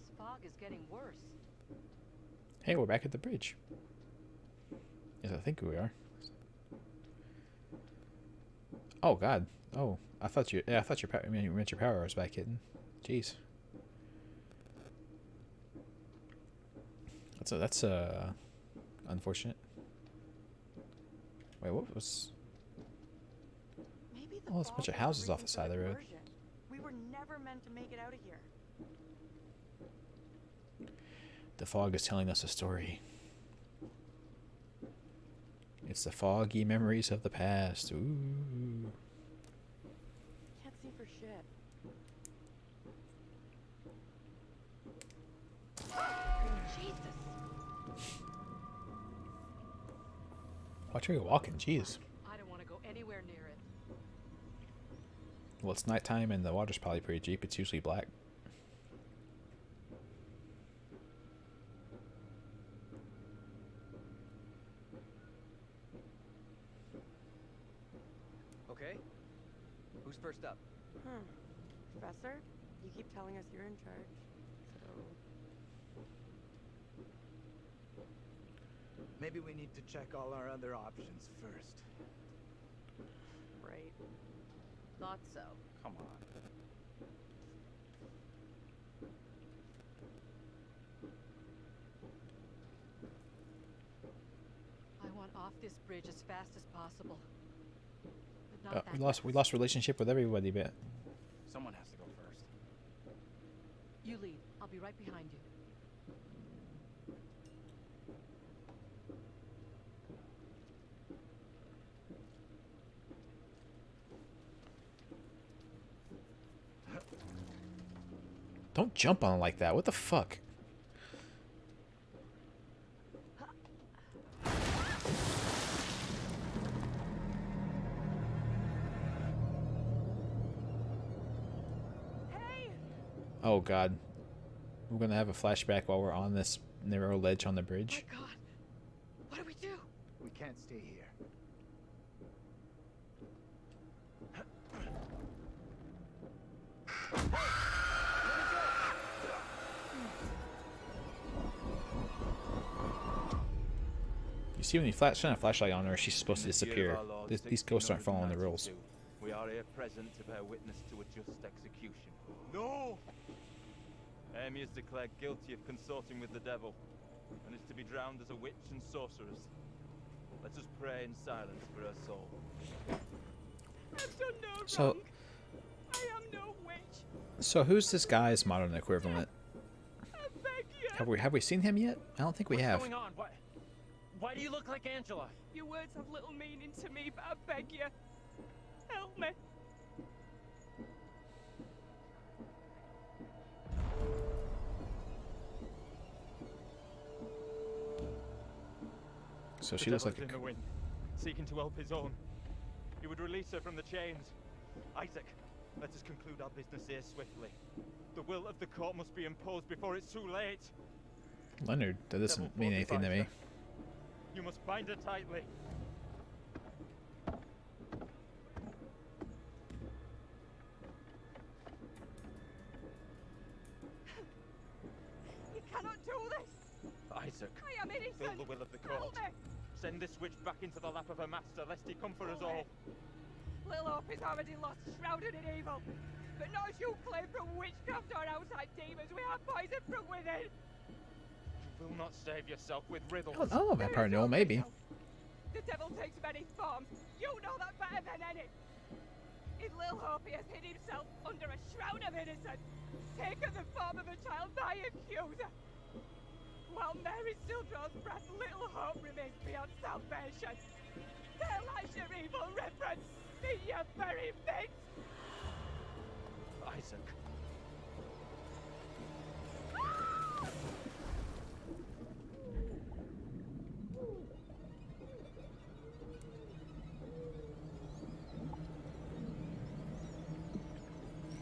This fog is getting worse. Hey, we're back at the bridge. Yes, I think we are. Oh God. Oh, I thought you meant your power was back, kitten. Jeez. That's unfortunate. Wait, what was? Maybe Oh, there's a bunch of houses off the side of the road. We were never meant to make it out of here. The fog is telling us a story. It's the foggy memories of the past. Ooh. Can't see for shit. Jesus. Watch where you're walking. Jeez. I don't want to go anywhere near it. Well, it's nighttime and the water's probably pretty deep. It's usually black. Okay. Who's first up? Professor, you keep telling us you're in charge, so... Maybe we need to check all our other options first. Right. Thought so. Come on. I want off this bridge as fast as possible. But not that We lost relationship with everybody, but Someone has to go first. You lead. I'll be right behind you. don't jump on it like that. What the fuck? Oh God, we're gonna have a flashback while we're on this narrow ledge on the bridge. Oh my God, what do we do? We can't stay here. You see when you shine a flashlight on her, she's supposed to disappear. These ghosts aren't following the rules. We are here present to bear witness to a just execution. No! Amy is declared guilty of consorting with the devil, and is to be drowned as a witch and sorceress. Let us pray in silence for her soul. I've done no So- wrong. I am no witch. So who's this guy's modern equivalent? I beg you. Have we seen him yet? I don't think we have. What's going on? Why do you look like Angela? Your words have little meaning to me, but I beg you. Help me. So The she looks devil's like in the wind, seeking to help his own. He would release her from the chains. Isaac, let us conclude our business here swiftly. The will of the court must be imposed before it's too late. Leonard, that doesn't mean anything to me. You must bind her tightly. You cannot do this. Isaac, I am innocent. fulfill the will of the court. Help me. Send this witch back into the lap of her master, lest he come for us all. Little Hope is already lost, shrouded in evil. But not as you claim from witchcraft or outside demons. We are poisoned from within. You will not save yourself with riddles. I don't know about paranormal, maybe. The devil takes many forms. You know that better than any. In Lil Hope, he has hid himself under a shroud of innocence, taken the form of a child by accuser. While Mary still draws breath, little hope remains beyond salvation. There lies your evil reverence, in your very face. Isaac.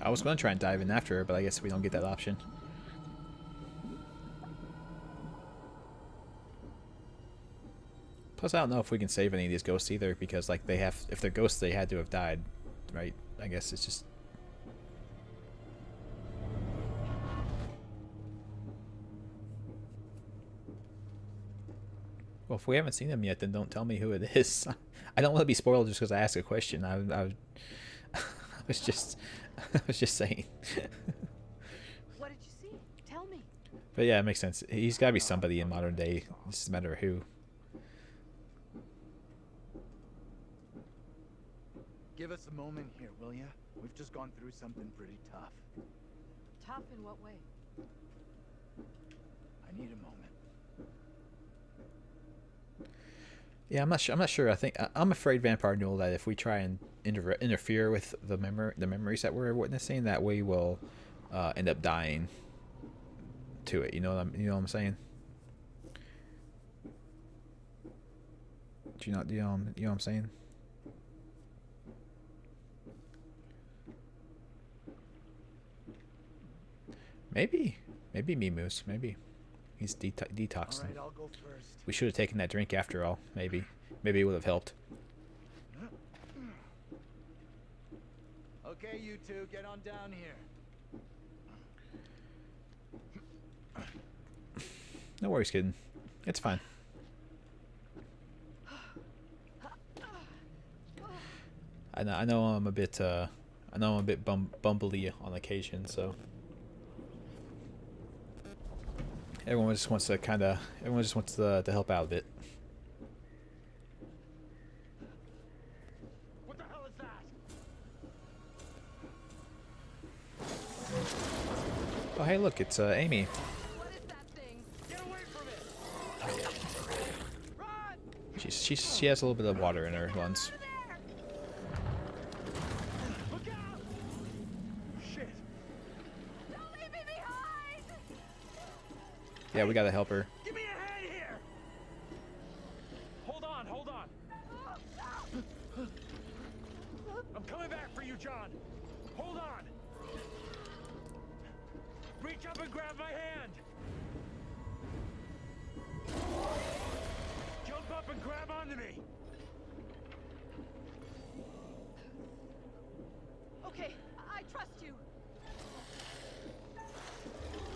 I was going to try and dive in after her, but I guess we don't get that option. Plus, I don't know if we can save any of these ghosts either, because like they have, if they're ghosts, they had to have died, right? I guess it's just. Well, if we haven't seen them yet, then don't tell me who it is. I don't want to be spoiled just because I asked a question. I was just, I was just saying. What did you see? Tell me. But yeah, it makes sense. He's got to be somebody in modern day. It's just a matter of who. Give us a moment here, will ya? We've just gone through something pretty tough. Tough in what way? I need a moment. Yeah, I'm not sure. I think I'm afraid Vampire Newell that if we try and interfere with the memories that we're witnessing, that we will end up dying to it. You know what I'm saying? Do you know what I'm saying? Maybe me Moose. Maybe he's detoxing. All right, I'll go first. We should have taken that drink after all. Maybe it would have helped. Okay, you two, get on down here. No worries, kid. It's fine. I know I'm a bit bumbly on occasion, so. Everyone just wants to to help out a bit. What the hell is that? Oh, hey, look, it's Amy. What is that thing? Get away from it! Run! She has a little bit of water in her lungs. Look out! Shit! Don't leave me behind! Yeah, we gotta help her. Give me a hand here! Hold on, hold on. I'm coming back for you, John. Hold on. Reach up and grab my hand. Jump up and grab onto me. Okay, I trust you.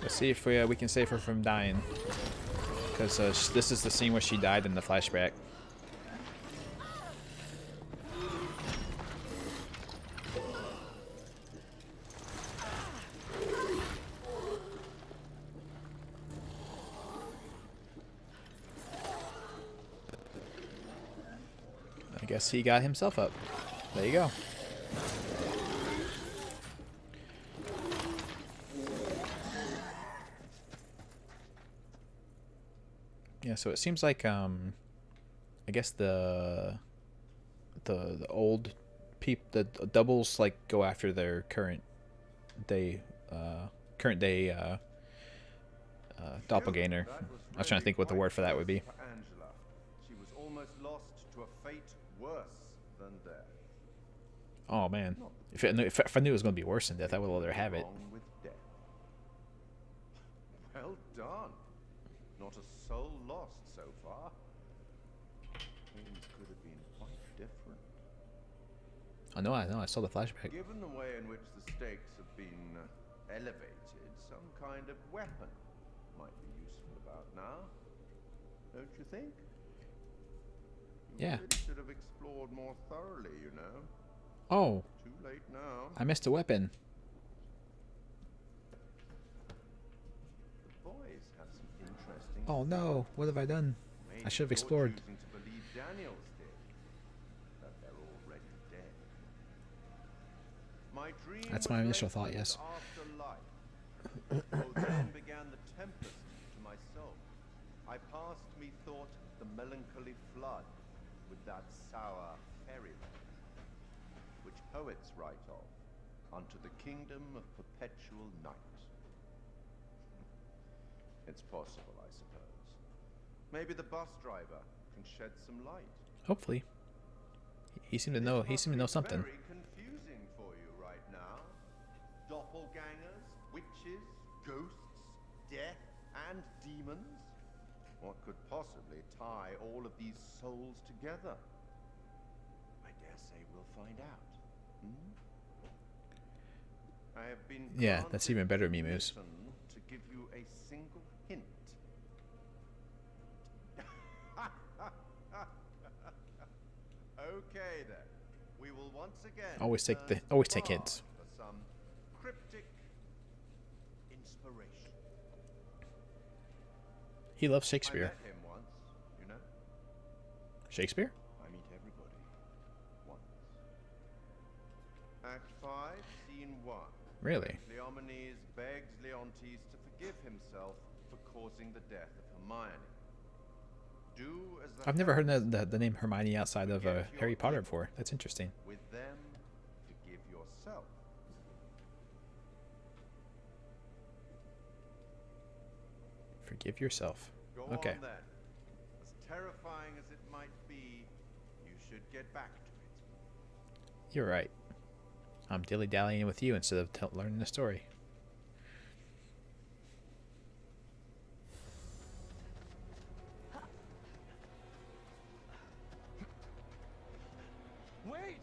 Let's see if we can save her from dying. Because this is the scene where she died in the flashback. I guess he got himself up. There you go. Yeah, so it seems like I guess the old the doubles like go after their current day doppelganger. I was trying to think what the word for that would be. Angela. She was almost lost to a fate worse than death. Oh man, if I knew it was going to be worse than death, I would let her have it. With death. Well done. Not a soul lost so far. Things could have been quite different. I know. I saw the flashback. Given the way in which the stakes have been elevated, some kind of weapon might be useful about now. Don't you think? You Yeah. really should have explored more thoroughly, you know. Oh. Too late now. I missed a weapon. The boys have some interesting. Oh no! What have I done? I should have explored. Choosing to believe Daniels did, that they're already dead. My dream That's my initial thought. Yes. afterlife. Oh, then began the tempest to my soul. melancholy flood with that sour fairyland, which poets write of, unto the kingdom of perpetual night. It's possible, I suppose. Maybe the bus driver can shed some light. Hopefully. He seemed to know. He seemed to know something. Very confusing for you right now. Doppelgangers, witches, ghosts, death, and demons. What could possibly tie all of these souls together? I dare say we'll find out. I have been Yeah, that's even better, Mimus. to give you a single hint. Okay then. We will once again Always take hints. for some cryptic inspiration. He loves I Shakespeare. met him once, you know. Shakespeare? I meet everybody once. Act 5, Scene 1. Really? Cleomenes begs Leontes to forgive himself for causing the death of Hermione. Do as the I've never heard the name Hermione outside of Harry Potter before. That's interesting. with them, forgive yourself. Forgive yourself. Go Okay. on then. As terrifying as it might be, you should get back to it. You're right. I'm dilly-dallying with you instead of learning the story. Wait!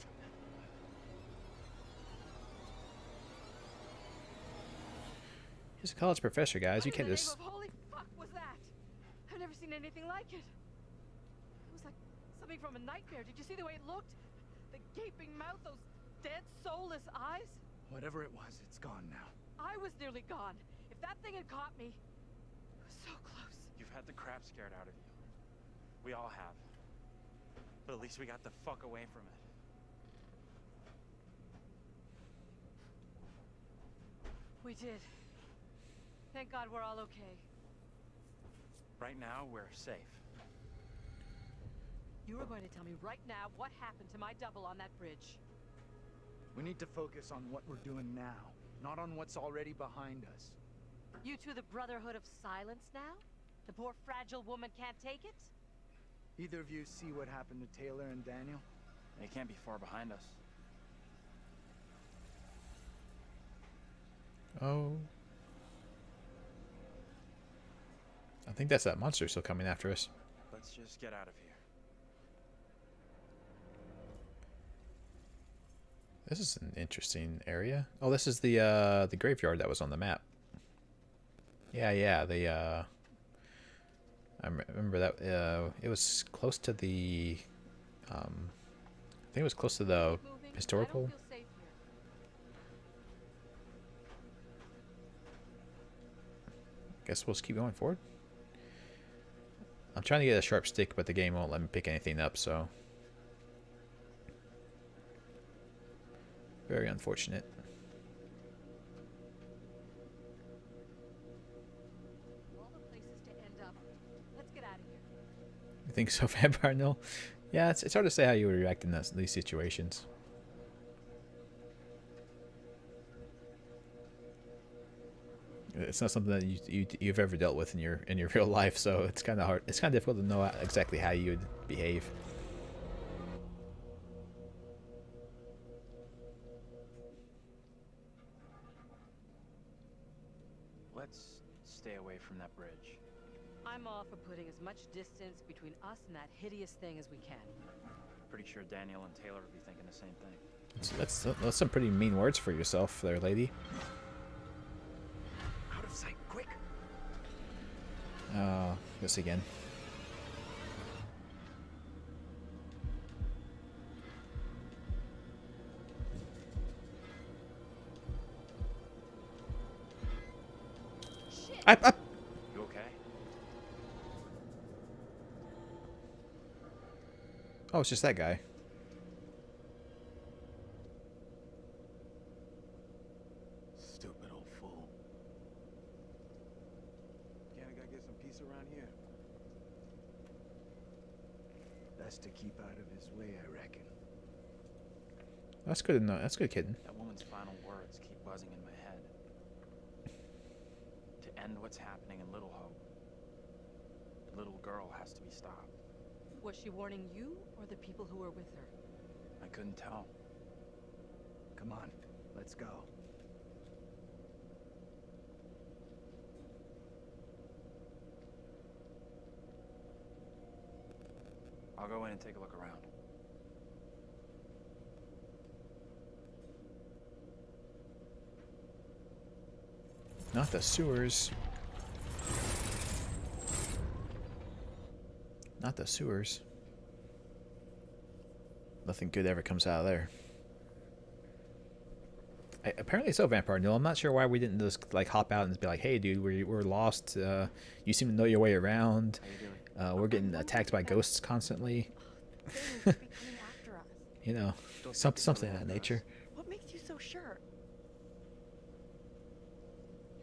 He's a college professor, guys. You What can't in the just... name of holy fuck was that? I've never seen anything like it. It was like something from a nightmare. Did you see the way it looked? The gaping mouth, those dead, soulless eyes. Whatever it was, it's gone now. I was nearly gone. If that thing had caught me, it was so close. You've had the crap scared out of you. We all have. But at least we got the fuck away from it. We did. Thank God we're all okay. Right now, we're safe. You are going to tell me right now what happened to my double on that bridge. We need to focus on what we're doing now, not on what's already behind us. You two the Brotherhood of Silence now? The poor fragile woman can't take it? Either of you see what happened to Taylor and Daniel? They can't be far behind us. Oh. I think that's that monster still coming after us. Let's just get out of here. This is an interesting area. Oh, this is the graveyard that was on the map. Yeah, the I remember that it was close to the I think it was close to the historical. Guess we'll just keep going forward. I'm trying to get a sharp stick, but the game won't let me pick anything up, so very unfortunate. All the places to end up. Let's get out of here. You think so, Vampire? No. Yeah, it's hard to say how you would react in these situations. It's not something that you've ever dealt with in your real life, so it's kind of hard. It's kind of difficult to know exactly how you would behave. Let's stay away from that bridge. I'm all for putting as much distance between us and that hideous thing as we can. Pretty sure Daniel and Taylor would be thinking the same thing. So that's some pretty mean words for yourself there, lady. Out of sight, quick! This again. You okay? Oh, it's just that guy. Stupid old fool. Can't I gotta get some peace around here? Best to keep out of his way, I reckon. That's good enough. That's good, kitten. That woman's final words keep buzzing in my head. To end what's happening in Little Hope, the little girl has to be stopped. Was she warning you or the people who were with her? I couldn't tell. Come on, let's go. I'll go in and take a look around. Not the sewers. Not the sewers. Nothing good ever comes out of there. Apparently so, Vampire Neil. I'm not sure why we didn't just like hop out and be like, "Hey, dude, we're lost. You seem to know your way around. We're getting attacked by ghosts constantly." You know, something of that nature. What makes you so sure?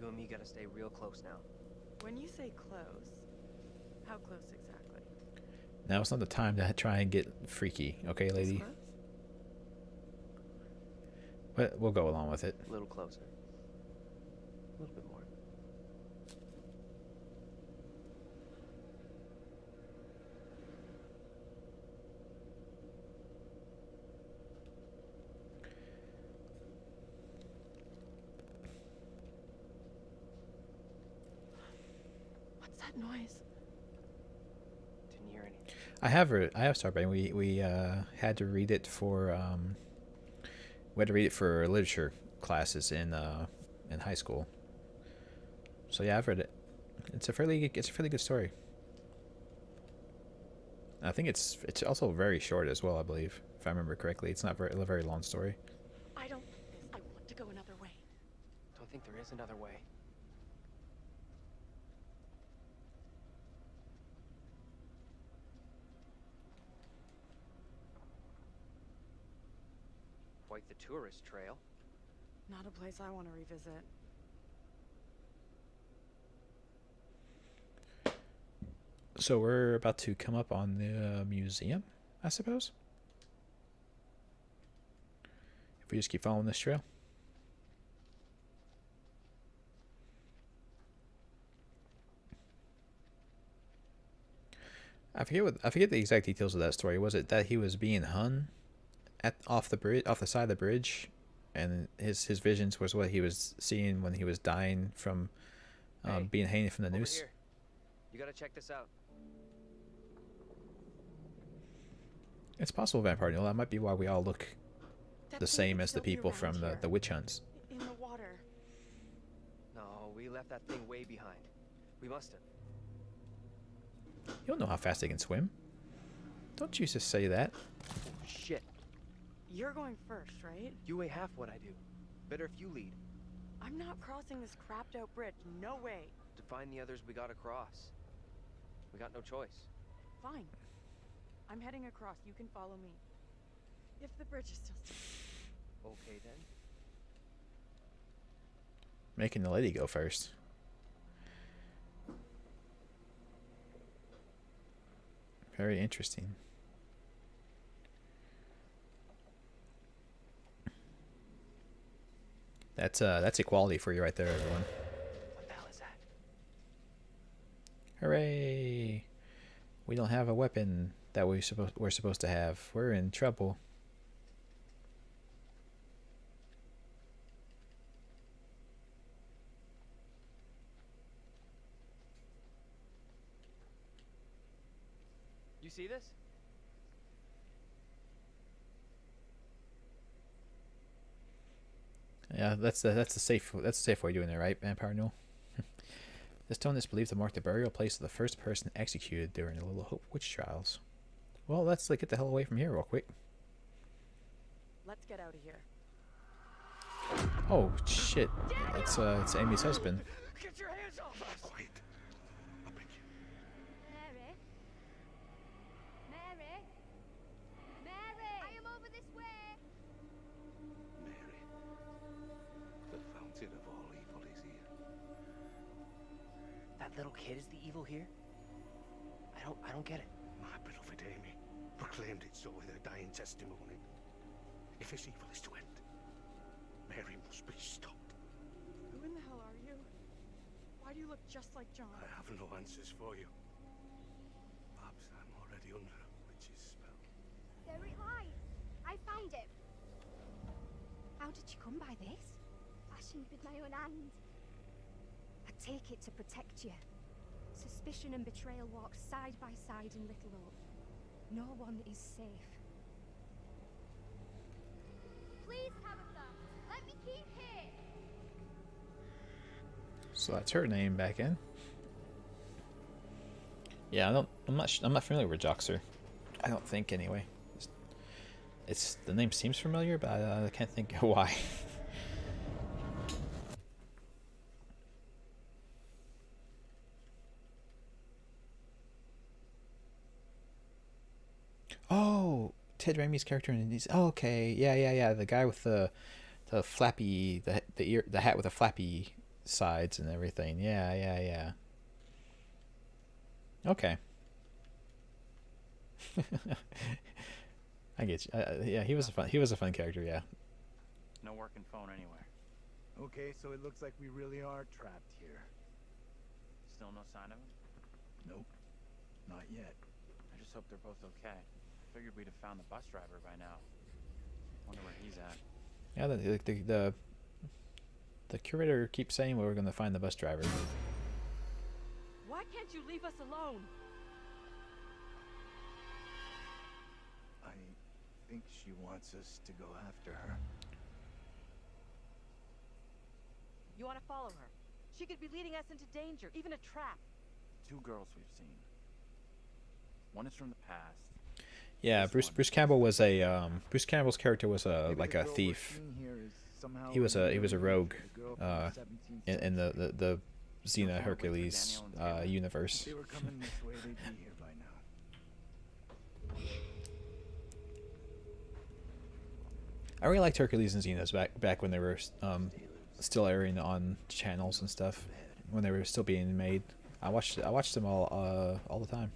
You and me gotta stay real close now. When you say close, how close exactly? Now it's not the time to try and get freaky, okay, lady? But we'll go along with it. A little closer. A little bit more. What's that noise? Didn't hear anything. I have Starbane. We had to read it for we had to read it for literature classes in high school. So yeah, I've read it. It's a fairly good story. I think it's also very short as well, I believe, if I remember correctly. It's not a very long story. I don't think this. I want to go another way. Don't think there is another way. Quite the tourist trail. Not a place I want to revisit. So we're about to come up on the museum, I suppose. If we just keep following this trail. I forget the exact details of that story. Was it that he was being hung off the side of the bridge, and his visions was what he was seeing when he was dying from being hanging from the noose? Here. You gotta check this out. It's possible, Vampire Neil. That might be why we all look the same as the people from the witch hunts. In the water. No, we left that thing way behind. We must have. You don't know how fast they can swim. Don't you just say that. Oh, shit. You're going first, right? You weigh half what I do. Better if you lead. I'm not crossing this crapped out bridge. No way. To find the others, we gotta cross. We got no choice. Fine. I'm heading across. You can follow me. If the bridge is still Okay then. Making the lady go first. Very interesting. That's equality for you right there, everyone. What the hell is that? Hooray! We don't have a weapon that we're supposed to have. We're in trouble. You see this? Yeah, that's the safe way of doing it, right, Vampire Noel? The stone is believed to mark the burial place of the first person executed during the Little Hope witch trials. Well, let's get the hell away from here real quick. Let's get out of here. Oh shit! It's Amy's husband. Get your hands off us! Quiet. I'll bring you. Mary? Mary? Mary! I am over this way! Mary, the fountain of all evil is here. That little kid is the evil here? I don't get it. My beloved Amy, but proclaimed it so with her dying testimony. If this evil is to end, Mary must be stopped. Who in the hell are you? Why do you look just like John? I have no answers for you. Perhaps I'm already under a witch's spell. There it lies. I found it. How did you come by this? Fashioned with my own hand. I take it to protect you. Suspicion and betrayal walk side by side in Little Hope. No one is safe. Please, Tabitha, let me keep here. So that's her name back in. Yeah, I'm not familiar with Joxer. I don't think anyway. It's the name seems familiar, but I can't think why. Oh, Ted Raimi's character in these. Oh, okay, yeah. The guy with the flappy, the hat with the flappy sides and everything. Yeah. Okay. I get you. Yeah, he was a fun character. Yeah. No working phone anywhere. Okay, so it looks like we really are trapped here. Still no sign of him? Nope. Not yet. I just hope they're both okay. Figured we'd have found the bus driver by now. Wonder where he's at. Yeah, the curator keeps saying we're going to find the bus driver. Why can't you leave us alone? I think she wants us to go after her. You want to follow her? She could be leading us into danger, even a trap. 2 girls we've seen. One is from the past. Yeah, Bruce Campbell was a Bruce Campbell's character was like a thief. He was a rogue in the Xena Hercules universe. They were coming this way, they'd be here by now. I really liked Hercules and Xena's back when they were still airing on channels and stuff, when they were still being made. I watched them all the time.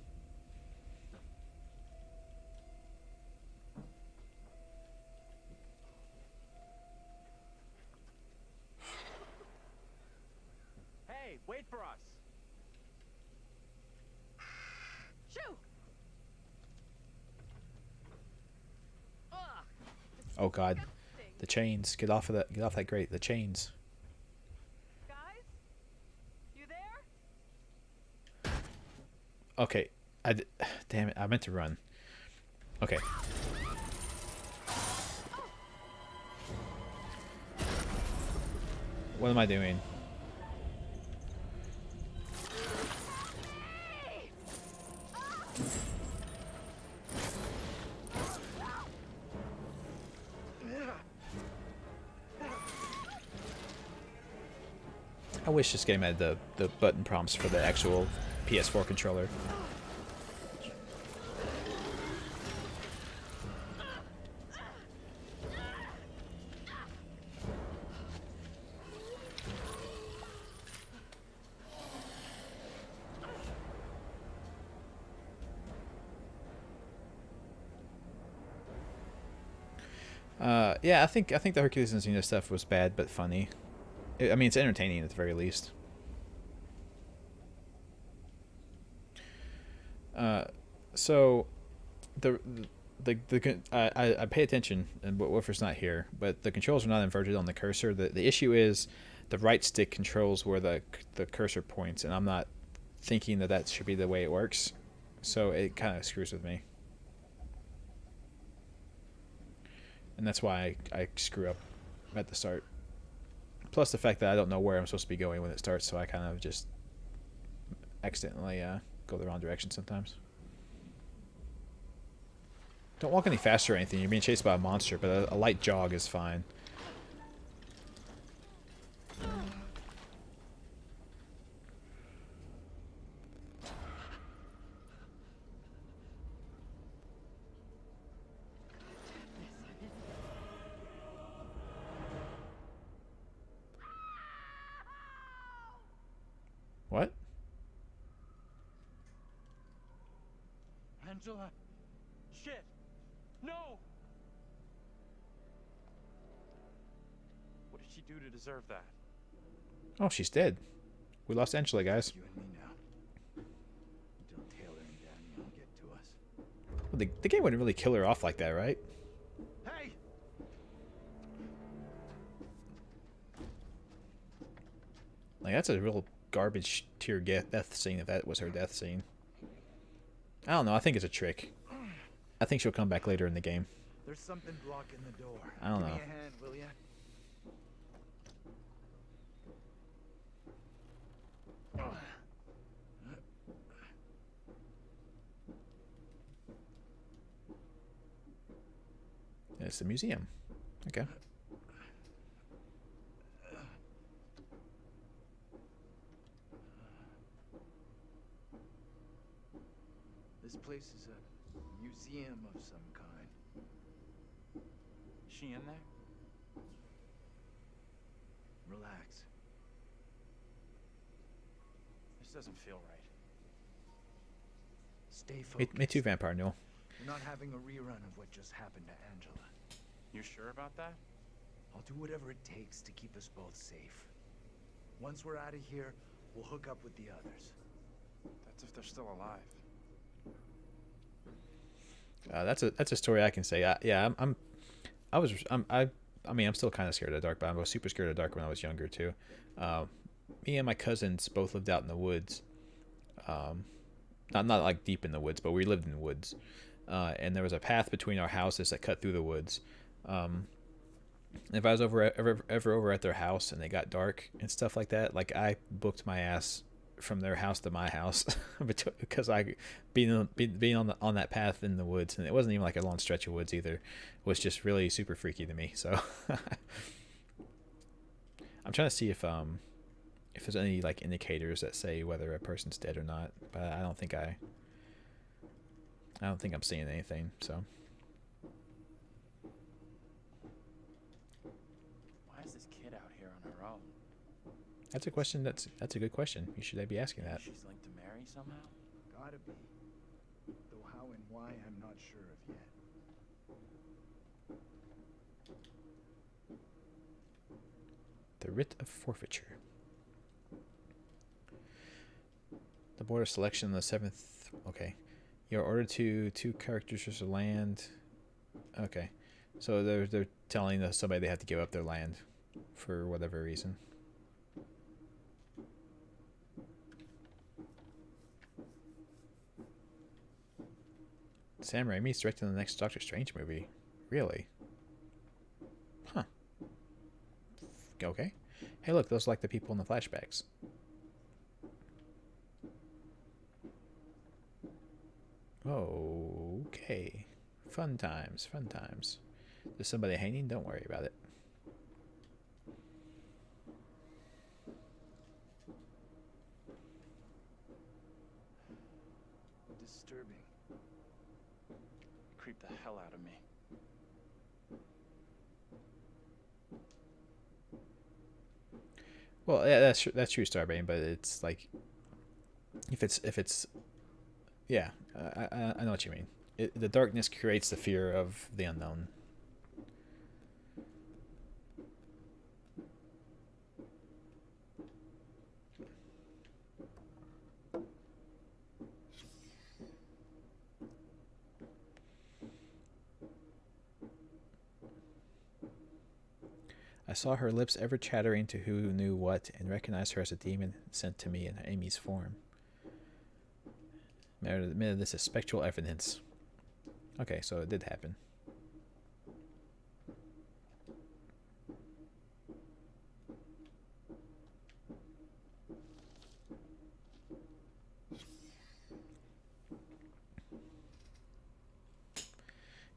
Hey, wait for us. Shoo! Oh God, the chains! Get off that grate! The chains! Guys, you there? Okay, damn it! I meant to run. Okay. What am I doing? I wish this game had the button prompts for the actual PS4 controller. Yeah, I think the Hercules and Xena stuff was bad but funny. I mean, it's entertaining at the very least. So I pay attention, and Wolfer's not here, but the controls are not inverted on the cursor. The issue is the right stick controls where the cursor points, and I'm not thinking that should be the way it works, so it kind of screws with me. And that's why I screw up at the start. Plus the fact that I don't know where I'm supposed to be going when it starts, so I kind of just accidentally go the wrong direction sometimes. Don't walk any faster or anything. You're being chased by a monster, but a light jog is fine. What? Angela. Shit. No! What did she do to deserve that? Oh, she's dead. We lost Angela, guys. You and me now. Until Taylor and Daniel get to us. Well, the game wouldn't really kill her off like that, right? Hey! Like, that's a real garbage tier death scene if that was her death scene. I don't know. I think it's a trick. I think she'll come back later in the game. There's something blocking the door. I don't know. Give me a hand, will ya? It's the museum. Okay. This place is a museum of some kind. Is she in there? Relax. This doesn't feel right. Stay focused. Me too, Vampire Newell. We're not having a rerun of what just happened to Angela. You sure about that? I'll do whatever it takes to keep us both safe. Once we're out of here, we'll hook up with the others. That's if they're still alive. That's a story I can say. I'm still kind of scared of the dark, but I was super scared of the dark when I was younger too. Me and my cousins both lived out in the woods. Not like deep in the woods, but we lived in the woods. And there was a path between our houses that cut through the woods. If I was ever over at their house and they got dark and stuff like that, like I booked my ass from their house to my house because I being on that path in the woods, and it wasn't even like a long stretch of woods either. It was just really super freaky to me. So I'm trying to see if there's any like indicators that say whether a person's dead or not, but I don't think I'm seeing anything. So Why is this kid out here on her own? that's a question. That's a good question. You should be asking that. She's linked to Mary somehow? Gotta be. Though how and why, I'm not sure of yet. The writ of forfeiture. The board of selection on the 7th. Okay. You're ordered to 2 characters versus land. Okay. So they're telling somebody they have to give up their land for whatever reason. Sam Raimi's directing the next Doctor Strange movie. Really? Huh. Okay. Hey, look, those are like the people in the flashbacks. Okay. Fun times, fun times. There's somebody hanging? Don't worry about it. Disturbing. Creep the hell out of me. Well, yeah, that's true, Starbane, but it's like if it's yeah, I know what you mean. The darkness creates the fear of the unknown. I saw her lips ever chattering to who knew what, and recognized her as a demon sent to me in Amy's form. Meredith admitted this is spectral evidence. Okay, so it did happen.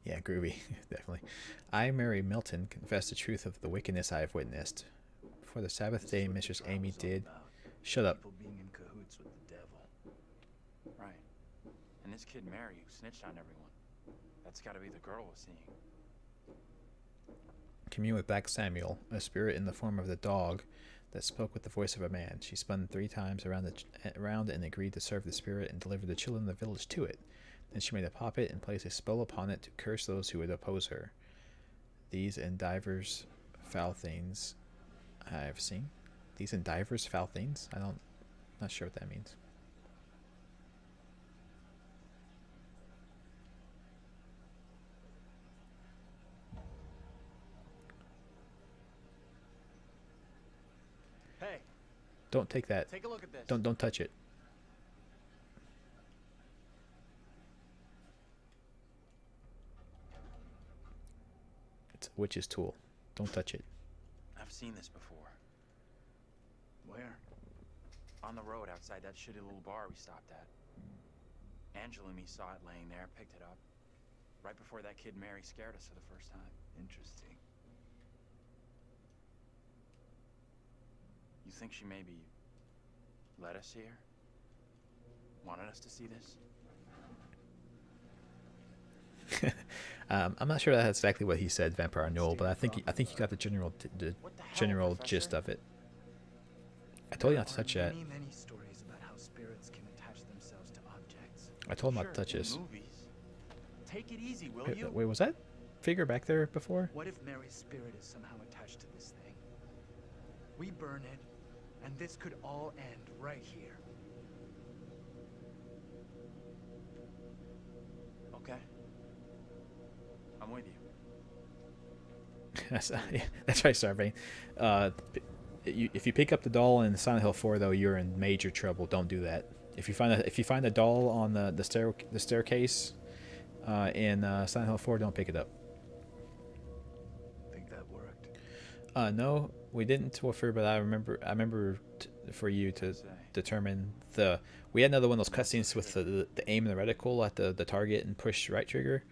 Yeah, groovy, definitely. I, Mary Milton, confess the truth of the wickedness I have witnessed. For the Sabbath day, Mistress Amy did. Shut up. People being in cahoots with the devil. Right. And this kid Mary who snitched on everyone. That's gotta be the girl we're seeing. Commune with Black Samuel, a spirit in the form of the dog that spoke with the voice of a man. She spun 3 times around and agreed to serve the spirit and deliver the children of the village to it. Then she made a puppet and placed a spell upon it to curse those who would oppose her. These and divers foul things I have seen. These and divers foul things? Not sure what that means. Hey. Don't take that. Take a look at this. Don't touch it. It's a witch's tool. Don't touch it. I've seen this before. Where? On the road outside that shitty little bar we stopped at. Angela and me saw it laying there, picked it up. Right before that kid Mary scared us for the first time. Interesting. You think she maybe let us see her? Wanted us to see this? I'm not sure that's exactly what he said, Vampire Noel, but I think you got the general gist of it. I told you not to touch that. Many stories about how spirits can attach themselves to objects. I told him not to touch this. Take it easy, will you? Wait, was that figure back there before? What if Mary's spirit is somehow attached to this thing? We burn it, and this could all end right here. Okay. I'm with you. That's right, Sarbain. If you pick up the doll in Silent Hill 4, though, you're in major trouble. Don't do that. If you find a doll on the staircase in Silent Hill 4, don't pick it up. Think that worked? No, we didn't, Wolfer, but I remember for you to determine we had another one of those cutscenes with the aim and the reticle at the target and push right trigger.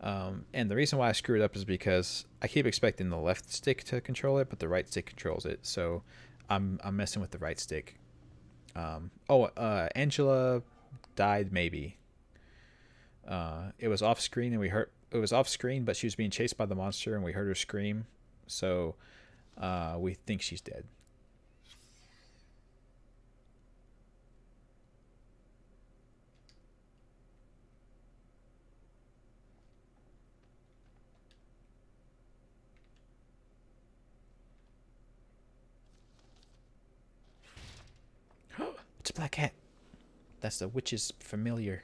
And the reason why I screwed up is because I keep expecting the left stick to control it, but the right stick controls it. So I'm messing with the right stick. Angela died maybe. It was off screen and it was off screen, but she was being chased by the monster and we heard her scream. So we think she's dead. It's a black cat. That's the witch's familiar.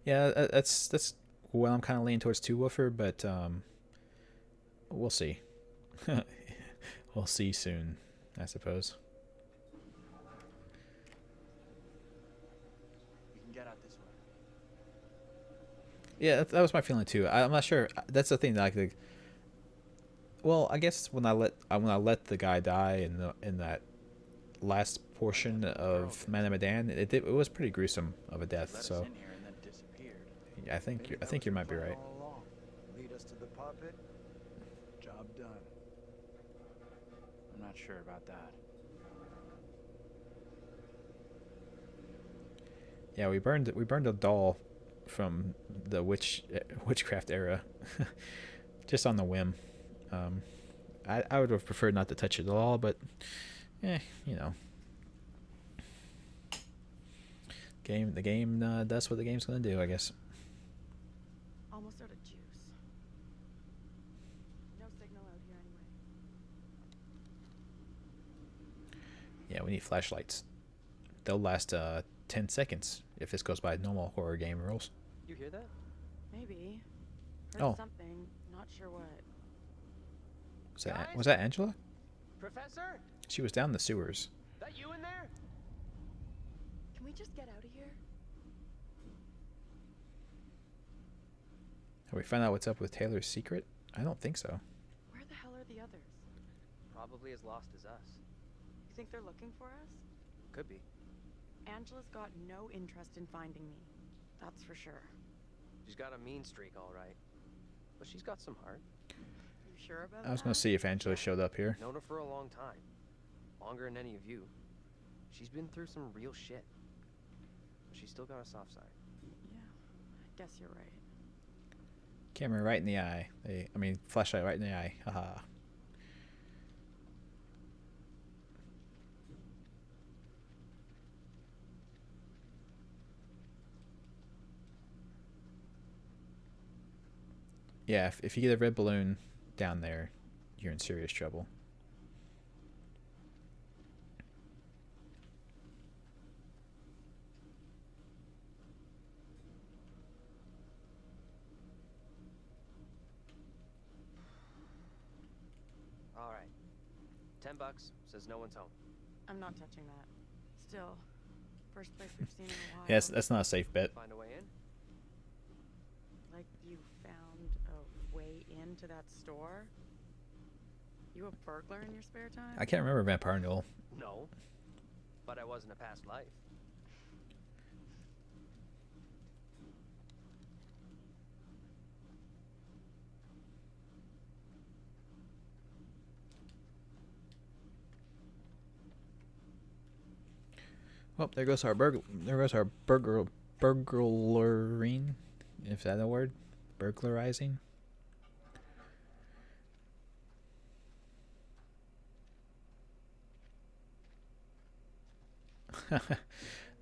Yeah, that's what I'm kind of leaning towards too, Woofer, but we'll see. We'll see soon, I suppose. We can get out this way. Yeah, that was my feeling too. I'm not sure. That's the thing that well, I guess when I let the guy die in that last portion of Man of Medan, it was pretty gruesome of a death. So yeah, I think you might be right. Lead us to the puppet. Job done. I'm not sure about that. Yeah, we burned a doll from the witchcraft era, just on the whim. I would have preferred not to touch it at all, but you know, the game does what the game's gonna do, I guess. Almost out of juice. No signal out here anyway. Yeah, we need flashlights. They'll last 10 seconds if this goes by normal horror game rules. You hear that? Maybe. Heard Oh. something. Not sure what. Was that Angela? Professor? She was down the sewers. That you in there? Can we just get out of here? Have we found out what's up with Taylor's secret? I don't think so. Where the hell are the others? Probably as lost as us. You think they're looking for us? Could be. Angela's got no interest in finding me. That's for sure. She's got a mean streak, all right. But she's got some heart. You sure about that? I was gonna see if Angela showed up here. Known her for a long time. Longer than any of you. She's been through some real shit. But she's still got a soft side. Yeah, I guess you're right. Camera right in the eye. Flashlight right in the eye. Haha. Yeah, if you get a red balloon down there, you're in serious trouble. All right. $10 says no one's home. I'm not touching that. Still, first place we've seen in a while. Yes, that's not a safe bet. Find a way in? Like you found a way into that store? You a burglar in your spare time? I can't remember Vampire Noel. No. But I was in a past life. Well, there goes our burglaring. If that's a word, burglarizing.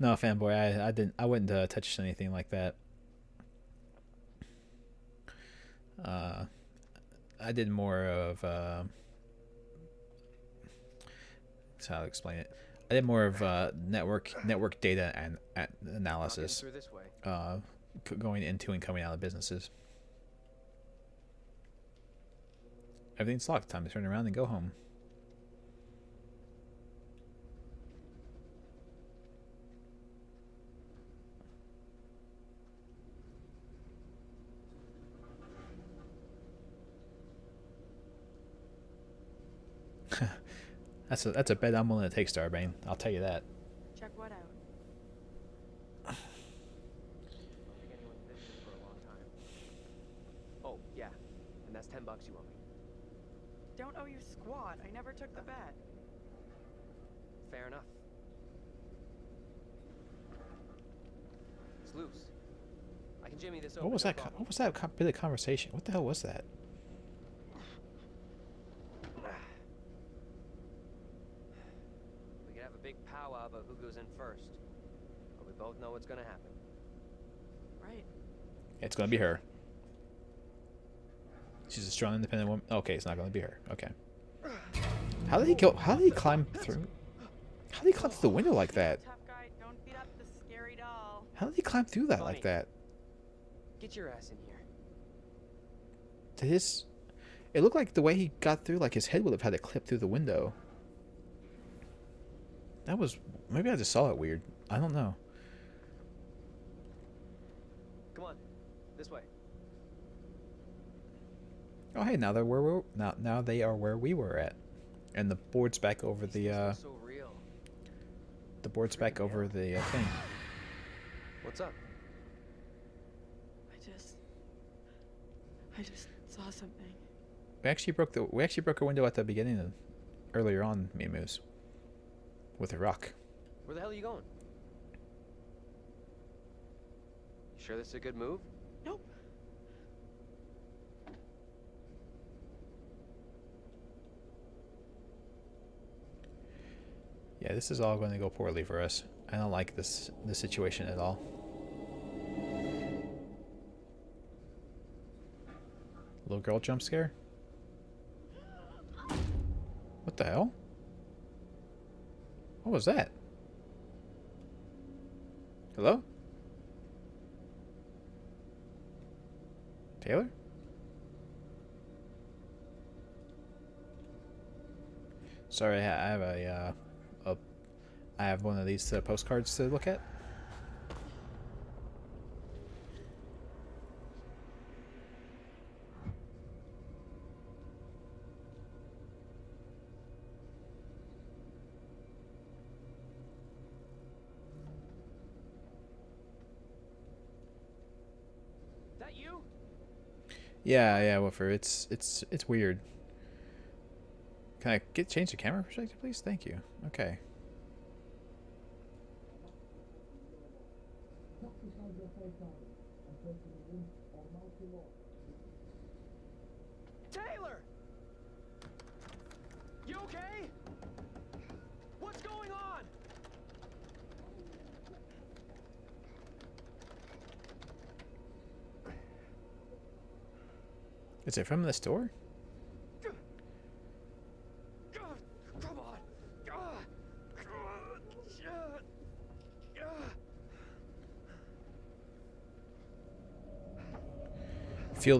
No, fanboy, I wouldn't touch anything like that. I did more of how to explain it. I did more of network data and analysis, Through this way. going into and coming out of businesses. Everything's locked. Time to turn around and go home. That's a bet I'm willing to take, Starbane. I'll tell you that. Check what out? I don't think anyone's visited for a long time. Oh, yeah. And that's $10 you owe me. Don't owe you squat. I never took the bet. Fair enough. It's loose. I can jimmy this over. What was no that? problem. What was that bit of conversation? What the hell was that? We could have a big powwow about who goes in first. But we both know what's gonna happen. Right. It's gonna be her. She's a strong, independent woman. Okay, it's not gonna be her. Okay. How did he go? How did he climb through? How did he climb through the window like that? Tough guy, don't beat up the scary doll. How did he climb through that like that? Get your ass in here. Did his? It looked like the way he got through, like his head would have had to clip through the window. That was, maybe I just saw it weird. I don't know. Come on, this way. Oh hey, now they're where now they are where we were at, and the board's back over the So real. the board's back over the thing. What's up? I just saw something. We actually broke a window at the beginning of, earlier on, Mimus. With a rock. Where the hell are you going? You sure this is a good move? Nope. Yeah, this is all going to go poorly for us. I don't like this situation at all. Little girl jump scare? What the hell? What was that? Hello? Taylor? Sorry, I have I have one of these postcards to look at. That you? Yeah, Woofer. It's weird. Can I change the camera perspective, please? Thank you. Okay. Taylor! You okay? What's going on? Is it from the store? Come on. Feel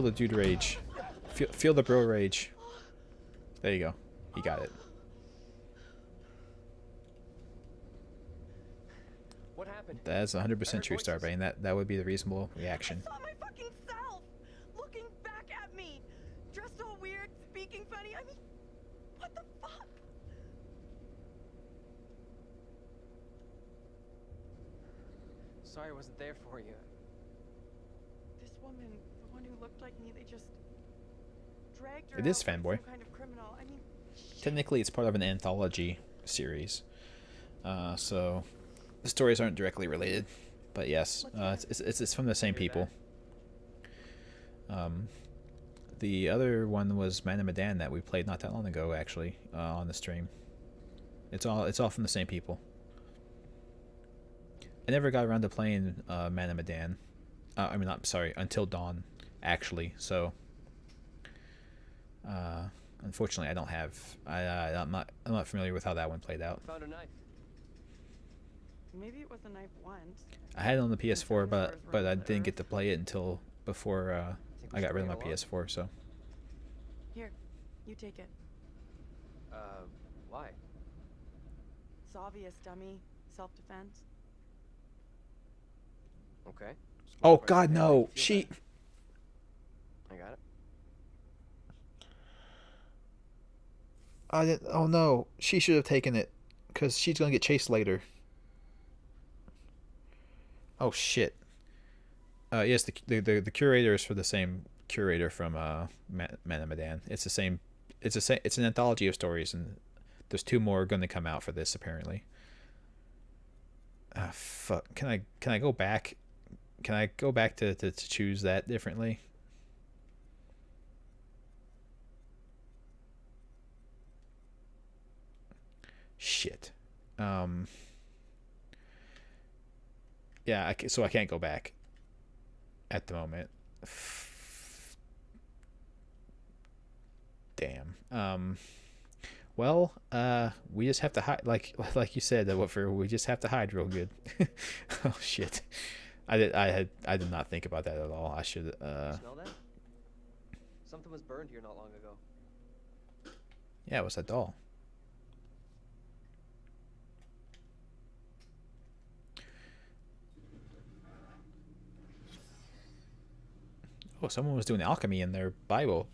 the dude rage. Feel the bro rage. There you go. He got it. What happened? That's 100% true, Starbane. That would be the reasonable reaction. I saw my fucking self looking back at me, dressed all weird, speaking funny. I mean, what the fuck? Sorry I wasn't there for you. This woman, the one who looked like me, they just dragged her It is out like Fanboy. some kind of criminal. I mean, Technically, it's part of an anthology series, so the stories aren't directly related. But yes, it's from the same people. The other one was Man of Medan that we played not that long ago, actually, on the stream. It's all from the same people. I never got around to playing Man of Medan. I mean, not sorry, Until Dawn, actually. So, unfortunately, I don't have. I'm not familiar with how that one played out. Found a knife. maybe it was a knife once. I had it on the PS4, but I didn't get to play it until before I got rid of my PS4. So. Here, you take it. Why? It's obvious, dummy. Self-defense. Okay. Oh God, no! She. I got it. I didn't. Oh no! She should have taken it, cause she's gonna get chased later. Oh shit. Yes, the curator is for the same curator from Man of Medan. It's the same. It's an anthology of stories, and there's 2 more going to come out for this apparently. Ah, fuck. Can I go back? Can I go back to choose that differently? Shit. Yeah, so I can't go back at the moment. Damn. Well, we just have to hide, like you said, we just have to hide real good. Oh shit. I did not think about that at all. I should Smell that? Something was burned here not long ago. Yeah, it was a doll. Oh, someone was doing alchemy in their Bible.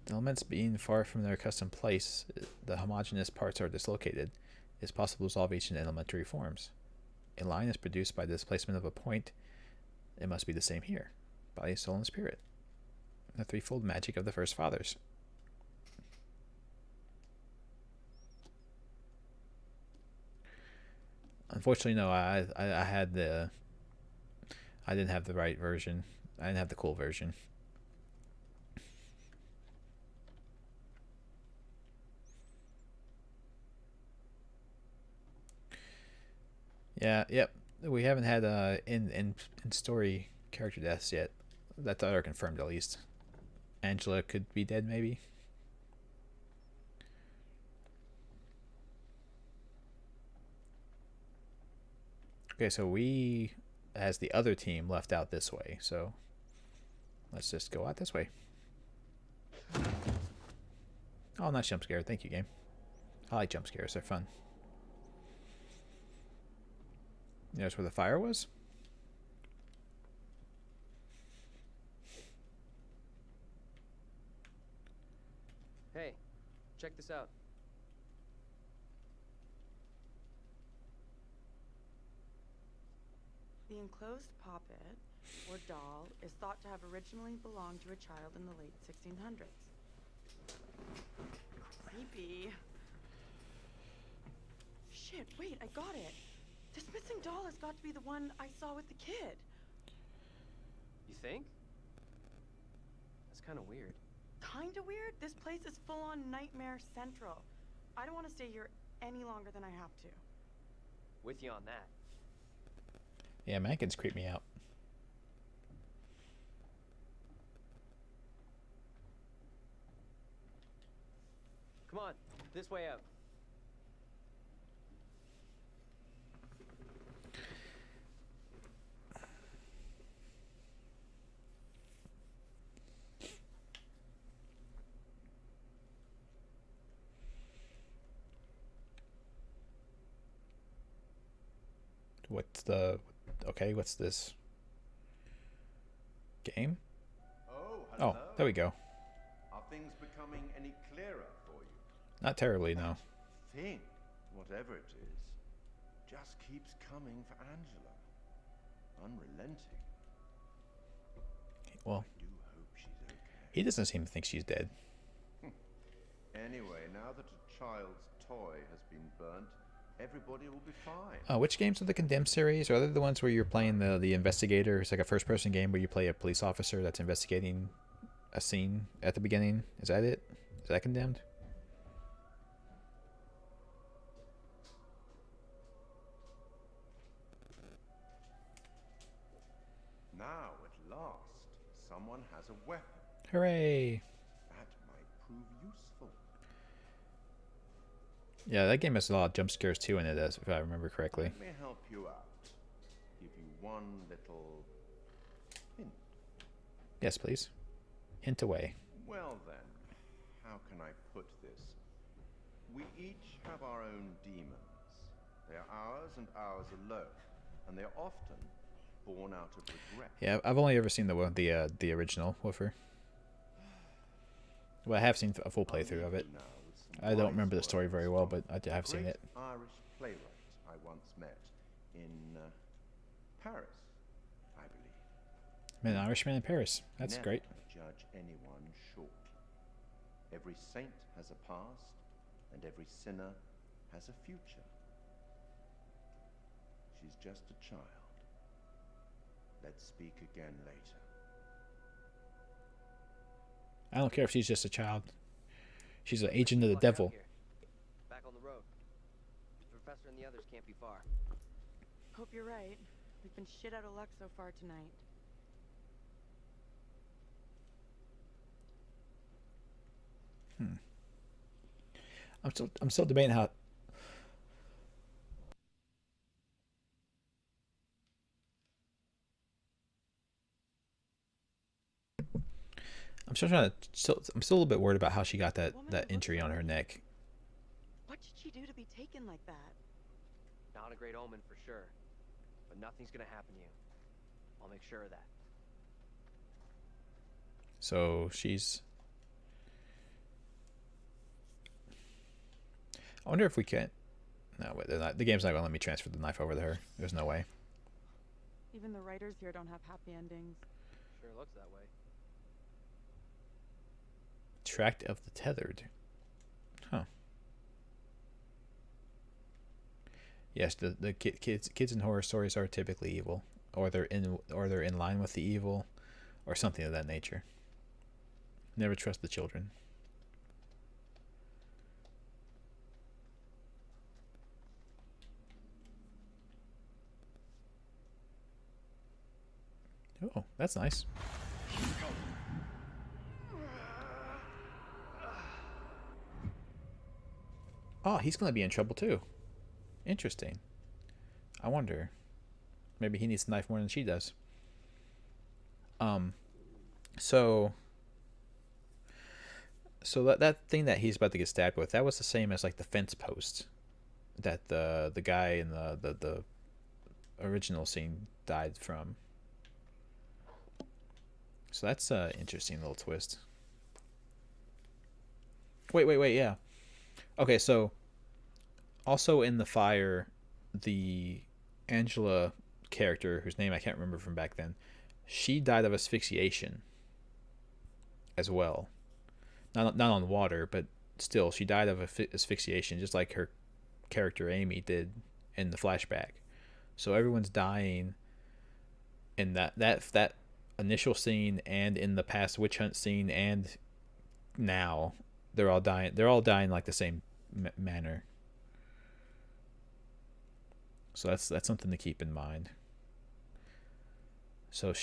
The elements being far from their accustomed place, the homogeneous parts are dislocated. It is possible to resolve each in elementary forms. A line is produced by the displacement of a point. It must be the same here. Body, soul, and spirit. The threefold magic of the first fathers. Unfortunately, no. I had the. I didn't have the right version. I didn't have the cool version. Yeah, yep. We haven't had in story character deaths yet. That are confirmed at least. Angela could be dead maybe. Okay, so we as the other team left out this way, so let's just go out this way. Oh, nice jump scare. Thank you, game. I like jump scares. They're fun. You notice where the fire was? Hey, check this out. The enclosed poppet, or doll, is thought to have originally belonged to a child in the late 1600s. Creepy. Shit, wait, I got it. This missing doll has got to be the one I saw with the kid. You think? That's kind of weird. Kinda weird? This place is full-on Nightmare Central. I don't want to stay here any longer than I have to. With you on that. Yeah, mannequins creep me out. Come on, this way out. What's the... Okay, what's this? Game? Oh, there we go. Are things becoming any clearer for you? Not terribly, no. Thing, whatever it is, just keeps coming for Angela. Unrelenting. Well, I do hope she's okay. he doesn't seem to think she's dead. Anyway, now that a child's toy has been burnt, everybody will be fine. Which games are the Condemned series? Are they the ones where you're playing the investigator? It's like a first-person game where you play a police officer that's investigating a scene at the beginning. Is that it? Is that Condemned? Now, at last, someone has a weapon. Hooray! That might prove useful. Yeah, that game has a lot of jump scares too in it, if I remember correctly. Let me help you out. Give you one little hint. Yes, please. Hint away. Well then, how can I put this? We each have our own demons. They are ours and ours alone, and they are often born out of regret. Yeah, I've only ever seen the original Woofer. Well, I have seen a full playthrough of it. I don't remember the story very well, but I have seen it. Irish playwright I once met in Paris, I believe. Met an Irishman in Paris. That's Never great. Judge anyone short. Every saint has a past, and every sinner has a future. She's just a child. Let's speak again later. I don't care if she's just a child. She's an agent of the devil. Back on the road. The professor and the others can't be far. Hope you're right. We've been shit out of luck so far tonight. I'm still debating how. I'm still trying to. I'm still a little bit worried about how she got that injury on her neck. What did she do to be taken like that? Not a great omen for sure, but nothing's gonna happen to you. I'll make sure of that. So she's. I wonder if we can. No, wait, they're not. The game's not gonna let me transfer the knife over to her. There's no way. Even the writers here don't have happy endings. Sure looks that way. Tract of the Tethered. Huh. Yes, the kids in horror stories are typically evil, or they're in line with the evil, or something of that nature. Never trust the children. Oh, that's nice. Oh, he's going to be in trouble too. Interesting. I wonder. Maybe he needs the knife more than she does. So that thing that he's about to get stabbed with, that was the same as like the fence post that the guy in the original scene died from. So that's an interesting little twist. Wait, yeah. Okay, so also in the fire, the Angela character, whose name I can't remember from back then, she died of asphyxiation as well. Not on water, but still, she died of asphyxiation, just like her character Amy did in the flashback. So everyone's dying in that initial scene, and in the past witch hunt scene, and now they're all dying like the same manner. So that's something to keep in mind. So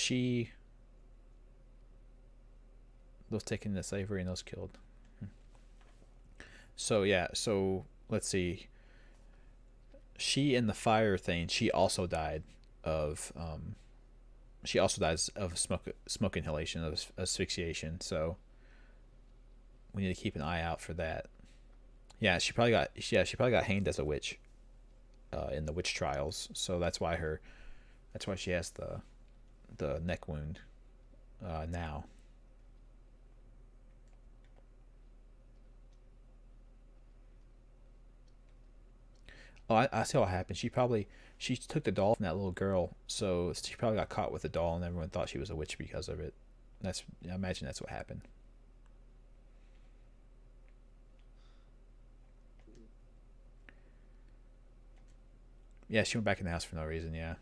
those taken into slavery and those killed. So yeah, so let's see. She in the fire thing, she also died of smoke inhalation, of asphyxiation. So we need to keep an eye out for that. Yeah, she probably got hanged as a witch in the witch trials. So that's why she has the neck wound now. Oh, I see what happened. She took the doll from that little girl, so she probably got caught with the doll, and everyone thought she was a witch because of it. I imagine that's what happened. Yeah, she went back in the house for no reason. Yeah.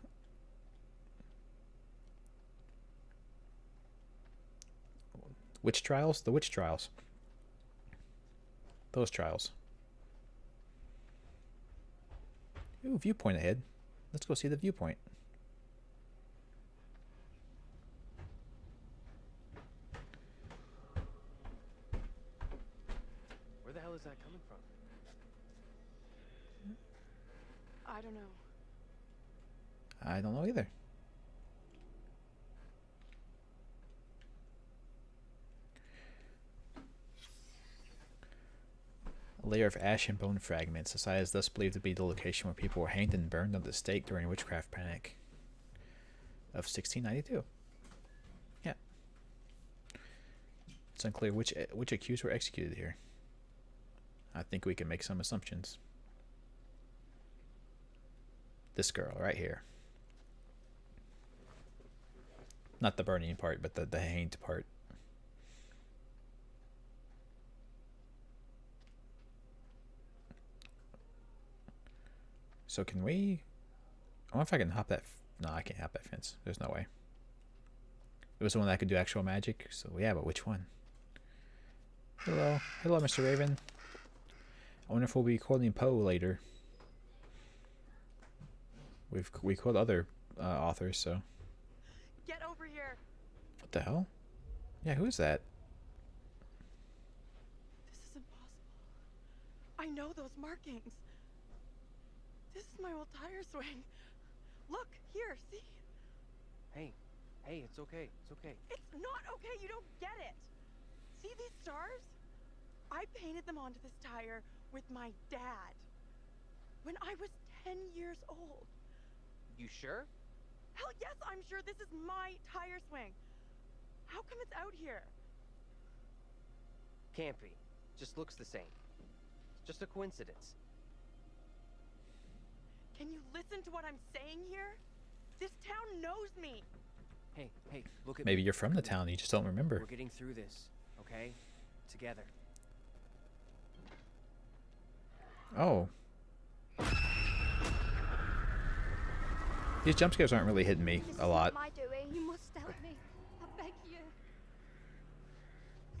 Witch trials? The witch trials. Those trials. Ooh, viewpoint ahead. Let's go see the viewpoint. Where the hell is that coming from? I don't know. I don't know either. A layer of ash and bone fragments. The site is thus believed to be the location where people were hanged and burned on the stake during a witchcraft panic of 1692. Yeah. It's unclear which accused were executed here. I think we can make some assumptions. This girl right here. Not the burning part, but the hanged part. So can we... I wonder if I can hop that... No, I can't hop that fence. There's no way. It was the one that could do actual magic. So yeah, but which one? Hello. Hello, Mr. Raven. I wonder if we'll be quoting Poe later. We quote other authors, so... Get over here. What the hell? Yeah, who is that? This is impossible. I know those markings. This is my old tire swing. Look, here, see? Hey, it's okay. It's okay. It's not okay. You don't get it. See these stars? I painted them onto this tire with my dad when I was 10 years old. You sure? Hell yes, I'm sure. This is my tire swing. How come it's out here? Can't be. Just looks the same. It's just a coincidence. Can you listen to what I'm saying here? This town knows me. Hey, look at Maybe me. you're from the town, you just don't remember. We're getting through this, okay? Together. Oh. These jump scares aren't really hitting me a lot. What am I doing? You must help me. I beg you.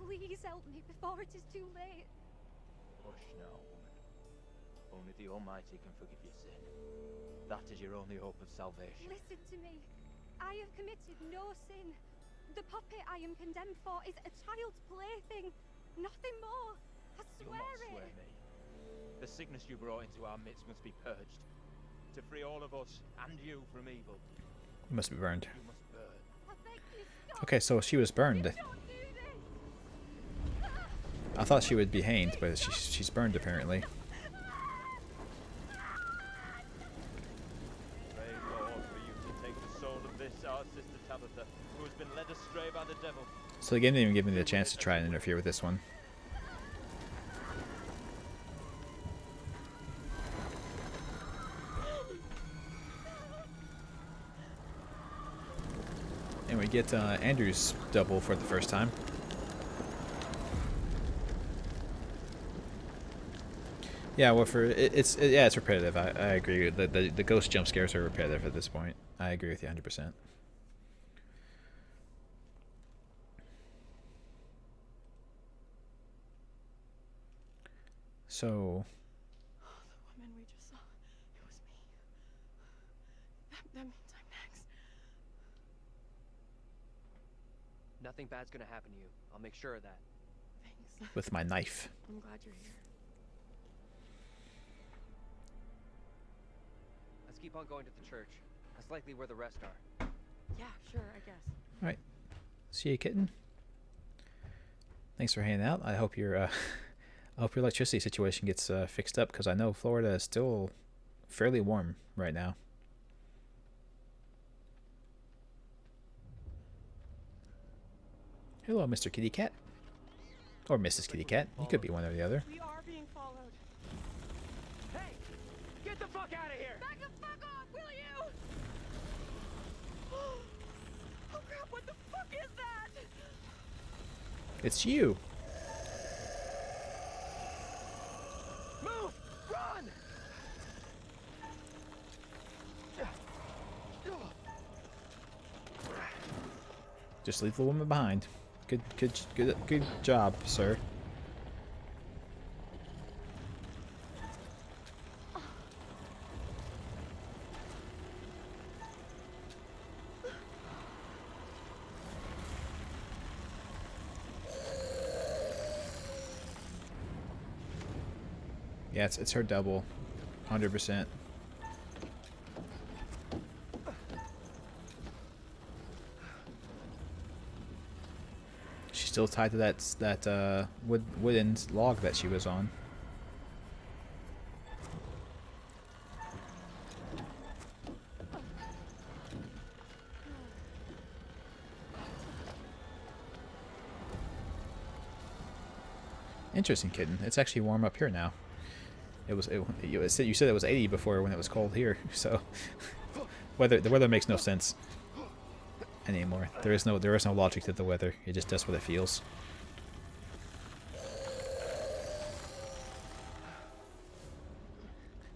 Please help me before it is too late. Hush now, woman. Only the Almighty can forgive your sin. That is your only hope of salvation. Listen to me. I have committed no sin. The puppet I am condemned for is a child's plaything. Nothing more. I You'll swear not swear it. me. The sickness you brought into our midst must be purged. To free all of us and you from evil. You must be burned. You must burn. I beg you, stop. Okay, so she was burned. Don't do this. I thought she would be hanged, but she's burned apparently. Pray, Lord, for you to take the soul of this, our sister Tabitha, who has been led astray by the devil. So the game didn't even give me the chance to try and interfere with this one. And we get Andrew's double for the first time. Yeah, well, it's repetitive. I agree. The ghost jump scares are repetitive at this point. I agree with you 100%. So. The woman we just saw, it was me. That means I'm next. Nothing bad's gonna happen to you. I'll make sure of that. Thanks. With my knife. I'm glad you're here. Let's keep on going to the church. That's likely where the rest are. Yeah, sure, I guess. All right. See you, kitten. Thanks for hanging out. I hope your I hope your electricity situation gets fixed up, because I know Florida is still fairly warm right now. Hello, Mr. Kitty Cat. Or Mrs. Kitty Cat. You could be one or the other. We are being followed. Hey! Get the fuck out of here! Back the fuck off, will you? Oh crap, what the fuck is that? It's you. Move! Run! Just leave the woman behind. Good job, sir. Yeah, it's her double, 100%. She's still tied to that wooden log that she was on. Interesting, kitten. It's actually warm up here now. You said it was 80 before when it was cold here, so the weather makes no sense anymore. There is no logic to the weather. It just does what it feels.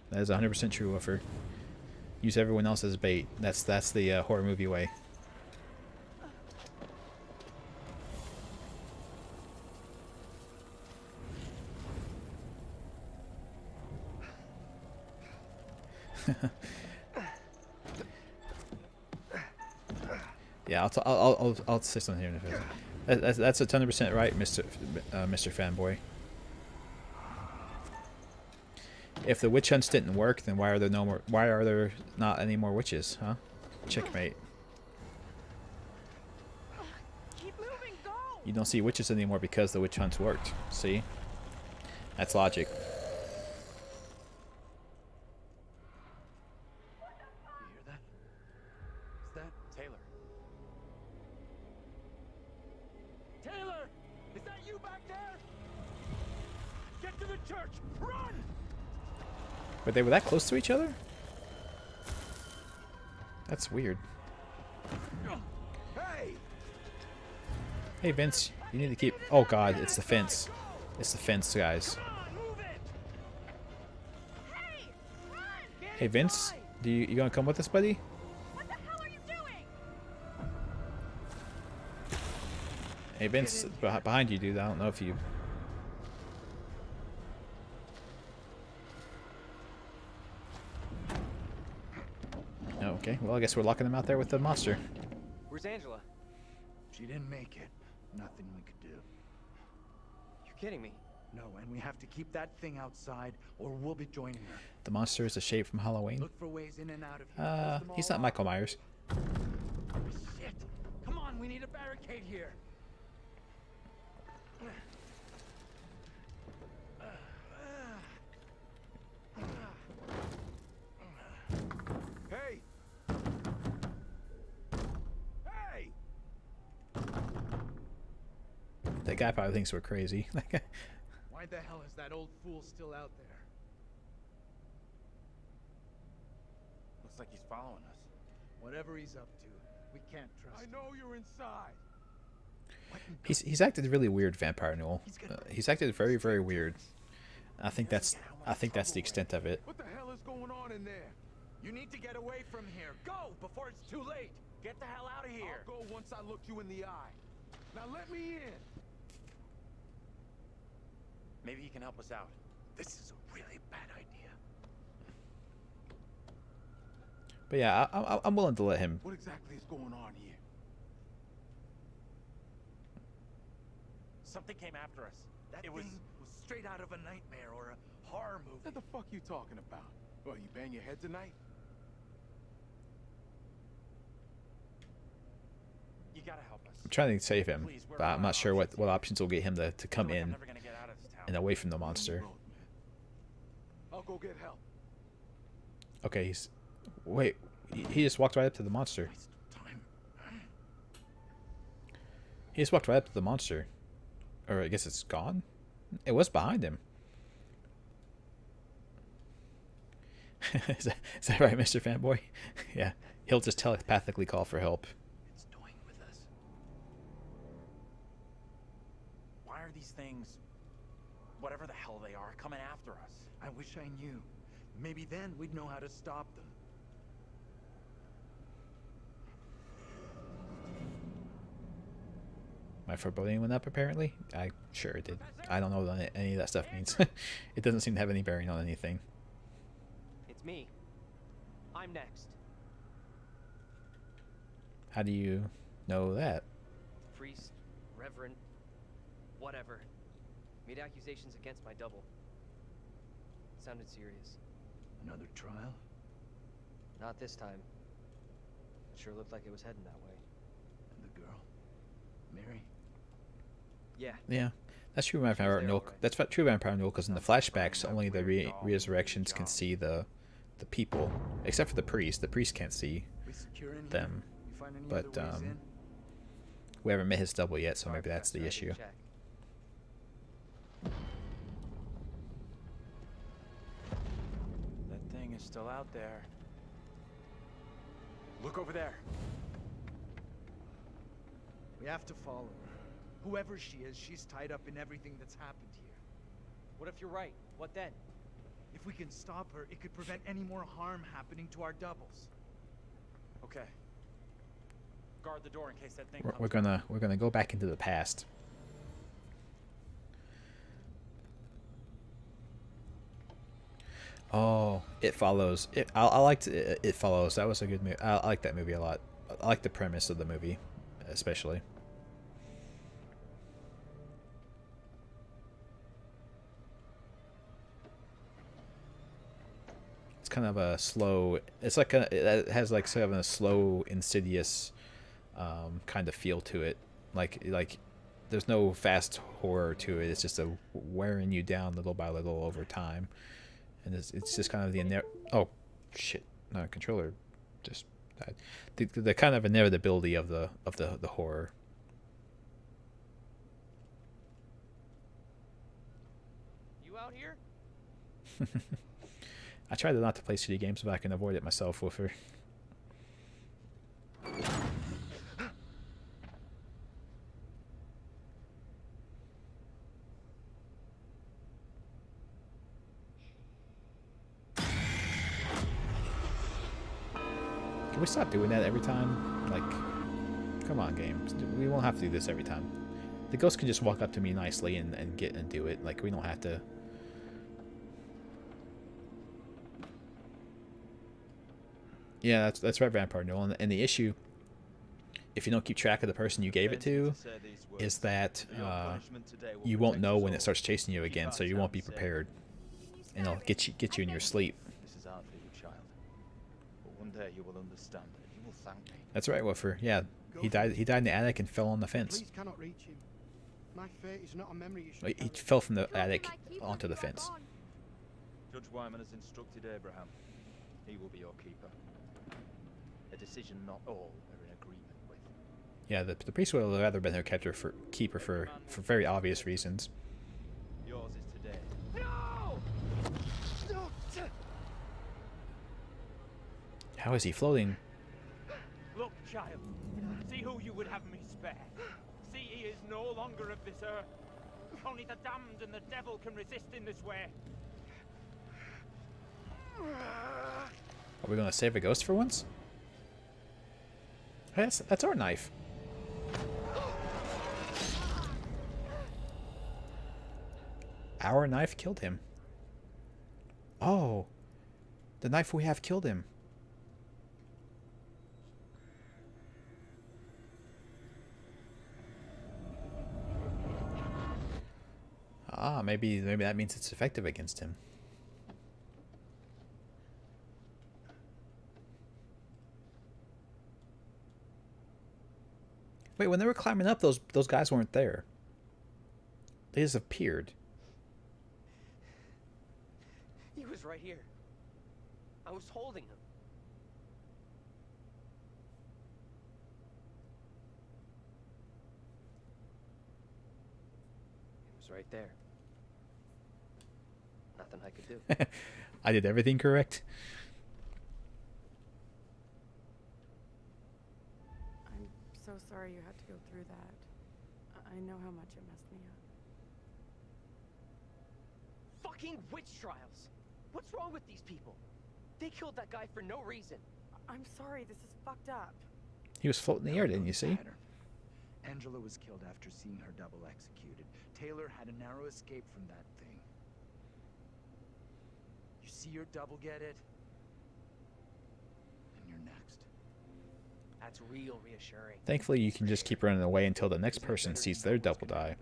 That is 100% true, Woofer. Use everyone else as bait. That's the horror movie way. Yeah, I'll say something here in a second. That's 100% right, Mr. Fanboy. If the witch hunts didn't work, then why are there no more? Why are there not any more witches? Huh? Checkmate. Keep moving, go! You don't see witches anymore because the witch hunts worked. See? That's logic. Taylor! Is that you back there? Get to the church! Run! But they were that close to each other? That's weird. Hey! Hey, Vince, you need to keep... Oh, God, it's the fence. It's the fence, guys. Hey, Vince, you gonna come with us, buddy? What the hell are you doing? Hey, Vince, behind you, dude. I don't know if you... Oh, okay. Well, I guess we're locking them out there with the monster. Where's Angela? She didn't make it. Nothing we could do. You're kidding me. No, and we have to keep that thing outside, or we'll be joining her. The monster is a shape from Halloween. Look for ways in and out of here. He's not Michael Myers. Shit! Come on, we need a barricade here. Hey! Hey! That guy probably thinks we're crazy. Why the hell is that old fool still out there? Looks like he's following us. Whatever he's up to, we can't trust him. I know you're inside. He's acted really weird, Vampire Newell. He's acted very, very weird. I think that's the extent of it. What the hell is going on in there? You need to get away from here. Go before it's too late. Get the hell out of here. I'll go once I look you in the eye. Now let me in. Maybe he can help us out. This is a really bad idea. But yeah, I'm willing to let him. What exactly is going on here? Something came after us. That thing was straight out of a nightmare or a horror movie. What the fuck you talking about? Well, you bang your head tonight? gotta help us. I'm trying to save him, Please, but I'm not sure what options will get him to come I'm in never gonna get out of this town. and away from the monster. I'll go get help. Okay, wait, he just walked right up to the monster. He just walked right up to the monster. Or I guess it's gone? It was behind him. Is that right, Mr. Fanboy? Yeah, he'll just telepathically call for help. It's toying with us. Why are these things, whatever the hell they are, coming after us? I wish I knew. Maybe then we'd know how to stop them. My foreboding went up, apparently? I sure it did. I don't know what any of that stuff means. It doesn't seem to have any bearing on anything. It's me. I'm next. How do you know that? Priest, reverend, whatever. Made accusations against my double. Sounded serious. Another trial? Not this time. Sure looked like it was heading that way. And the girl? Mary? Yeah. Yeah, that's true Vampire Noel. That's true Vampire Noel, because in the flashbacks, only the resurrections can see the people, except for the priest. The priest can't see them. But we haven't met his double yet, so maybe that's the issue. That thing is still out there. Look over there. We have to follow her. Whoever she is, she's tied up in everything that's happened here. What if you're right? What then? If we can stop her, it could prevent any more harm happening to our doubles. Okay. Guard the door in case that thing We're gonna go back into the past. Oh, It Follows. I liked It Follows. That was a good movie. I like that movie a lot. I like the premise of the movie, especially. It's kind of a slow. It's like it has like sort of a slow, insidious kind of feel to it. Like there's no fast horror to it. It's just a wearing you down little by little over time, and it's just kind of oh shit, no, controller just died. The kind of inevitability of the horror. You out here? I tried not to play shitty games, but I can avoid it myself with her. Can we stop doing that every time? Like, come on, game. We won't have to do this every time. The ghost can just walk up to me nicely and do it. Like, we don't have to. Yeah, that's right, Vampire Noel. And the issue, if you don't keep track of the person you gave it to, is that you won't know when it starts chasing you again, so you won't be prepared, and it'll get you in your sleep. This is hard for you, child. But one day you will understand it. You will thank me. That's right, Woofer. Yeah, he died in the attic and fell on the fence. Please cannot reach him. My fate is not a memory you should He fell from the attic onto the fence. Judge Wyman has instructed Abraham. He will be your keeper. A decision not all are in agreement with. Yeah, the priest would have rather been her keeper for very obvious reasons. Yours is today. No! How is he floating? Look, child. See who you would have me spare. See he is no longer of this earth. Only the damned and the devil can resist in this way. Are we gonna save a ghost for once? Hey, that's our knife. Our knife killed him. Oh, the knife we have killed him. Ah, maybe that means it's effective against him. Wait, when they were climbing up, those guys weren't there. They just appeared. He was right here. I was holding him. He was right there. Nothing I could do. I did everything correct. I'm so sorry you had to go through that. I know how much it messed me up. Fucking witch trials! What's wrong with these people? They killed that guy for no reason. I'm sorry, this is fucked up. He was floating in the air, didn't you see? Angela was killed after seeing her double executed. Taylor had a narrow escape from that thing. You see your double get it? And you're next. That's real reassuring. Thankfully, you can just keep running away until the next person sees their double die.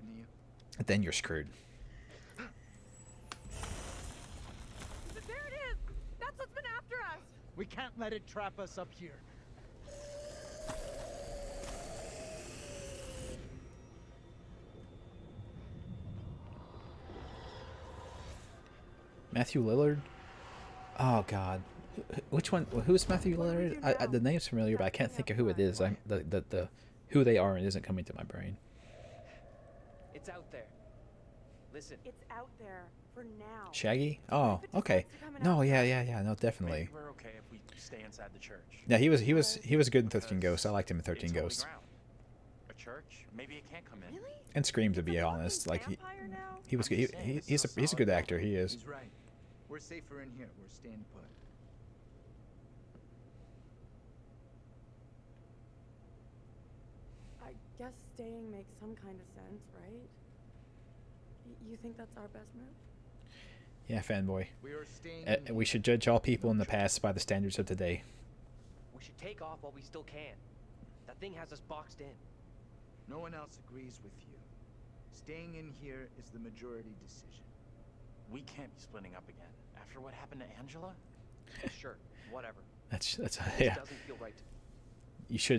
And then you're screwed. There it is! That's what's been after us! We can't let it trap us up here. Matthew Lillard? Oh God, which one? Who's Matthew Lillard? The name's familiar, but I can't think of who it is. The who they are isn't coming to my brain. It's out there. Listen. It's out there for now. Shaggy? Oh, okay. No, yeah. No, definitely. Maybe we're okay if we stay inside the church. Yeah, he was good in 13 Ghosts. I liked him in 13 Ghosts. A church? Maybe it can't come in. Really? And Scream, to be honest, like he was good. He's a good actor. He is. He's right. We're safer in here. We're staying put. I guess staying makes some kind of sense, right? You think that's our best move? Yeah, fanboy. We are staying we should judge all people in the past by the standards of today. We should take off while we still can. That thing has us boxed in. No one else agrees with you. Staying in here is the majority decision. We can't be splitting up again. After what happened to Angela? Sure, whatever. That's This yeah. doesn't feel right to me.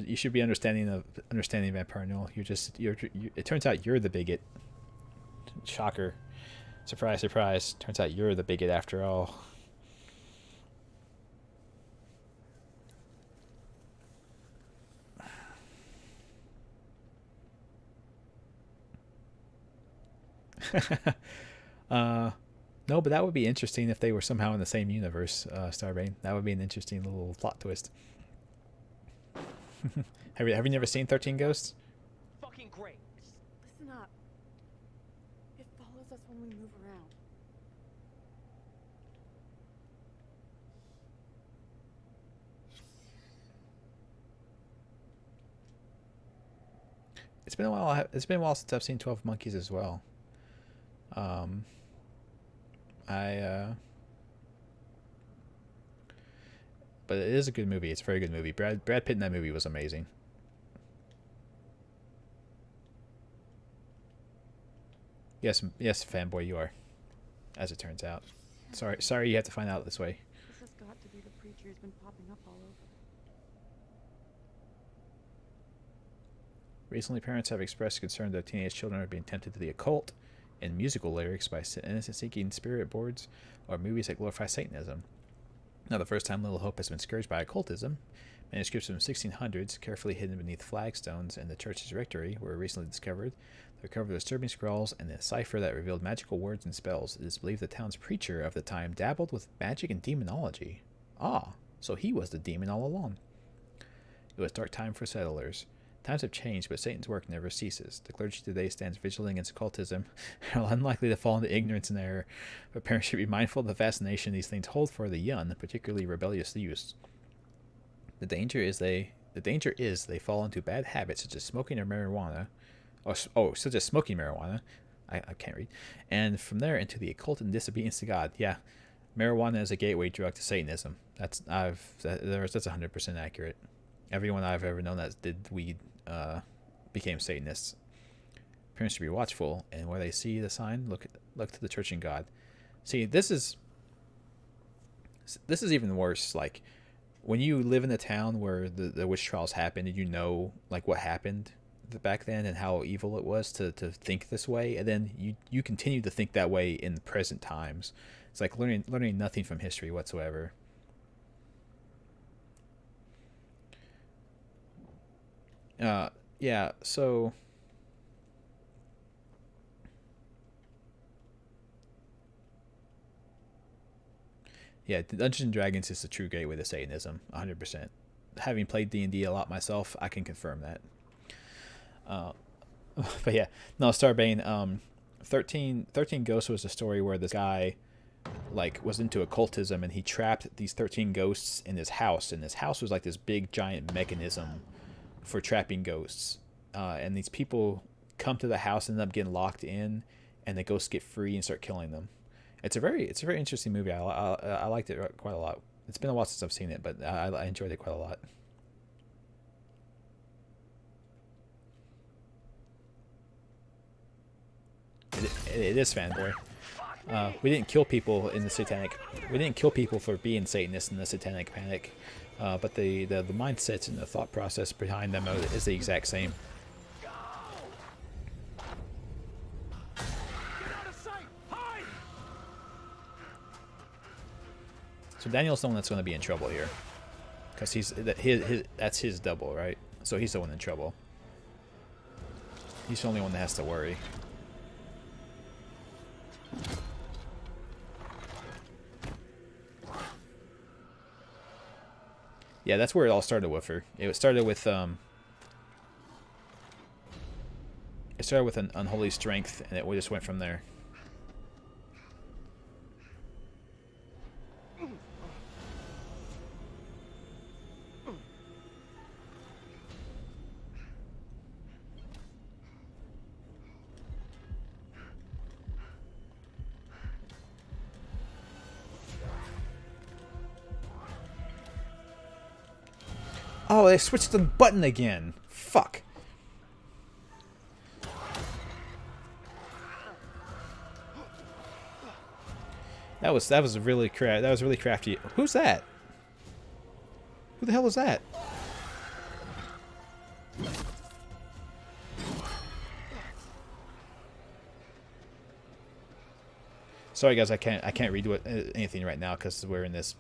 You should be understanding Vampire Noel. You're it turns out you're the bigot. Shocker. Surprise, surprise. Turns out you're the bigot after all. No, but that would be interesting if they were somehow in the same universe, Starbane. That would be an interesting little plot twist. Have you never seen 13 Ghosts? Fucking great. Listen up. It follows us when we move around. It's been a while. It's been a while since I've seen 12 Monkeys as well. But it is a good movie. It's a very good movie. Brad Pitt in that movie was amazing. Yes, fanboy, you are. As it turns out. Sorry, you have to find out this way. This has got to be the preacher who's been popping up all over. Recently, parents have expressed concern that teenage children are being tempted to the occult in musical lyrics by innocent-seeking spirit boards or movies that glorify Satanism. Now, the first time Little Hope has been scourged by occultism, manuscripts from the 1600s, carefully hidden beneath flagstones in the church's rectory, were recently discovered. They recovered disturbing scrawls and a cipher that revealed magical words and spells. It is believed the town's preacher of the time dabbled with magic and demonology. Ah, so he was the demon all along. It was a dark time for settlers. Times have changed, but Satan's work never ceases. The clergy today stands vigilant against occultism and are unlikely to fall into ignorance and error, but parents should be mindful of the fascination these things hold for the young, particularly rebellious youths. The danger is they fall into bad habits such as smoking or marijuana, such as smoking marijuana. I can't read, and from there into the occult and disobedience to God. Yeah, marijuana is a gateway drug to Satanism. That's 100% accurate. Everyone I've ever known that did weed became Satanists. Parents should be watchful, and where they see the sign, look to the church and God. See, this is even worse. Like, when you live in a town where the witch trials happened, and you know like what happened, back then and how evil it was to think this way, and then you continue to think that way in present times. It's like learning nothing from history whatsoever. Yeah, so yeah, Dungeons and Dragons is the true gateway to Satanism, 100%. Having played D&D a lot myself, I can confirm that. But yeah, no, Starbane. 13 Ghosts was a story where this guy like was into occultism, and he trapped these 13 ghosts in his house, and his house was like this big giant mechanism for trapping ghosts. And these people come to the house and end up getting locked in, and the ghosts get free and start killing them. It's a very interesting movie. I liked it quite a lot. It's been a while since I've seen it, but I enjoyed it quite a lot. It is fanboy. We didn't kill people in the satanic. We didn't kill people for being Satanists in the Satanic Panic, but the mindsets and the thought process behind them is the exact same. So Daniel's the one that's going to be in trouble here, because that's his double, right? So he's the one in trouble. He's the only one that has to worry. Yeah, that's where it all started with her. It started with an unholy strength, and it just went from there. Oh, they switched the button again. Fuck. That was really crafty. Who's that? Who the hell was that? Sorry guys, I can't read anything right now because we're in this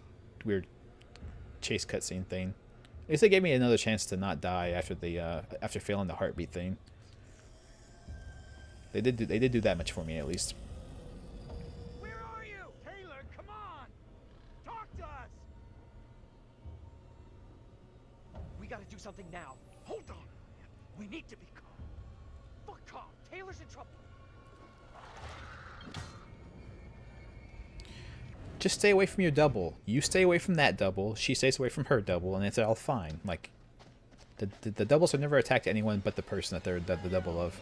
weird chase cutscene thing. At least they gave me another chance to not die after failing the heartbeat thing. They did do that much for me at least. Where are you? Taylor, come on! Talk to us! We gotta do something now. Hold on! We need to be calm. Fuck calm. Taylor's in trouble. Just stay away from your double. You stay away from that double. She stays away from her double, and it's all fine. Like, the doubles have never attacked anyone but the person that they're the double of.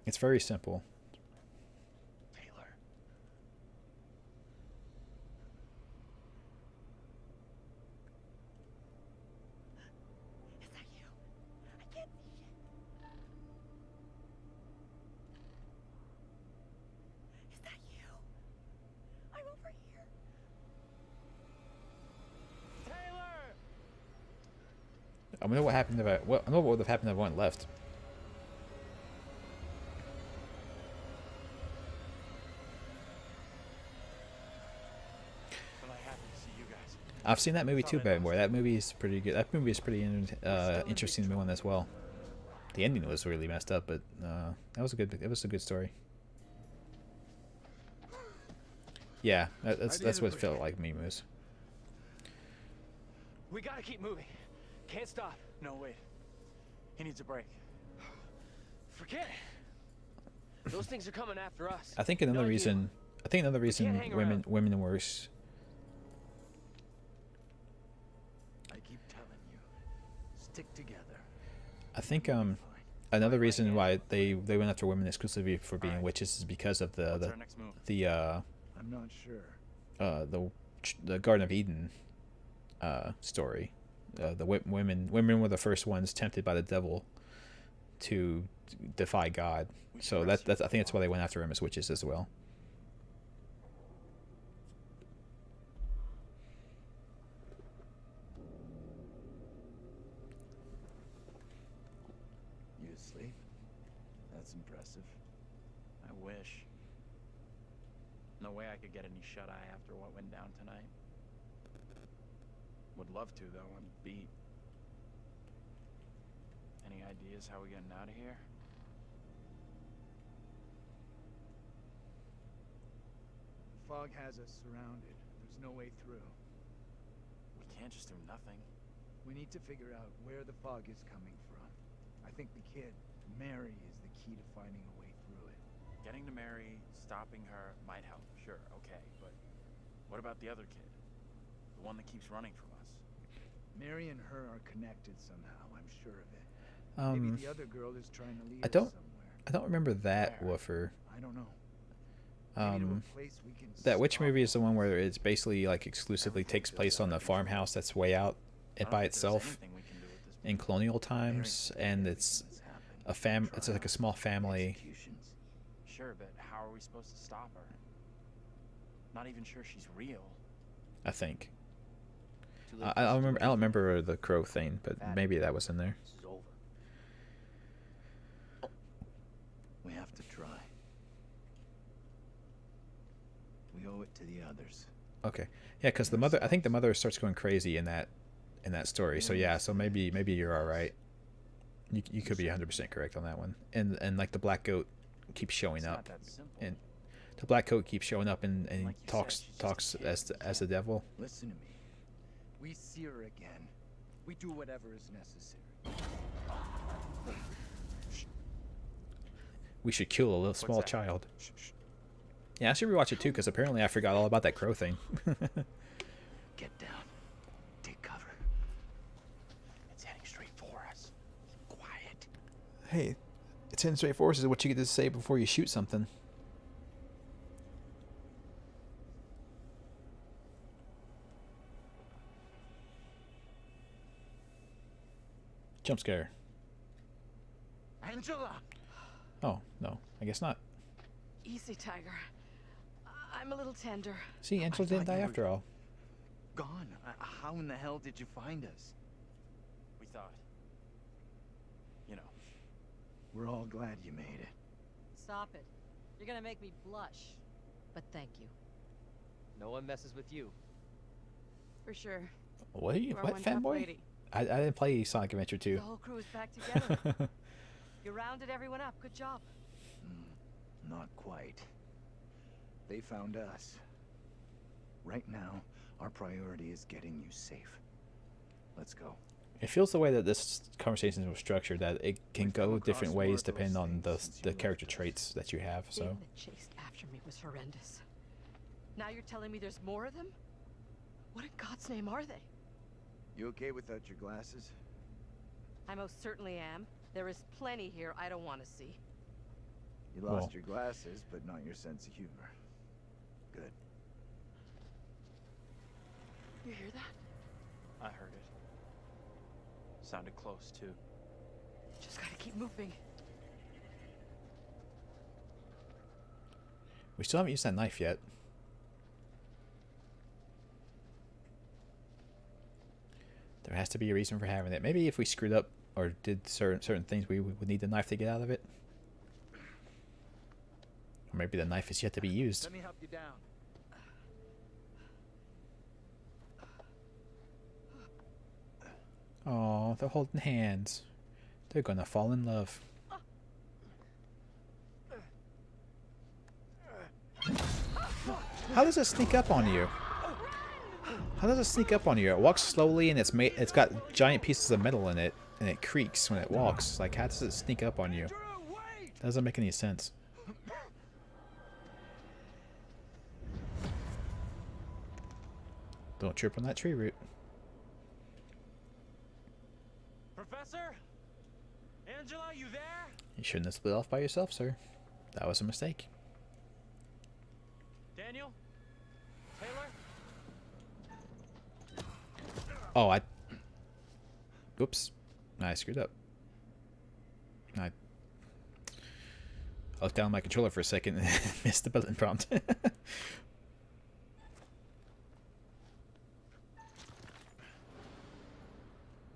It's very simple. Taylor. Is that you? I can't see shit. Is that you? I'm over here. Taylor! I wonder what happened if I wonder what would have happened if I went left. I've seen that movie too, Bad Boy. That movie is pretty good. That movie is pretty interesting one as well. The ending was really messed up, but that was a good. It was a good story. Yeah, that's what it felt like, me, Moose. We gotta keep moving. Can't stop. No, wait. He needs a break. Forget it. Those things are coming after us. I think another reason. Women are worse. Keep telling you, stick together. I think another reason why they went after women exclusively for being witches is because of the I'm not sure. The Garden of Eden story. The women were the first ones tempted by the devil to defy God. So that's I think that's why they went after them as witches as well. That's impressive. I wish. No way I could get any shut-eye after what went down tonight. Would love to, though. I'm beat. Any ideas how we're getting out of here? The fog has us surrounded. There's no way through. We can't just do nothing. We need to figure out where the fog is coming from. I think the kid, Mary, is the key to finding a way through it. Getting to Mary, stopping her might help, sure, okay, but what about the other kid? The one that keeps running from us? Mary and her are connected somehow, I'm sure of it. Maybe the other girl is trying to lead us somewhere. I don't remember that Woofer. I don't know. Maybe to a place we can That witch movie is the one where it's basically like exclusively takes place on the farmhouse that's way out by itself in colonial times, and it's a it's like a small family. Sure, but how are we supposed to stop her? Not even sure she's real. I think. I don't remember the crow thing, but maybe that was in there. This is over. We have to try. We owe it to the others. Okay, yeah, because I think the mother starts going crazy in that story. So yeah, so maybe you're all right. You could be 100% correct on that one. And like the black goat keeps showing up, and the black coat keeps showing up and like talks as the devil. Listen to me. We see her again. We do whatever is necessary. We should kill a little small child. Yeah, I should rewatch it too, because apparently I forgot all about that crow thing. Get down. Take cover. It's heading straight for us. Quiet. Hey, it's in straight force is what you get to say before you shoot something. Jump scare. Angela! Oh, no. I guess not. Easy, Tiger. I'm a little tender. See, Angela didn't die after all. Gone. How in the hell did you find us? We thought. You know. We're all glad you made it. Stop it. You're gonna make me blush. But thank you. No one messes with you. For sure. What are you? You are What, one tough fanboy? lady. I didn't play Sonic Adventure 2. The whole crew is back together. You rounded everyone up. Good job. Not quite. They found us. Right now, our priority is getting you safe. Let's go. It feels the way that this conversation was structured, that it can go different ways depending on the character traits that you have. So. The thing that chased after me was horrendous. Now you're telling me there's more of them? What in God's name are they? You okay without your glasses? I most certainly am. There is plenty here I don't want to see. You lost your glasses, but not your sense of humor. Good. You hear that? I heard it. Sounded close, too. Just gotta keep moving. We still haven't used that knife yet. There has to be a reason for having it. Maybe if we screwed up or did certain things, we would need the knife to get out of it. Or maybe the knife is yet to be used. Let me help you down. Oh, they're holding hands. They're gonna fall in love. How does it sneak up on you? How does it sneak up on you? It walks slowly and it's got giant pieces of metal in it and it creaks when it walks. Like, how does it sneak up on you? Doesn't make any sense. Don't trip on that tree root. Professor? Angela, you there? You shouldn't have split off by yourself, sir. That was a mistake. Daniel? Taylor? Oh, oops. I screwed up. I looked down my controller for a second and missed the button prompt.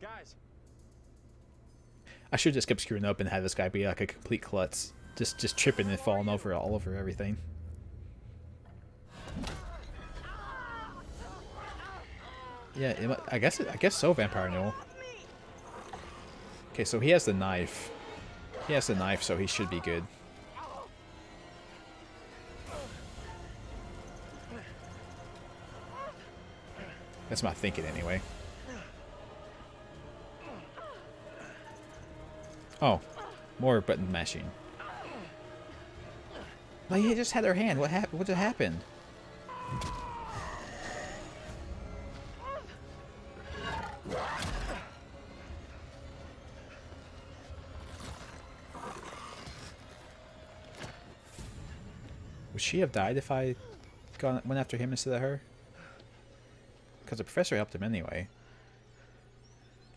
Guys. I should have just kept screwing up and had this guy be like a complete klutz. just tripping and falling over all over everything. Yeah, I guess so, Vampire Noel. Okay, so he has the knife. He has the knife, so he should be good. That's my thinking anyway. Oh, more button mashing. No, he just had her hand. What happened? What just happened? Would she have died if I went after him instead of her? Because the professor helped him anyway.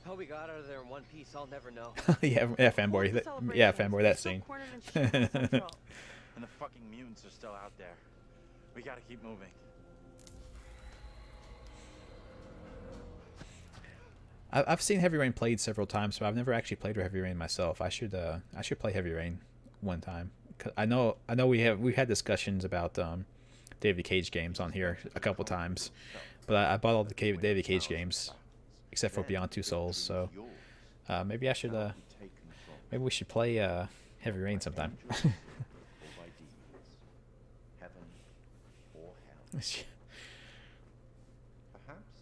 How we got out of there in one piece, I'll never know. yeah, fanboy. Fanboy. That scene. And the fucking mutants are still out there. We gotta keep moving. I've seen Heavy Rain played several times, but I've never actually played Heavy Rain myself. I should play Heavy Rain one time. I know we've had discussions about David Cage games on here a couple times, but I bought all the David Cage games except for Beyond Two Souls. So maybe I should maybe we should play Heavy Rain sometime. Perhaps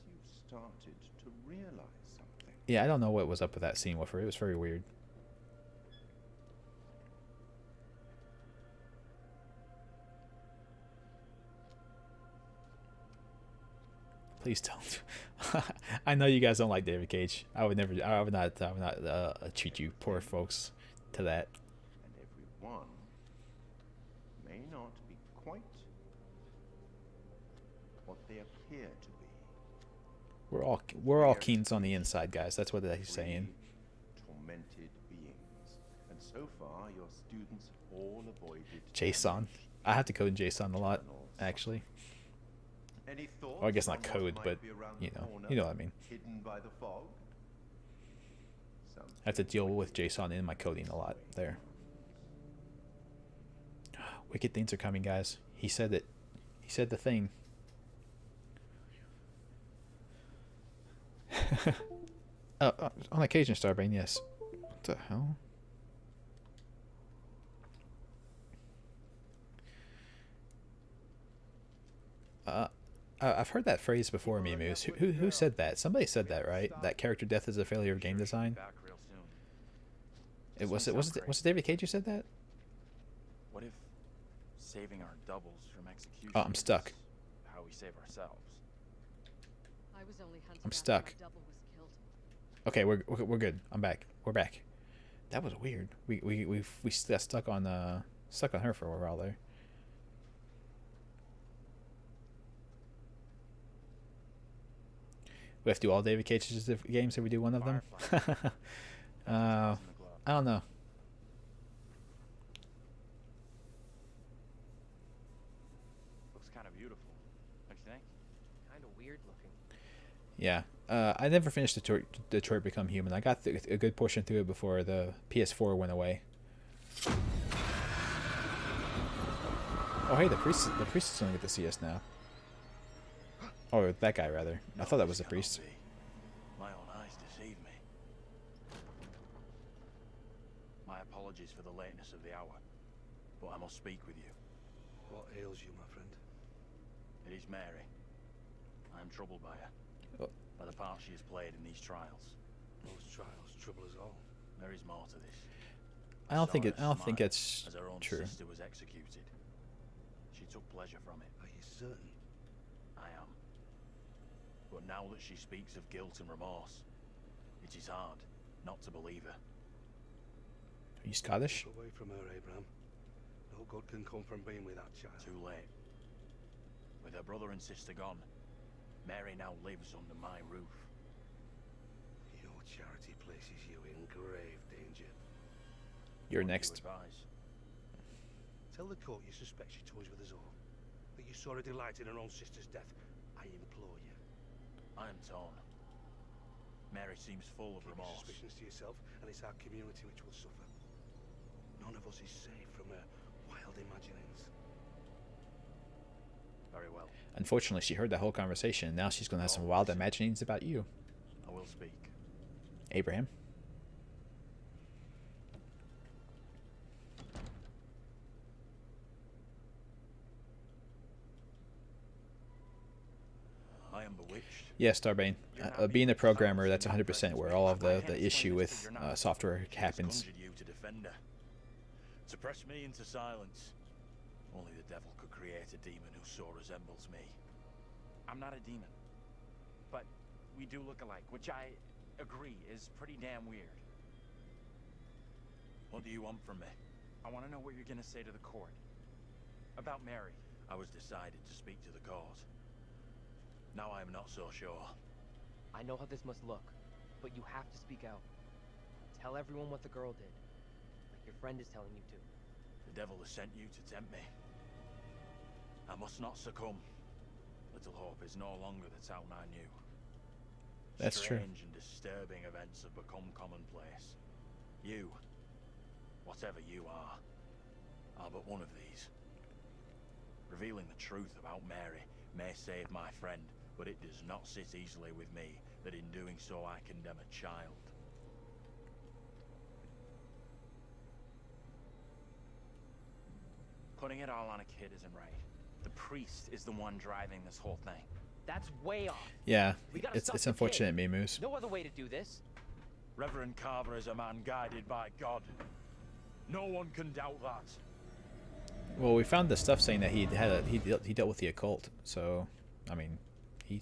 you've started to realize something. Yeah, I don't know what was up with that scene with her. It was very weird. Please don't. I know you guys don't like David Cage. I would not treat you poor folks to that. And everyone may not be quite what they appear to be. We're all Keens on the inside, guys. That's what he's saying. Tormented beings, and so far your students have all avoided Jason. I have to code Jason a lot, actually. Any thoughts? Well, I guess not code, but you know what I mean. Hidden by the fog. I have to deal with Jason in my coding a lot there. Wicked things are coming, guys. He said it. He said the thing. On occasion, Starbane, yes. What the hell? I've heard that phrase before, Mimus. Who said that? Somebody said that, right? That character death is a failure of game design. Was it David Cage who said that? What if saving our doubles from execution? Oh, I'm stuck. is how we save ourselves? I'm stuck. Okay, we're good. I'm back. We're back. That was weird. We got stuck on her for a while there. We have to do all David Cage's games if we do one of them. I don't know. Looks kind of beautiful. Don't you think? Kind of weird looking. Yeah. I never finished Detroit Become Human. I got a good portion through it before the PS4 went away. Oh, hey, the priest is going to get to see us now. Oh, that guy, rather. I thought that was the priest. My own eyes deceived me. My apologies for the lateness of the hour, but I must speak with you. What ails you, my friend? It is Mary. I am troubled by her. Oh. By the part she has played in these trials. Those trials trouble us all. There is more to this. I don't think it's as her own true. sister was executed. She took pleasure from it. Are you certain? I am. But now that she speaks of guilt and remorse, it is hard not to believe her. Are you Scottish? Keep away from her, Abraham. No good can come from being with that child. Too late. With her brother and sister gone, Mary now lives under my roof. Your charity places you in grave danger. You're What do you next. advise? Tell the court you suspect she toys with us all. That you saw her delight in her own sister's death. I implore you. I am torn. Mary seems full of Keep your remorse. suspicions to yourself, and it's our community which will suffer. none of us is safe from her wild imaginings. Very well. Unfortunately, she heard that whole conversation, and now she's going to have some wild imaginings about you, I will speak. Abraham. I am bewitched. Yeah, Starbane. Being a programmer, that's 100% where all of the issue with software happens. Conjured you to defend her. To press me into silence. Only the devil could create a demon who so resembles me. I'm not a demon. But we do look alike, which I agree is pretty damn weird. What do you want from me? I want to know what you're going to say to the court. About Mary. I was decided to speak to the cause. Now I am not so sure. I know how this must look, but you have to speak out. Tell everyone what the girl did, like your friend is telling you to. The devil has sent you to tempt me. I must not succumb. Little Hope is no longer the town I knew. That's true. Strange and disturbing events have become commonplace. You, whatever you are but one of these. Revealing the truth about Mary may save my friend, but it does not sit easily with me that in doing so I condemn a child. Putting it all on a kid isn't right. The priest is the one driving this whole thing. That's way off. Yeah, We gotta it's stop the unfortunate, kid. Mimus. No other way to do this. Reverend Carver is a man guided by God. No one can doubt that. Well, we found the stuff saying that he dealt with the occult. So, I mean, he.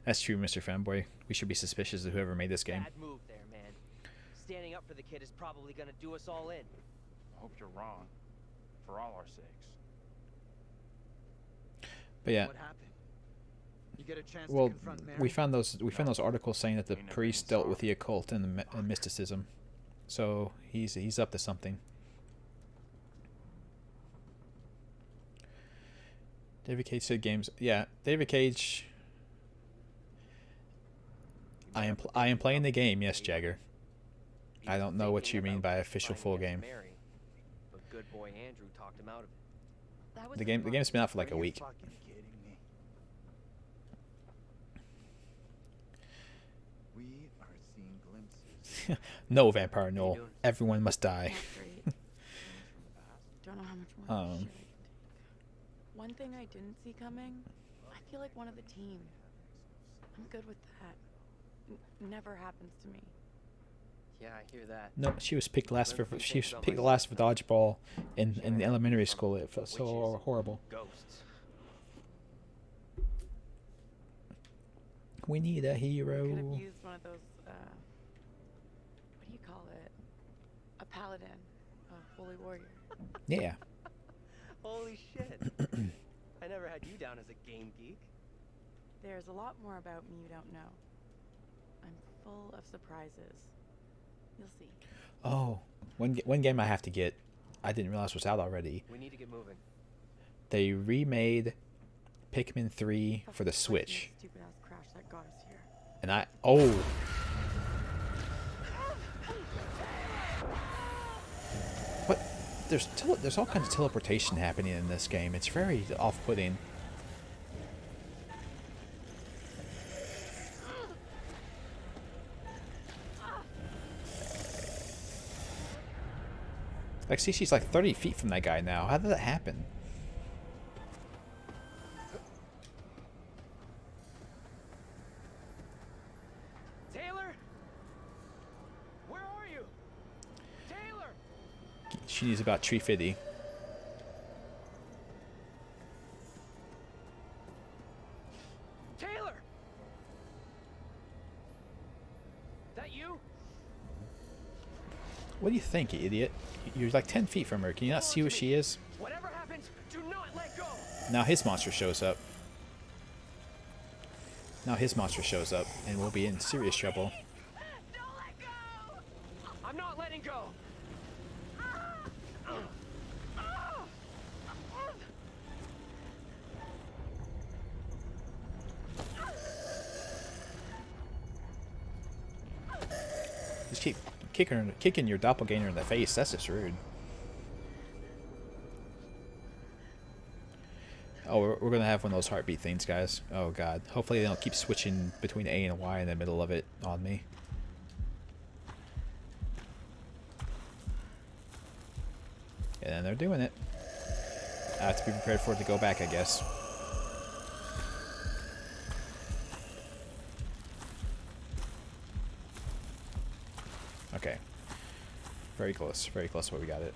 That's true, Mr. Fanboy. We should be suspicious of whoever made this game. Bad move there, man. Standing up for the kid is probably gonna do us all in. I hope you're wrong. For all our sakes. But yeah. What happened? You get a chance Well, to confront Mary? we found those articles saying that the priest dealt with the occult and mysticism. So he's up to something. David Cage said games. Yeah, David Cage. I am playing the game. Yes, Jagger. I don't know what you mean by official full game. Mary, but good boy Andrew talked him out of it. The game's been out for like a week. We are seeing glimpses. No, Vampire Noel. Everyone must die. Don't know how much more Um, shit I can take. One thing I didn't see coming, I feel like one of the team. I'm good with that. Never happens to me. Yeah, I hear that. No, she was picked last for dodgeball in elementary school. It felt so horrible. Ghosts. We need a hero. Could have used one of those. What do you call it? A paladin, a holy warrior. Yeah. Holy shit. I never had you down as a game geek. There's a lot more about me you don't know. I'm full of surprises. You'll see. Oh, one game I have to get. I didn't realize was out already. We need to get moving. They remade Pikmin 3 for the Switch, Stupid ass crash that got us here. and what? There's all kinds of teleportation happening in this game. It's very off-putting. Like, see, she's like 30 feet from that guy now. How did that happen? Taylor? Where are you? Taylor! She needs about 350. Taylor! That you? What do you think, you idiot? You're like 10 feet from her. Can you not see where she is? Whatever happens, do not let go! Now his monster shows up. And we'll be in serious trouble. I'm not letting go! Just keep kicking your doppelganger in the face. That's just rude. Oh, we're gonna have one of those heartbeat things, guys. Oh god. Hopefully they don't keep switching between A and Y in the middle of it on me. And they're doing it. I have to be prepared for it to go back, I guess. Okay. Very close. Very close where we got it.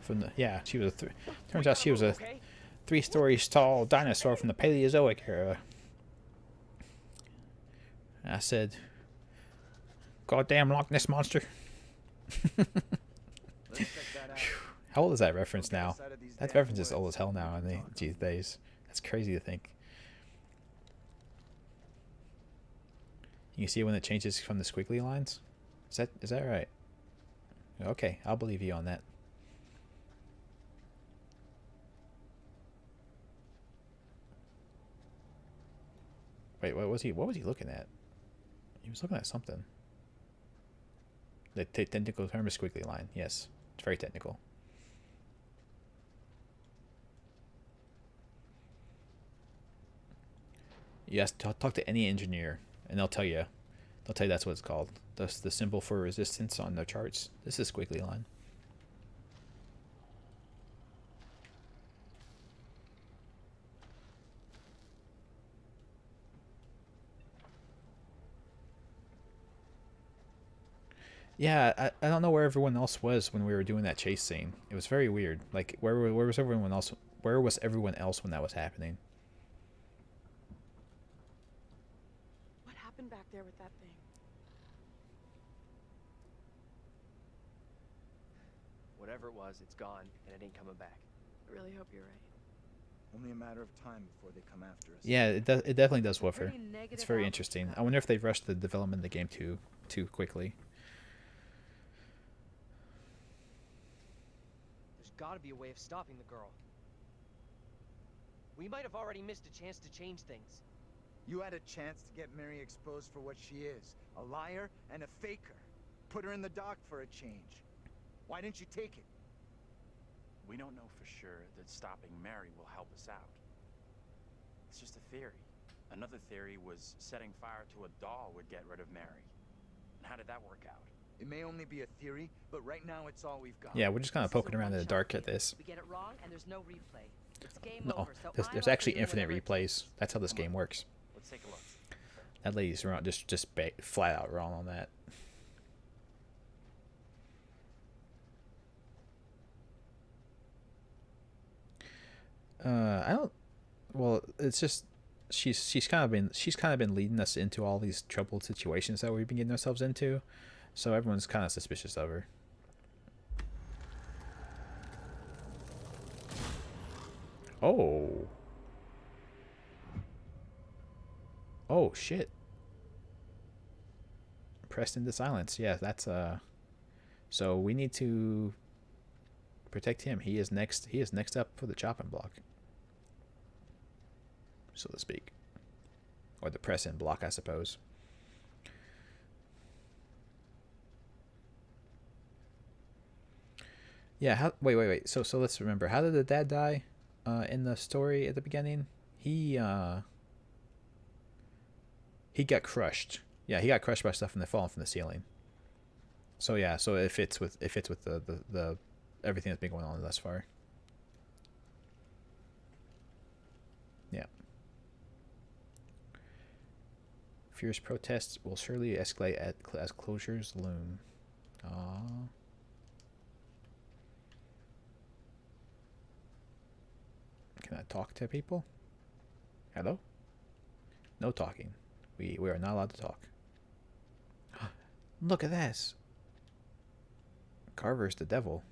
From the, yeah, she was a turns out she was a 3-story tall dinosaur from the Paleozoic era. And I said, "Goddamn Loch Ness monster." How old is that reference now? That reference is old as hell now in these days. That's crazy to think. You can see when it changes from the squiggly lines? Is that right? Okay, I'll believe you on that. Wait, what was he looking at? He was looking at something. The technical term is squiggly line. Yes, it's very technical. Yes, talk to any engineer, and they'll tell you that's what it's called. That's the symbol for resistance on the charts. This is squiggly line. Yeah, I don't know where everyone else was when we were doing that chase scene. It was very weird. Like, where was everyone else? Where was everyone else when that was happening? What happened back there with that thing? Whatever it was, it's gone, and it ain't coming back. I really hope you're right. Only a matter of time before they come after us. Yeah, it definitely does woofer. It's very interesting. I wonder if they've rushed the development of the game too quickly. Gotta be a way of stopping the girl. We might have already missed a chance to change things. You had a chance to get Mary exposed for what she is, a liar and a faker. Put her in the dock for a change. Why didn't you take it? We don't know for sure that stopping Mary will help us out. It's just a theory. Another theory was setting fire to a doll would get rid of Mary. And how did that work out? It may only be a theory, but right now it's all we've got. Yeah, we're just kind of poking around in the dark at this. We get it wrong, and there's no replay. It's game No, over. So there's actually infinite replays. That's how this game works. Let's take a look. That lady's wrong, just flat out wrong on that. I don't. Well, it's just she's kind of been leading us into all these troubled situations that we've been getting ourselves into, so everyone's kind of suspicious of her. Oh. Oh shit. Pressed into silence. Yeah, that's so we need to protect him. He is next up for the chopping block, so to speak. Or the press in block, I suppose. Yeah, wait. So let's remember. How did the dad die in the story at the beginning? He got crushed. Yeah, he got crushed by stuff and they falling from the ceiling. So yeah, so it fits with the everything that's been going on thus far. Yeah. Fierce protests will surely escalate as closures loom. Aww. Can I talk to people? Hello? No talking. We are not allowed to talk. Look at this. Carver's the devil.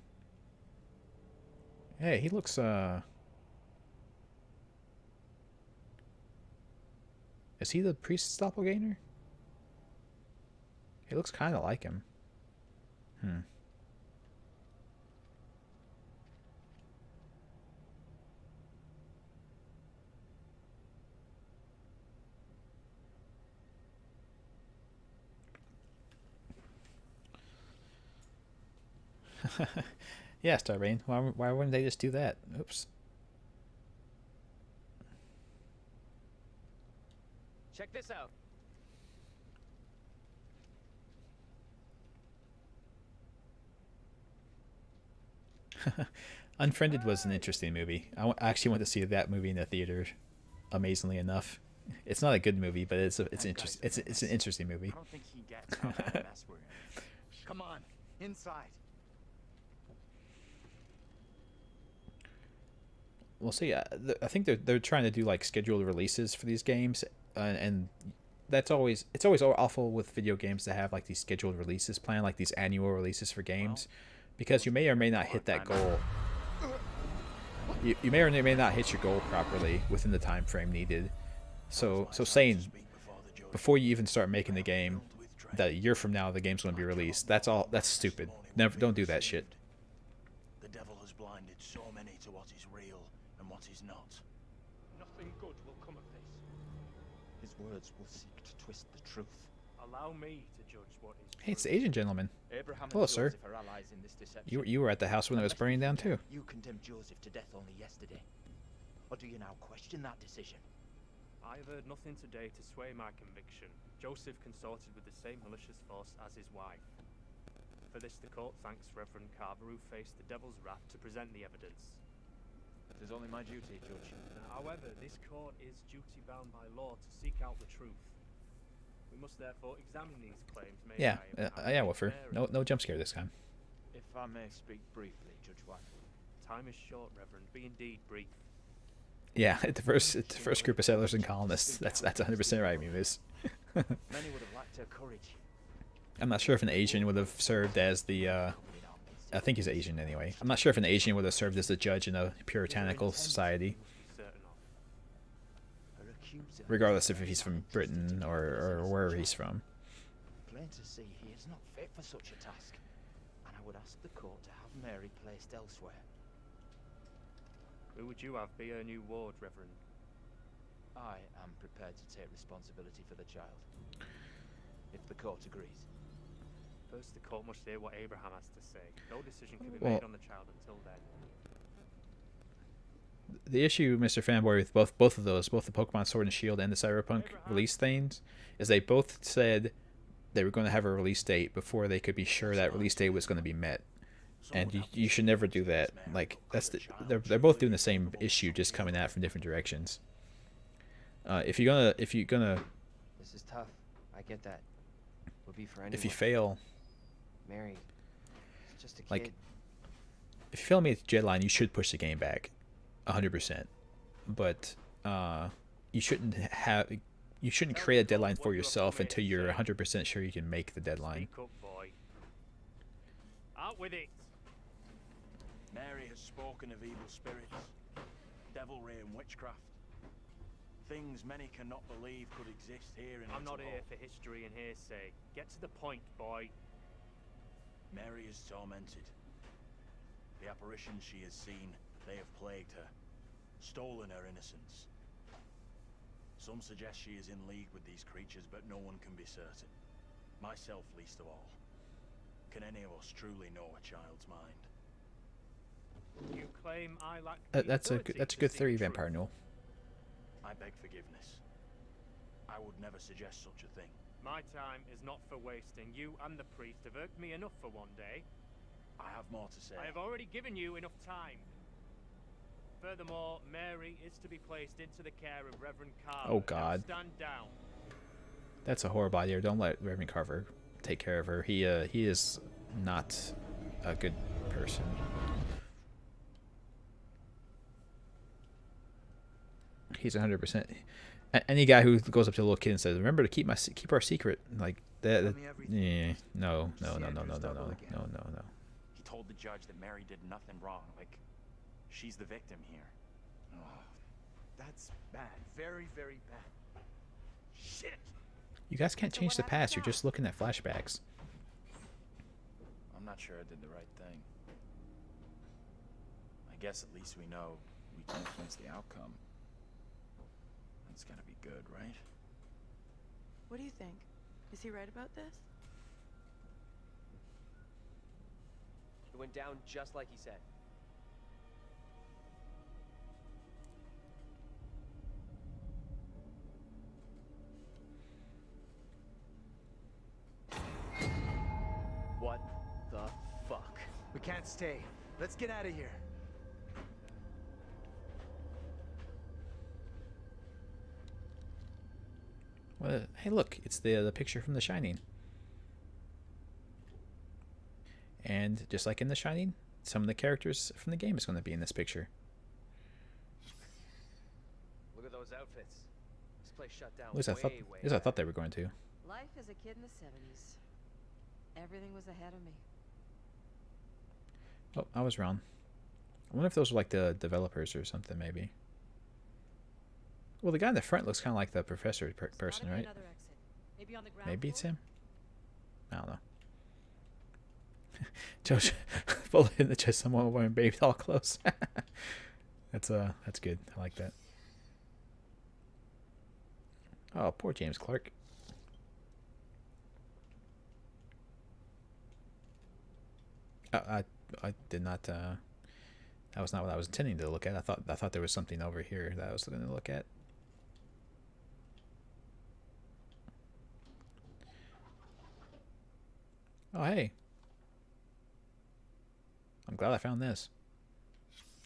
Hey, he looks is he the priest's doppelganger? He looks kind of like him. Yeah, Starbane. Why wouldn't they just do that? Oops. Check this out. Unfriended was an interesting movie. I actually went to see that movie in the theater. Amazingly enough, it's not a good movie, but it's an interesting movie. I don't think he gets how bad a mess we're in. Come on, inside. We'll see. I think they're trying to do like scheduled releases for these games, and it's always awful with video games to have like these scheduled releases planned, like these annual releases for games, because you may or may not hit that goal. You may or may not hit your goal properly within the time frame needed. So saying before you even start making the game that a year from now the game's going to be released, that's stupid. Never, don't do that shit. The devil has blinded so many to what is real and what is not. Nothing good will come of this. His words will seek to twist the truth. Allow me to judge what is Hey, it's the Asian gentleman. Abraham Hello, and sir. Joseph are allies in this deception. You were at the house when it was burning down too. You condemned Joseph to death only yesterday. Or do you now question that decision? I have heard nothing today to sway my conviction. Joseph consorted with the same malicious force as his wife. For this, the court thanks Reverend Carver, who faced the devil's wrath to present the evidence. It is only my duty, Judge. However, this court is duty-bound by law to seek out the truth. We must therefore examine these claims made Yeah, by yeah, Wolfer. No jump scare this time. If I may speak briefly, Judge White. Time is short, Reverend. Be indeed brief. Yeah, the first group of settlers and colonists. That's 100% right, Muse. Many would have lacked her courage. I'm not sure if an Asian would have served as the. I think he's Asian anyway. I'm not sure if an Asian would have served as the judge in a puritanical society. Regardless if he's from Britain or wherever he's from. Plain to see he is not fit for such a task, and I would ask the court to have Mary placed elsewhere. Who would you have be her new ward, Reverend? I am prepared to take responsibility for the child, if the court agrees. First, the court must hear what Abraham has to say. No decision can be Well, made on the child until then. The issue, Mr. Fanboy, with both of those, both the Pokemon Sword and Shield and the Cyberpunk release things, is they both said they were going to have a release date before they could be sure that release date was going to be met. And you should never do that. Like they're both doing the same issue, just coming at it from different directions. If you're gonna. This is tough. I get that. Would be for anyone. If you fail. Mary. It's just a kid. Like, if you fail me at the deadline, you should push the game back, 100%. But you shouldn't create a deadline for yourself until you're 100% sure you can make the deadline. Speak up, boy. Out with it. Mary has spoken of evil spirits, devilry and witchcraft. Things many cannot believe could exist here in I'm not Little here Hope. for history and hearsay. Get to the point, boy. Mary is tormented. The apparitions she has seen, they have plagued her, stolen her innocence. Some suggest she is in league with these creatures, but no one can be certain. Myself least of all. Can any of us truly know a child's mind? You claim I lack That's a good theory, Vampire Null. I beg forgiveness. I would never suggest such a thing. My time is not for wasting. You and the priest have irked me enough for one day. I have more to say. I have already given you enough time. Furthermore, Mary is to be placed into the care of Reverend Carver. Oh, God. Now stand down. That's a horrible idea. Don't let Reverend Carver take care of her. He is not a good person. He's 100%. Any guy who goes up to a little kid and says, "Remember to keep our secret," like that. Yeah, no. He told the judge that Mary did nothing wrong. Like, she's the victim here. Oh, that's bad. Very, very bad. Shit. You guys can't change the past. You're just looking at flashbacks. I'm not sure I did the right thing. I guess at least we know we can influence the outcome. That's gotta be good, right? What do you think? Is he right about this? It went down just like he said. What the fuck? We can't stay. Let's get out of here. Well, hey, look, it's the picture from The Shining. And just like in The Shining, some of the characters from the game is going to be in this picture. Look at those outfits. This place shut down. At least I thought they were going to. Life as a kid in the 70s. Everything was ahead of me. Oh, I was wrong. I wonder if those were like the developers or something, maybe. Well, the guy in the front looks kind of like the professor person, right? Maybe on the ground Maybe it's floor? him. I don't know. Josh, bullet in the chest. Someone wearing baby doll clothes. That's good. I like that. Oh, poor James Clark. I did not. That was not what I was intending to look at. I thought there was something over here that I was going to look at. Oh, hey. I'm glad I found this.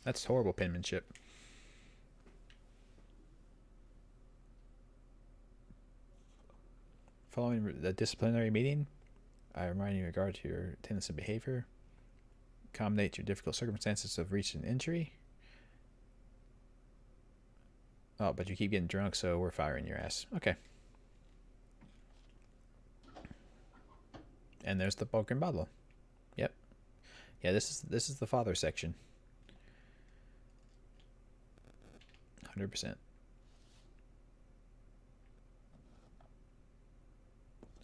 That's horrible penmanship. Following the disciplinary meeting, I remind you in regard to your attendance and behavior. Accommodate your difficult circumstances of recent injury. Oh, but you keep getting drunk, so we're firing your ass. Okay. And there's the broken bottle. Yep. Yeah, this is the father section. 100%.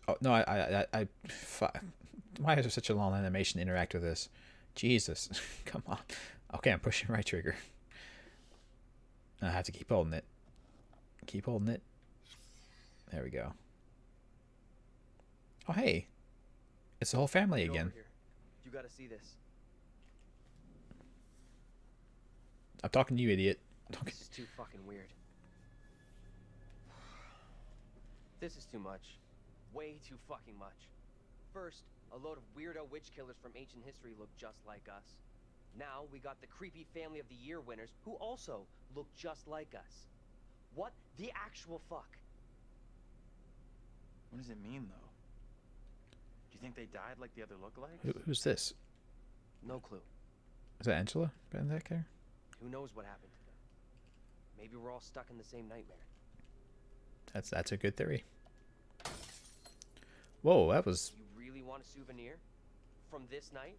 Oh no, why is there such a long animation to interact with this? Jesus, come on. Okay, I'm pushing right trigger. I have to keep holding it. Keep holding it. There we go. Oh hey, it's the whole family Get again. over here. You gotta see this. I'm talking to you, idiot. This is too fucking weird. This is too much. Way too fucking much. First, a load of weirdo witch killers from ancient history look just like us. Now we got the creepy Family of the Year winners who also look just like us. What the actual fuck? What does it mean, though? Do you think they died like the other lookalikes? Who's this? No clue. Is that Angela back there? Who knows what happened to them? Maybe we're all stuck in the same nightmare. That's a good theory. Whoa, that was. You really want a souvenir? From this night?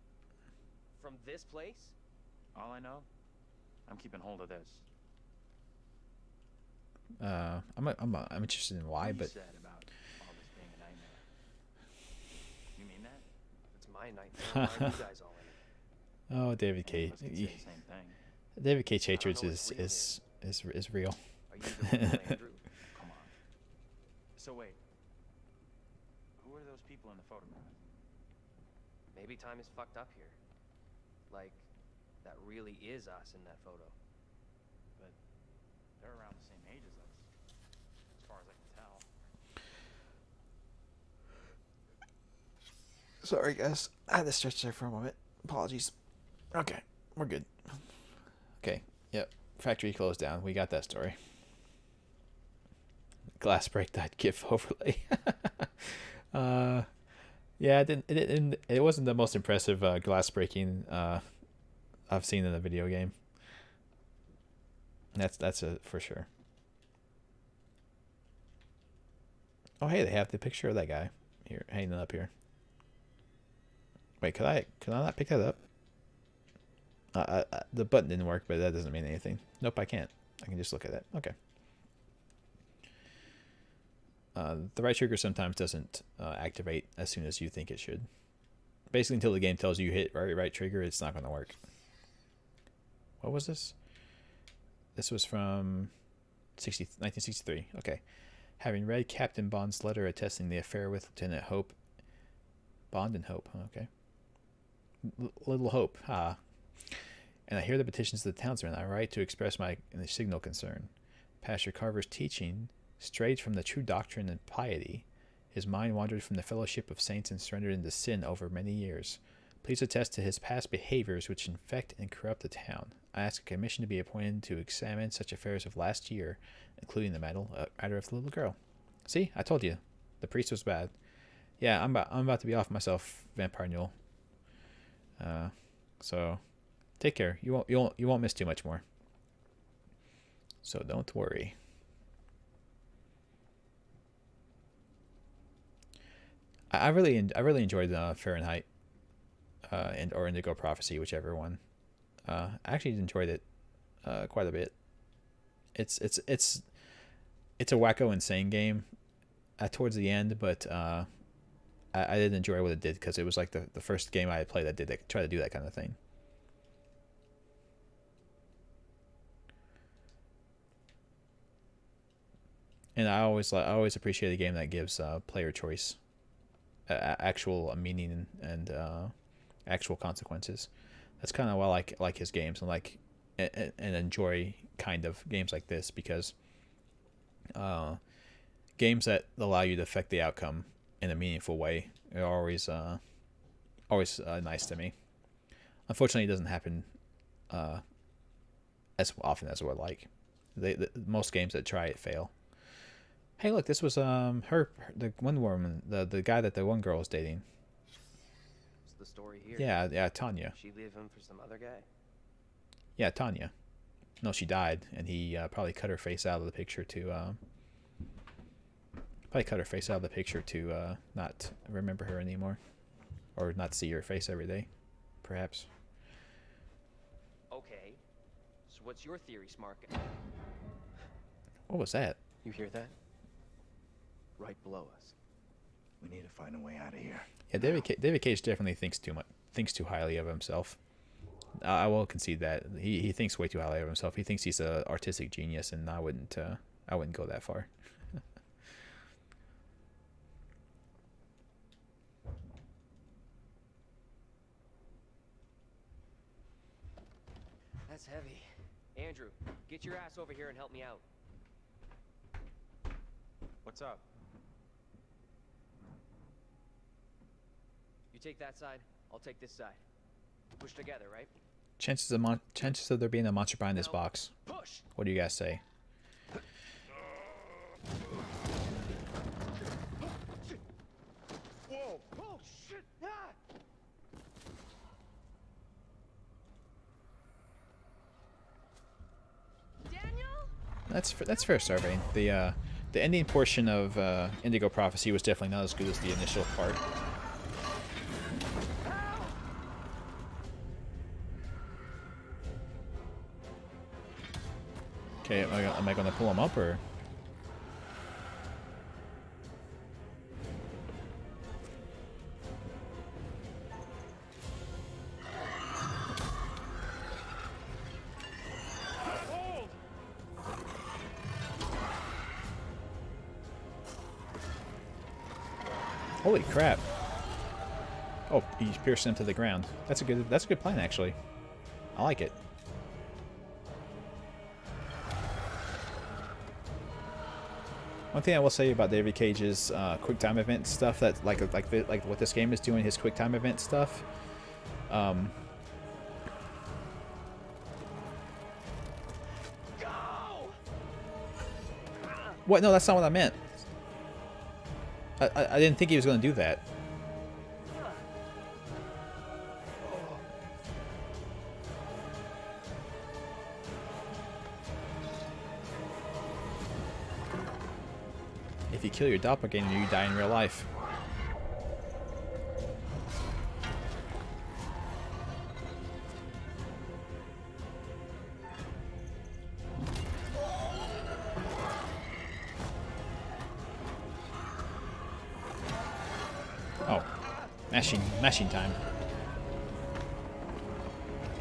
From this place? All I know, I'm keeping hold of this. I'm interested in why, What you but said about all this being a nightmare. You mean that? It's my nightmare. Why are you guys all in it? oh, David Cage. I was gonna say the same thing. David Cage I don't hatred know what's is real. Are you the real Andrew? Come on. So wait. Who are those people in the photograph? Maybe time is fucked up here. Like, that really is us in that photo. But they're around the same age as us, as far as I can tell. Sorry, guys. I had to stretch there for a moment. Apologies. Okay, we're good. Okay, yep. Factory closed down. We got that story. Glass break that GIF overlay. Yeah, it wasn't the most impressive glass breaking I've seen in a video game. That's a for sure. Oh hey, they have the picture of that guy here hanging up here. Wait, could I not pick that up? The button didn't work, but that doesn't mean anything. Nope, I can't. I can just look at it. Okay. The right trigger sometimes doesn't activate as soon as you think it should. Basically, until the game tells you hit right trigger, it's not going to work. What was this? This was from 1963. Okay. Having read Captain Bond's letter attesting the affair with Lieutenant Hope. Bond and Hope. Okay. Little Hope. Ah. And I hear the petitions of the townsmen. I write to express my signal concern. Pastor Carver's teaching strayed from the true doctrine and piety. His mind wandered from the fellowship of saints and surrendered into sin over many years. Please attest to his past behaviors which infect and corrupt the town. I ask a commission to be appointed to examine such affairs of last year, including the matter of the little girl. See, I told you, the priest was bad. Yeah, I'm about to be off myself, Vampire Newell. So, take care. You won't miss too much more. So don't worry. I really enjoyed Fahrenheit, or Indigo Prophecy, whichever one. I actually enjoyed it quite a bit. It's a wacko insane game towards the end, but I did enjoy what it did because it was like the first game I had played that did try to do that kind of thing. And I always appreciate a game that gives player choice, actual meaning and actual consequences. That's kind of why I like his games and enjoy kind of games like this, because games that allow you to affect the outcome in a meaningful way are always nice to me. Unfortunately, it doesn't happen as often as I would like. Most games that try it fail. Hey, look, this was the one woman, the guy that the one girl was dating. What's the story here? Yeah, Tanya. She leave him for some other guy? Yeah, Tanya. No, she died, and he probably cut her face out of the picture to not remember her anymore, or not see her face every day, perhaps. Okay, so what's your theory, Smart Guy? What was that? You hear that? Right below us. We need to find a way out of here. Yeah, David Cage definitely thinks too highly of himself. I will concede that he thinks way too highly of himself. He thinks he's an artistic genius, and I wouldn't go that far. That's heavy. Andrew, get your ass over here and help me out. What's up? You take that side, I'll take this side. Push together, right? Chances of there being a monster behind this box. Push. What do you guys say? Whoa! Oh shit! Ah! That's fair, Sarvain. The ending portion of Indigo Prophecy was definitely not as good as the initial part. Okay, am I going to pull him up, or? Holy crap! Oh, he's pierced him to the ground. That's a good plan, actually. I like it. One thing I will say about David Cage's quick time event stuff, that like what this game is doing, his quick time event stuff. What? No, that's not what I meant. I didn't think he was going to do that. If you kill your doppelganger, you die in real life. Oh, mashing time.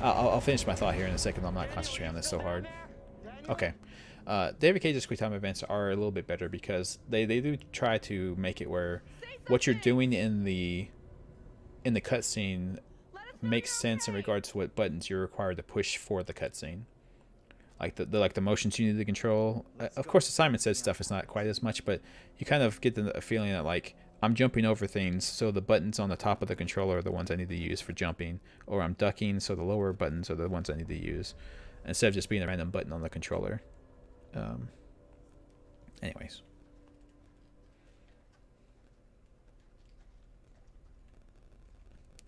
I'll finish my thought here in a second. I'm not concentrating on this so hard. Okay. David Cage's quick time events are a little bit better because they do try to make it where what you're doing in the cutscene makes sense in regards to what buttons you're required to push for the cutscene. Like the motions you need to control. Of course, the Simon Says stuff is not quite as much, but you kind of get the feeling that like I'm jumping over things, so the buttons on the top of the controller are the ones I need to use for jumping, or I'm ducking, so the lower buttons are the ones I need to use, instead of just being a random button on the controller. Anyways.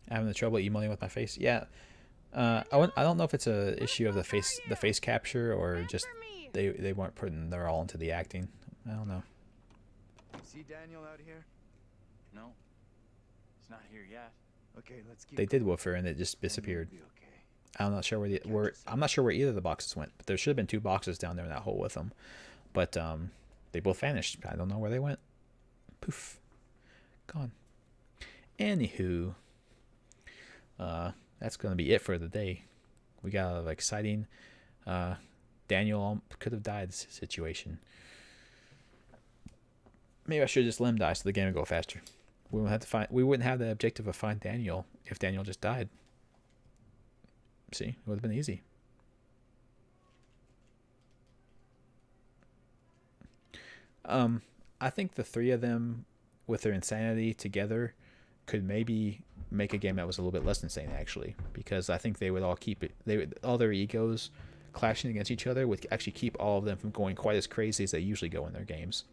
Having the trouble emoting with my face. Yeah. I don't know if it's a issue of the face capture or just they weren't putting their all into the acting. I don't know. See Daniel out here? No. He's not here yet. Okay, let's keep. They did woofer and it just disappeared. I'm not sure I'm not sure where either of the boxes went, but there should have been 2 boxes down there in that hole with them. But they both vanished. I don't know where they went. Poof. Gone. Anywho, that's going to be it for the day. We got a lot of exciting Daniel could have died situation. Maybe I should just let him die so the game would go faster. We wouldn't have the objective of find Daniel if Daniel just died. See, it would have been easy. I think the 3 of them with their insanity together could maybe make a game that was a little bit less insane, actually, because I think they would all keep it. All their egos clashing against each other would actually keep all of them from going quite as crazy as they usually go in their games.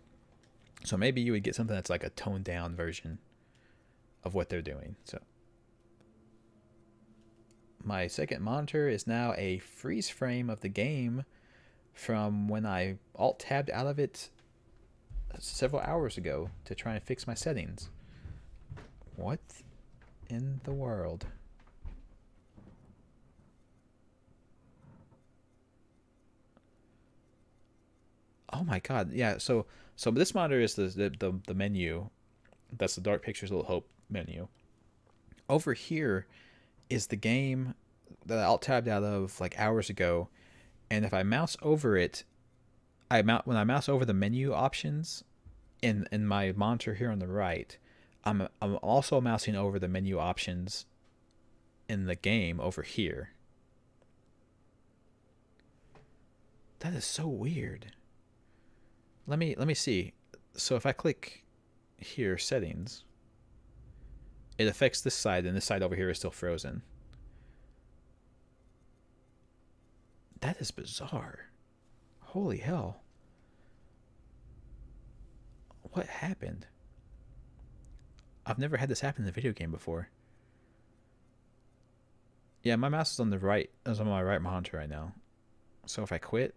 So maybe you would get something that's like a toned down version of what they're doing. So my second monitor is now a freeze frame of the game from when I alt-tabbed out of it several hours ago to try and fix my settings. What in the world? Oh my god, yeah, so this monitor is the menu. That's the Dark Pictures Little Hope menu. Over here is the game that I alt-tabbed out of like hours ago, and if I mouse over it, when I mouse over the menu options in my monitor here on the right, I'm also mousing over the menu options in the game over here. That is so weird. Let me see. So if I click here, settings, it affects this side, and this side over here is still frozen. That is bizarre. Holy hell. What happened? I've never had this happen in a video game before. Yeah, my mouse is on the right. Is on my right monitor right now. So if I quit,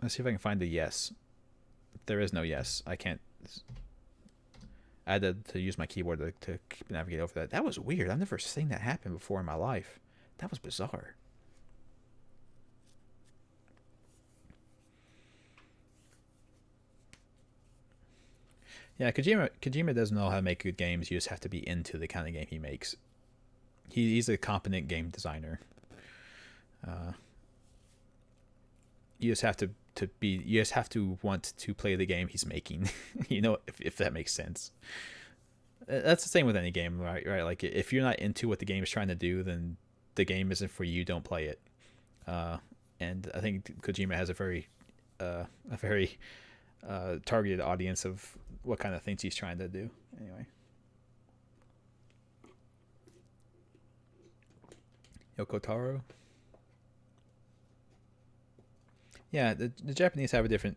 let's see if I can find the yes. There is no yes. I can't. I had to use my keyboard to navigate over that. That was weird. I've never seen that happen before in my life. That was bizarre. Yeah, Kojima doesn't know how to make good games. You just have to be into the kind of game he makes. He's a competent game designer. You just have to want to play the game he's making. You know, if that makes sense. That's the same with any game, right? Like if you're not into what the game is trying to do, then the game isn't for you. Don't play it. And I think Kojima has a very targeted audience of what kind of things he's trying to do. Anyway. Yoko Taro. Yeah, the Japanese have a different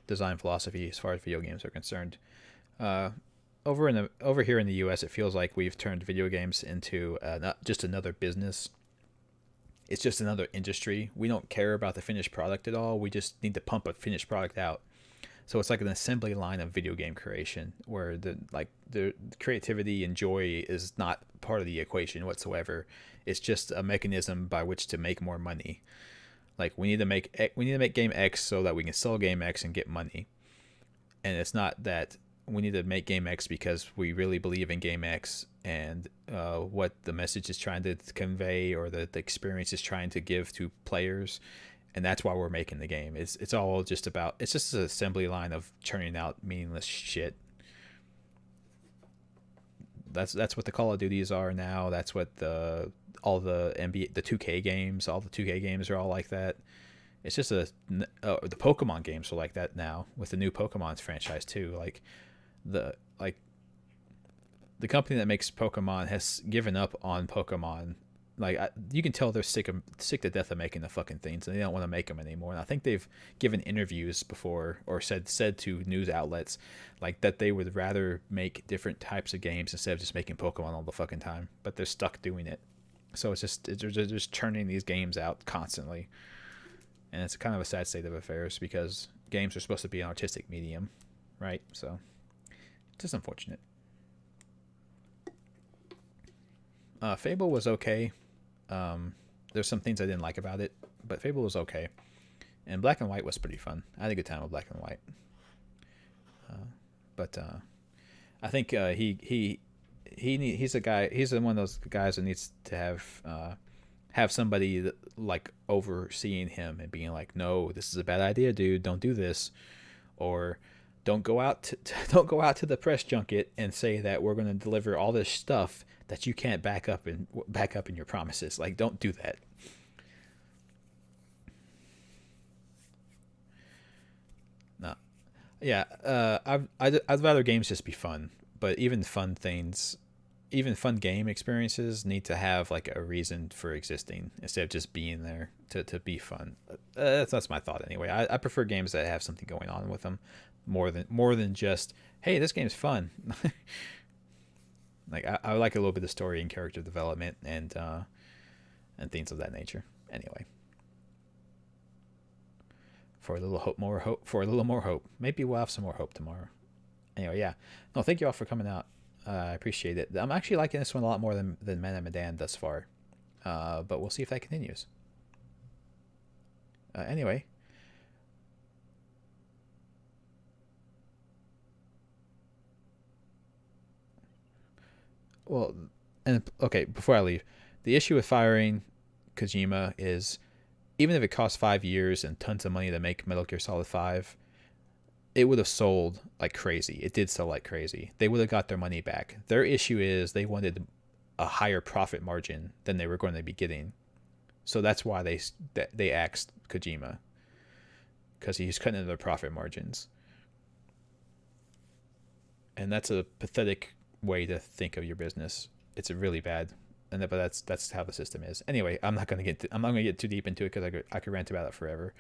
design philosophy as far as video games are concerned. Over here in the U.S., it feels like we've turned video games into not just another business. It's just another industry. We don't care about the finished product at all. We just need to pump a finished product out. So it's like an assembly line of video game creation, where the creativity and joy is not part of the equation whatsoever. It's just a mechanism by which to make more money. Like we need to make game X so that we can sell game X and get money. And it's not that we need to make game X because we really believe in game X and what the message is trying to convey or the experience is trying to give to players. And that's why we're making the game. It's all just about, it's just an assembly line of churning out meaningless shit. That's what the Call of Duties are now. That's what all the NBA, the 2K games, all the 2K games are all like that. It's just the Pokemon games are like that now with the new Pokemon's franchise too. Like the company that makes Pokemon has given up on Pokemon. Like you can tell they're sick to death of making the fucking things, and they don't want to make them anymore. And I think they've given interviews before or said to news outlets like that they would rather make different types of games instead of just making Pokemon all the fucking time. But they're stuck doing it, so they're just churning these games out constantly, and it's kind of a sad state of affairs because games are supposed to be an artistic medium, right? So it's just unfortunate. Fable was okay. There's some things I didn't like about it, but Fable was okay. And Black and White was pretty fun. I had a good time with Black and White. But I think he's a guy. He's one of those guys that needs to have somebody that, like, overseeing him and being like, "No, this is a bad idea, dude. Don't do this," or "Don't go out to the press junket and say that we're going to deliver all this stuff that you can't back up in your promises." Like, don't do that. No, yeah. I'd rather games just be fun, but even fun game experiences need to have like a reason for existing instead of just being there to be fun. That's my thought anyway. I prefer games that have something going on with them more than just, hey, this game's fun. Like I like a little bit of story and character development and things of that nature. Anyway, for a little more hope. Maybe we'll have some more hope tomorrow. Anyway, yeah. No, thank you all for coming out. I appreciate it. I'm actually liking this one a lot more than Man of Medan thus far, but we'll see if that continues. Anyway. Well, and okay, before I leave, the issue with firing Kojima is even if it cost 5 years and tons of money to make Metal Gear Solid 5, it would have sold like crazy. It did sell like crazy. They would have got their money back. Their issue is they wanted a higher profit margin than they were going to be getting. So that's why they axed Kojima, because he's cutting into their profit margins. And that's a pathetic way to think of your business. It's a really bad, but that's how the system is. Anyway, I'm not gonna get too deep into it because I could rant about it forever.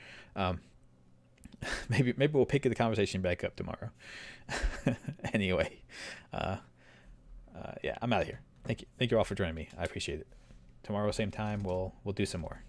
Maybe we'll pick the conversation back up tomorrow. Anyway, yeah, I'm out of here. Thank you all for joining me. I appreciate it. Tomorrow, same time, we'll do some more.